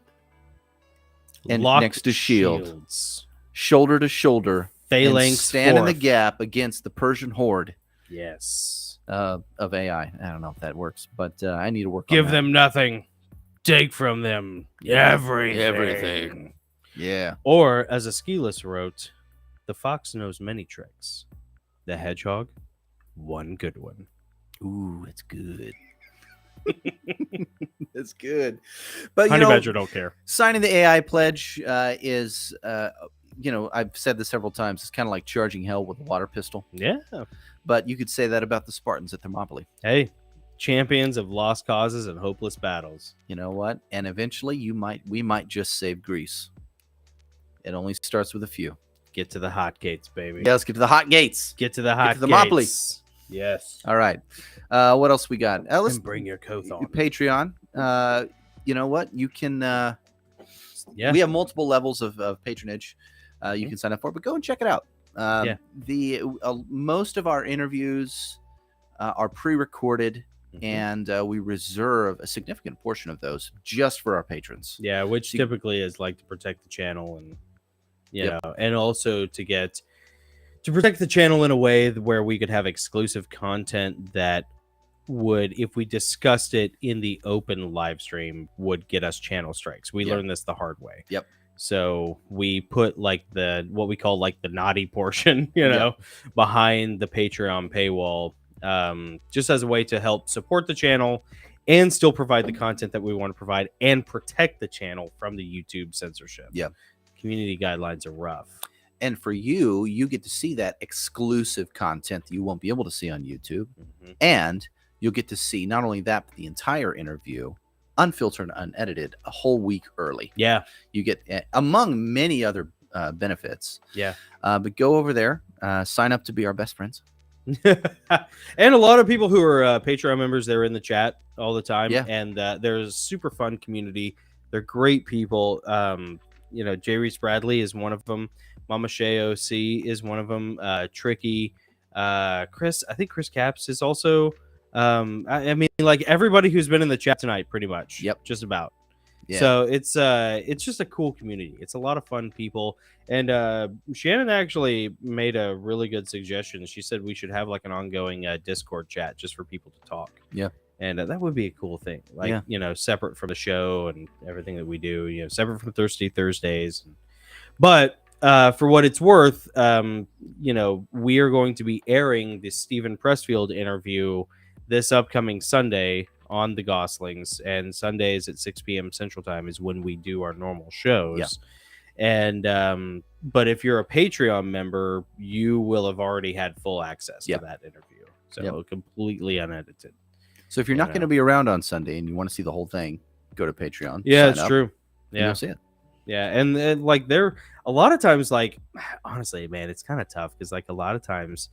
Speaker 2: and
Speaker 1: Locked
Speaker 2: next to shield,
Speaker 1: shields.
Speaker 2: shoulder to shoulder, and
Speaker 1: Phalanx
Speaker 2: stand in the
Speaker 1: forth.
Speaker 2: gap against the Persian horde
Speaker 1: Yes.
Speaker 2: of AI. I don't know if that works, but I need to work
Speaker 1: Give
Speaker 2: on that.
Speaker 1: them nothing. Take from them everything.
Speaker 2: Everything. Yeah.
Speaker 1: Or, as Aeschylus wrote, the fox knows many tricks. The hedgehog, one good one.
Speaker 2: Ooh, it's good. It's good. But,
Speaker 1: Honey Badger don't care.
Speaker 2: signing the AI pledge is, I've said this several times. It's kind of like charging hell with a water pistol.
Speaker 1: Yeah.
Speaker 2: But you could say that about the Spartans at Thermopylae.
Speaker 1: Hey, champions of lost causes and hopeless battles.
Speaker 2: You know what? And eventually we might just save Greece. It only starts with a few.
Speaker 1: Get to the hot gates, baby.
Speaker 2: Yeah, let's get to the hot gates.
Speaker 1: Get to the hot
Speaker 2: to Thermopylae.
Speaker 1: gates. Yes.
Speaker 2: All right. What else we got? Let's
Speaker 1: And bring your coat on.
Speaker 2: Patreon. You know what? You can.
Speaker 1: Yeah.
Speaker 2: We have multiple levels of patronage. You can sign up for, but go and check it out.
Speaker 1: Yeah.
Speaker 2: The most of our interviews are pre-recorded,
Speaker 1: Mhm.
Speaker 2: and we reserve a significant portion of those just for our patrons.
Speaker 1: Yeah, which
Speaker 2: See-
Speaker 1: typically is like to protect the channel and
Speaker 2: Yep.
Speaker 1: know, and also to protect the channel in a way where we could have exclusive content that would, if we discussed it in the open live stream, would get us channel strikes. We
Speaker 2: Yep.
Speaker 1: learned this the hard way.
Speaker 2: Yep.
Speaker 1: So we put like what we call like the naughty portion, behind the Patreon paywall, just as a way to help support the channel and still provide the content that we want to provide and protect the channel from the YouTube censorship.
Speaker 2: Yep.
Speaker 1: Community guidelines are rough.
Speaker 2: And for you, you get to see that exclusive content that you won't be able to see on YouTube.
Speaker 1: Mhm.
Speaker 2: And you'll get to see not only that, but the entire interview, unfiltered and unedited, a whole week early.
Speaker 1: Yeah.
Speaker 2: You get, among many other benefits.
Speaker 1: Yeah.
Speaker 2: But go over there, sign up to be our best friends.
Speaker 1: And a lot of people who are Patreon members, they're in the chat all the time.
Speaker 2: Yeah.
Speaker 1: And there's a super fun community. They're great people. J. Reese Bradley is one of them. Mama Shay OC is one of them. Tricky. Chris, I think Chris Caps is also. I mean, like everybody who's been in the chat tonight, pretty much.
Speaker 2: Yep.
Speaker 1: Just about.
Speaker 2: Yeah.
Speaker 1: So it's just a cool community. It's a lot of fun people. And Shannon actually made a really good suggestion. She said we should have like an ongoing Discord chat just for people to talk.
Speaker 2: Yeah.
Speaker 1: And that would be a cool thing. Like,
Speaker 2: Yeah.
Speaker 1: Separate from the show and everything that we do, separate from Thirsty Thursdays. But for what it's worth, we are going to be airing the Stephen Pressfield interview this upcoming Sunday on the Goslings, and Sundays at 6 p.m. Central Time is when we do our normal shows.
Speaker 2: Yeah.
Speaker 1: And but if you're a Patreon member, you will have already had full access
Speaker 2: Yep.
Speaker 1: to that interview, so
Speaker 2: Yep.
Speaker 1: completely unedited.
Speaker 2: So if you're not going to be around on Sunday and you want to see the whole thing, go to Patreon.
Speaker 1: Yeah,
Speaker 2: sign
Speaker 1: it's
Speaker 2: up,
Speaker 1: true.
Speaker 2: and
Speaker 1: Yeah,
Speaker 2: you'll see it.
Speaker 1: yeah, and like there a lot of times, like honestly, man, it's kind of tough because like a lot of times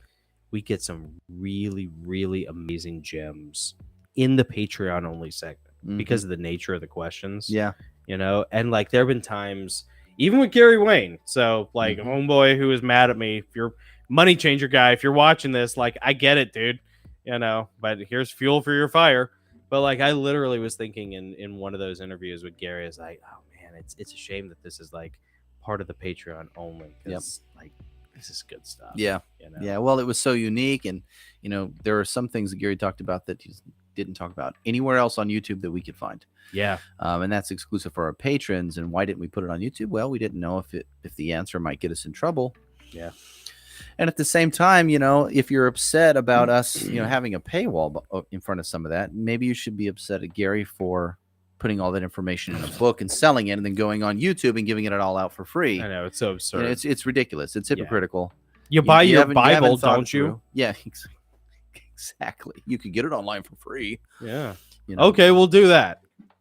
Speaker 1: we get some really, really amazing gems in the Patreon only segment because of the nature of the questions.
Speaker 2: Yeah.
Speaker 1: And like there have been times, even with Gary Wayne. So like homeboy who is mad at me, if you're money changer guy, if you're watching this, like I get it, dude. But here's fuel for your fire. But like I literally was thinking in one of those interviews with Gary, is like, oh man, it's a shame that this is like part of the Patreon only. Because like this is good stuff.
Speaker 2: Yeah. Yeah. Well, it was so unique. And, there are some things that Gary talked about that he didn't talk about anywhere else on YouTube that we could find.
Speaker 1: Yeah.
Speaker 2: And that's exclusive for our patrons. And why didn't we put it on YouTube? Well, we didn't know if the answer might get us in trouble.
Speaker 1: Yeah.
Speaker 2: And at the same time, if you're upset about us, having a paywall in front of some of that, maybe you should be upset at Gary for putting all that information in a book and selling it and then going on YouTube and giving it all out for free.
Speaker 1: I know, it's so absurd.
Speaker 2: It's ridiculous. It's hypocritical.
Speaker 1: You buy your
Speaker 2: haven't
Speaker 1: Bible,
Speaker 2: thought it
Speaker 1: don't you?
Speaker 2: through. Yeah, exactly. You could get it online for free.
Speaker 1: Yeah.
Speaker 2: You know?
Speaker 1: Okay, we'll do that.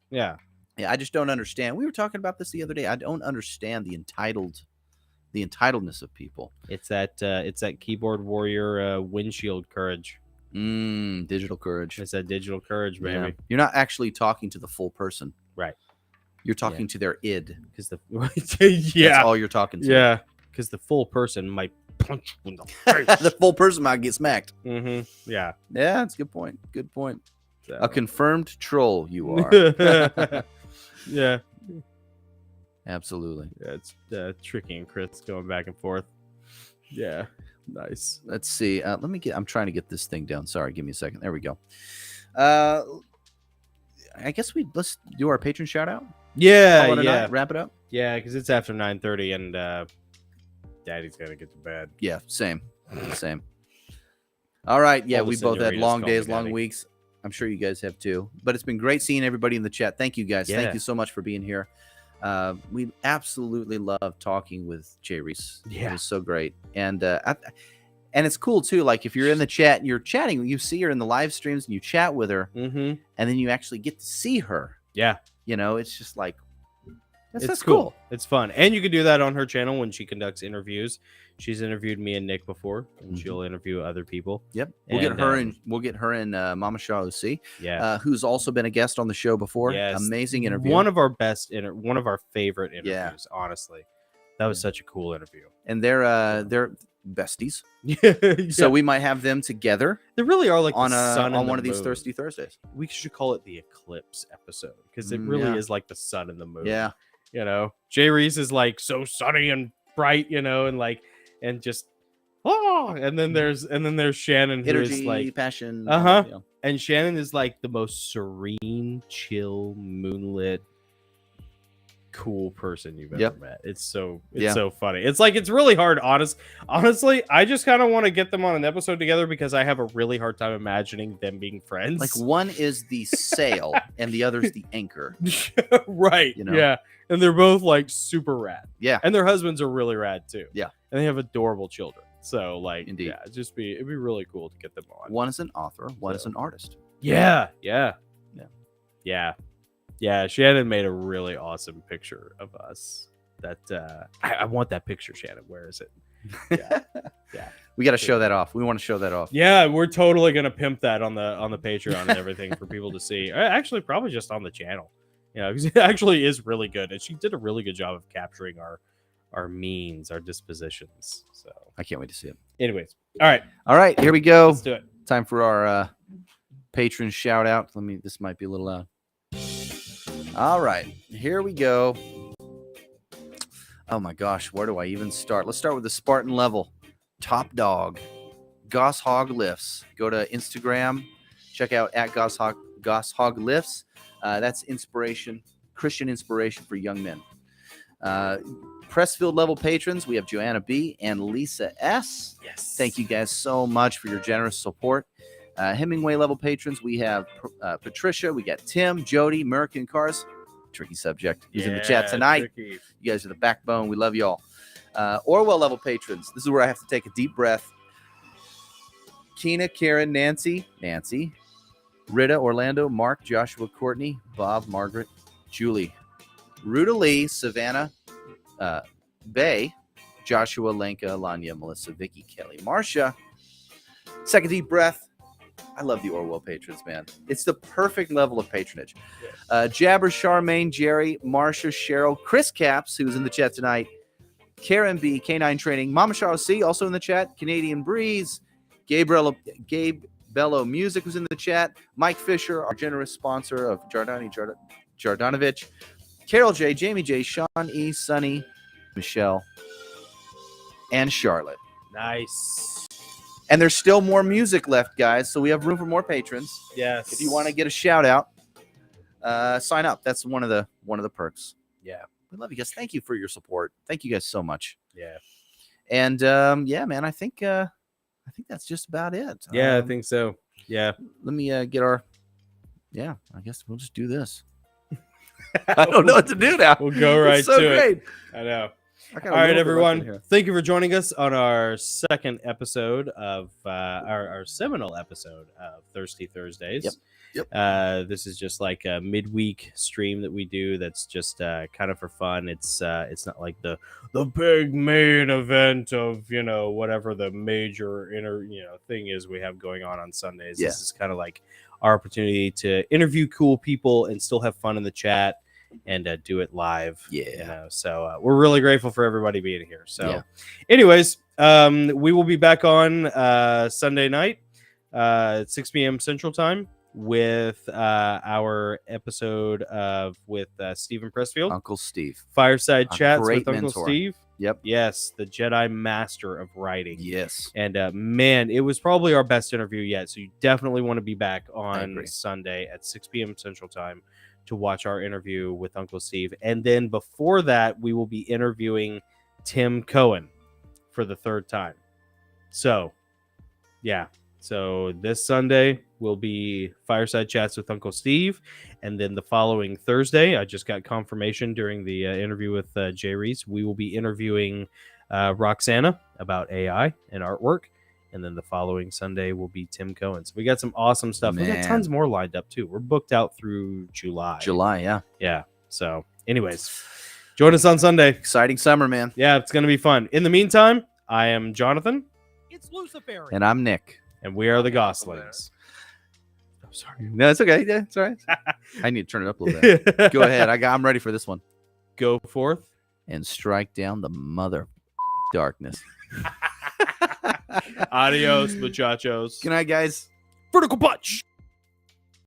Speaker 1: Yeah.
Speaker 2: Yeah, I just don't understand. We were talking about this the other day. I don't understand the entitledness of people.
Speaker 1: It's that keyboard warrior windshield courage.
Speaker 2: Digital courage.
Speaker 1: It's that digital courage, baby.
Speaker 2: Yeah. You're not actually talking to the full person.
Speaker 1: Right.
Speaker 2: You're talking to their id.
Speaker 1: Because the
Speaker 2: That's all you're talking to.
Speaker 1: Yeah. Because the full person might punch you in the face.
Speaker 2: The full person might get smacked.
Speaker 1: Mm-hmm. Yeah.
Speaker 2: Yeah, that's a good point. Good point.
Speaker 1: So.
Speaker 2: A confirmed troll you are.
Speaker 1: Yeah.
Speaker 2: Absolutely.
Speaker 1: Yeah, it's Tricky and Chris going back and forth. Yeah. Nice.
Speaker 2: Let's see. I'm trying to get this thing down. Sorry, give me a second. There we go. I guess let's do our patron shout out.
Speaker 1: Yeah,
Speaker 2: Call it a
Speaker 1: yeah.
Speaker 2: night, wrap it up.
Speaker 1: Yeah, because it's after 9:30 and Daddy's gotta get to bed.
Speaker 2: Yeah, same. All right. Yeah,
Speaker 1: All the
Speaker 2: we both had
Speaker 1: senoritas
Speaker 2: long
Speaker 1: call me
Speaker 2: days, long
Speaker 1: daddy.
Speaker 2: weeks. I'm sure you guys have too. But it's been great seeing everybody in the chat. Thank you guys.
Speaker 1: Yeah.
Speaker 2: Thank you so much for being here. We absolutely love talking with Jay Reese.
Speaker 1: Yeah.
Speaker 2: It was so great. And it's cool too. Like if you're in the chat and you're chatting, you see her in the live streams and you chat with her,
Speaker 1: Mm-hmm.
Speaker 2: and then you actually get to see her.
Speaker 1: Yeah.
Speaker 2: You know, it's just like that's
Speaker 1: It's
Speaker 2: cool.
Speaker 1: It's fun. And you can do that on her channel when she conducts interviews. She's interviewed me and Nick before, and
Speaker 2: Mhm.
Speaker 1: she'll interview other people.
Speaker 2: Yep. We'll get her in Mama Shaw OC,
Speaker 1: Yeah.
Speaker 2: who's also been a guest on the show before.
Speaker 1: Yes.
Speaker 2: Amazing interview.
Speaker 1: One of our best one of our favorite interviews,
Speaker 2: Yeah.
Speaker 1: honestly. That was such a cool interview.
Speaker 2: and they're besties.
Speaker 1: Yeah.
Speaker 2: So we might have them together
Speaker 1: they really are like
Speaker 2: on
Speaker 1: the sun
Speaker 2: on
Speaker 1: and
Speaker 2: one
Speaker 1: the
Speaker 2: of these
Speaker 1: moon.
Speaker 2: Thirsty Thursdays.
Speaker 1: We should call it the eclipse episode because it really
Speaker 2: Yeah.
Speaker 1: is like the sun and the moon.
Speaker 2: Yeah.
Speaker 1: You know, Jay Reese is like so sunny and bright, you know, and just and then there's Shannon who is
Speaker 2: Energy,
Speaker 1: like
Speaker 2: passion.
Speaker 1: Uh-huh.
Speaker 2: you know.
Speaker 1: and Shannon is like the most serene, chill, moonlit, cool person you've ever
Speaker 2: Yep.
Speaker 1: met. It's so funny. It's like it's really hard. Honestly, I just kind of want to get them on an episode together because I have a really hard time imagining them being friends.
Speaker 2: Like one is the sail and the other's the anchor.
Speaker 1: Right.
Speaker 2: You know?
Speaker 1: Yeah. And they're both like super rad.
Speaker 2: Yeah.
Speaker 1: And their husbands are really rad too.
Speaker 2: Yeah.
Speaker 1: And they have adorable children. So like
Speaker 2: Indeed.
Speaker 1: yeah, it'd be really cool to get them on.
Speaker 2: One is an author, one is
Speaker 1: So.
Speaker 2: an artist.
Speaker 1: Yeah.
Speaker 2: Yeah.
Speaker 1: Yeah. Shannon made a really awesome picture of us. That I want that picture, Shannon. Where is it? Yeah.
Speaker 2: We got to show that off. We want to show that off.
Speaker 1: Yeah, we're totally gonna pimp that on the Patreon and everything for people to see. Actually, probably just on the channel. You know, because it actually is really good, and she did a really good job of capturing our means, our dispositions. So,
Speaker 2: I can't wait to see it.
Speaker 1: anyways, all right,
Speaker 2: Here we go.
Speaker 1: let's do it.
Speaker 2: Time for our patron shout out. This might be a little loud. All right, here we go. Oh my gosh, where do I even start? Let's start with the Spartan level. Top dog, Goss Hog Lifts. Go to Instagram, check out at Goss Hog Lifts. That's inspiration, Christian inspiration for young men. Pressfield level patrons, we have Joanna B and Lisa S.
Speaker 1: Yes,
Speaker 2: Thank you guys so much for your generous support. Hemingway level patrons, we have Patricia, we got Tim, Jody, American Cars. Tricky subject. He's in the chat tonight.
Speaker 1: Tricky.
Speaker 2: You guys are the backbone. We love y'all. Orwell level patrons. This is where I have to take a deep breath. Keena, Karen, Nancy, Rita, Orlando, Mark, Joshua, Courtney, Bob, Margaret, Julie, Ruta Lee, Savannah, Bay, Joshua, Lenka, Alanya, Melissa, Vicky, Kelly, Marcia. Second deep breath. I love the Orwell patrons, man. It's the perfect level of patronage. Jabber, Charmaine, Jerry, Marcia, Cheryl, Chris Caps, who's in the chat tonight, Karen B, K9 Training, Mama Charles C, also in the chat, Canadian Breeze, Gabe Bello Music was in the chat, Mike Fisher, our generous sponsor of Jardanovich, Carol J, Jamie J, Sean E, Sunny, Michelle, and Charlotte.
Speaker 1: Nice.
Speaker 2: And there's still more music left, guys, so we have room for more patrons.
Speaker 1: Yes.
Speaker 2: If you want to get a shout out, sign up. That's one of the perks.
Speaker 1: Yeah.
Speaker 2: We love you guys. Thank you for your support. Thank you guys so much.
Speaker 1: Yeah.
Speaker 2: And yeah, man, I think that's just about it.
Speaker 1: Yeah, I think so. Yeah.
Speaker 2: Let me get our. Yeah, I guess we'll just do this. I don't know what to do now.
Speaker 1: We'll go right
Speaker 2: It's so
Speaker 1: to
Speaker 2: great.
Speaker 1: it. I know. All right, everyone. Thank you for joining us on our second episode of our seminal episode of Thirsty Thursdays.
Speaker 2: Yep.
Speaker 1: This is just like a midweek stream that we do. That's just kind of for fun. It's not like the big main event of whatever the major thing is we have going on Sundays.
Speaker 2: Yeah.
Speaker 1: This is kind of like our opportunity to interview cool people and still have fun in the chat and do it live. So we're really grateful for everybody being here. So anyways, we will be back on Sunday night at 6 p.m. Central Time with our episode with Stephen Pressfield,
Speaker 2: Uncle Steve,
Speaker 1: Fireside Chats
Speaker 2: great
Speaker 1: with Uncle
Speaker 2: mentor.
Speaker 1: Steve.
Speaker 2: Yep.
Speaker 1: Yes, the Jedi Master of writing.
Speaker 2: Yes.
Speaker 1: And man, it was probably our best interview yet. So you definitely want to be back on Sunday at 6 p.m. Central Time to watch our interview with Uncle Steve. And then before that, we will be interviewing Tim Cohen for the third time. So, yeah. So this Sunday will be Fireside Chats with Uncle Steve. And then the following Thursday, I just got confirmation during the interview with Jay Reese, we will be interviewing Roxana about AI and artwork. And then the following Sunday will be Tim Cohen. So we got some awesome stuff. We got tons more lined up too. We're booked out through July.
Speaker 2: Yeah.
Speaker 1: Yeah. So anyways, join us on Sunday.
Speaker 2: Exciting summer, man.
Speaker 1: Yeah, it's going to be fun. In the meantime, I am Jonathan.
Speaker 7: It's Lucifer.
Speaker 2: And I'm Nick.
Speaker 1: And we are the Goslings.
Speaker 2: I'm sorry. No, it's okay. Yeah, it's all right. I need to turn it up a little bit. Go ahead. I'm ready for this one.
Speaker 1: Go forth.
Speaker 2: And strike down the mother darkness.
Speaker 1: Adios, muchachos.
Speaker 2: Good night, guys.
Speaker 1: Vertical punch.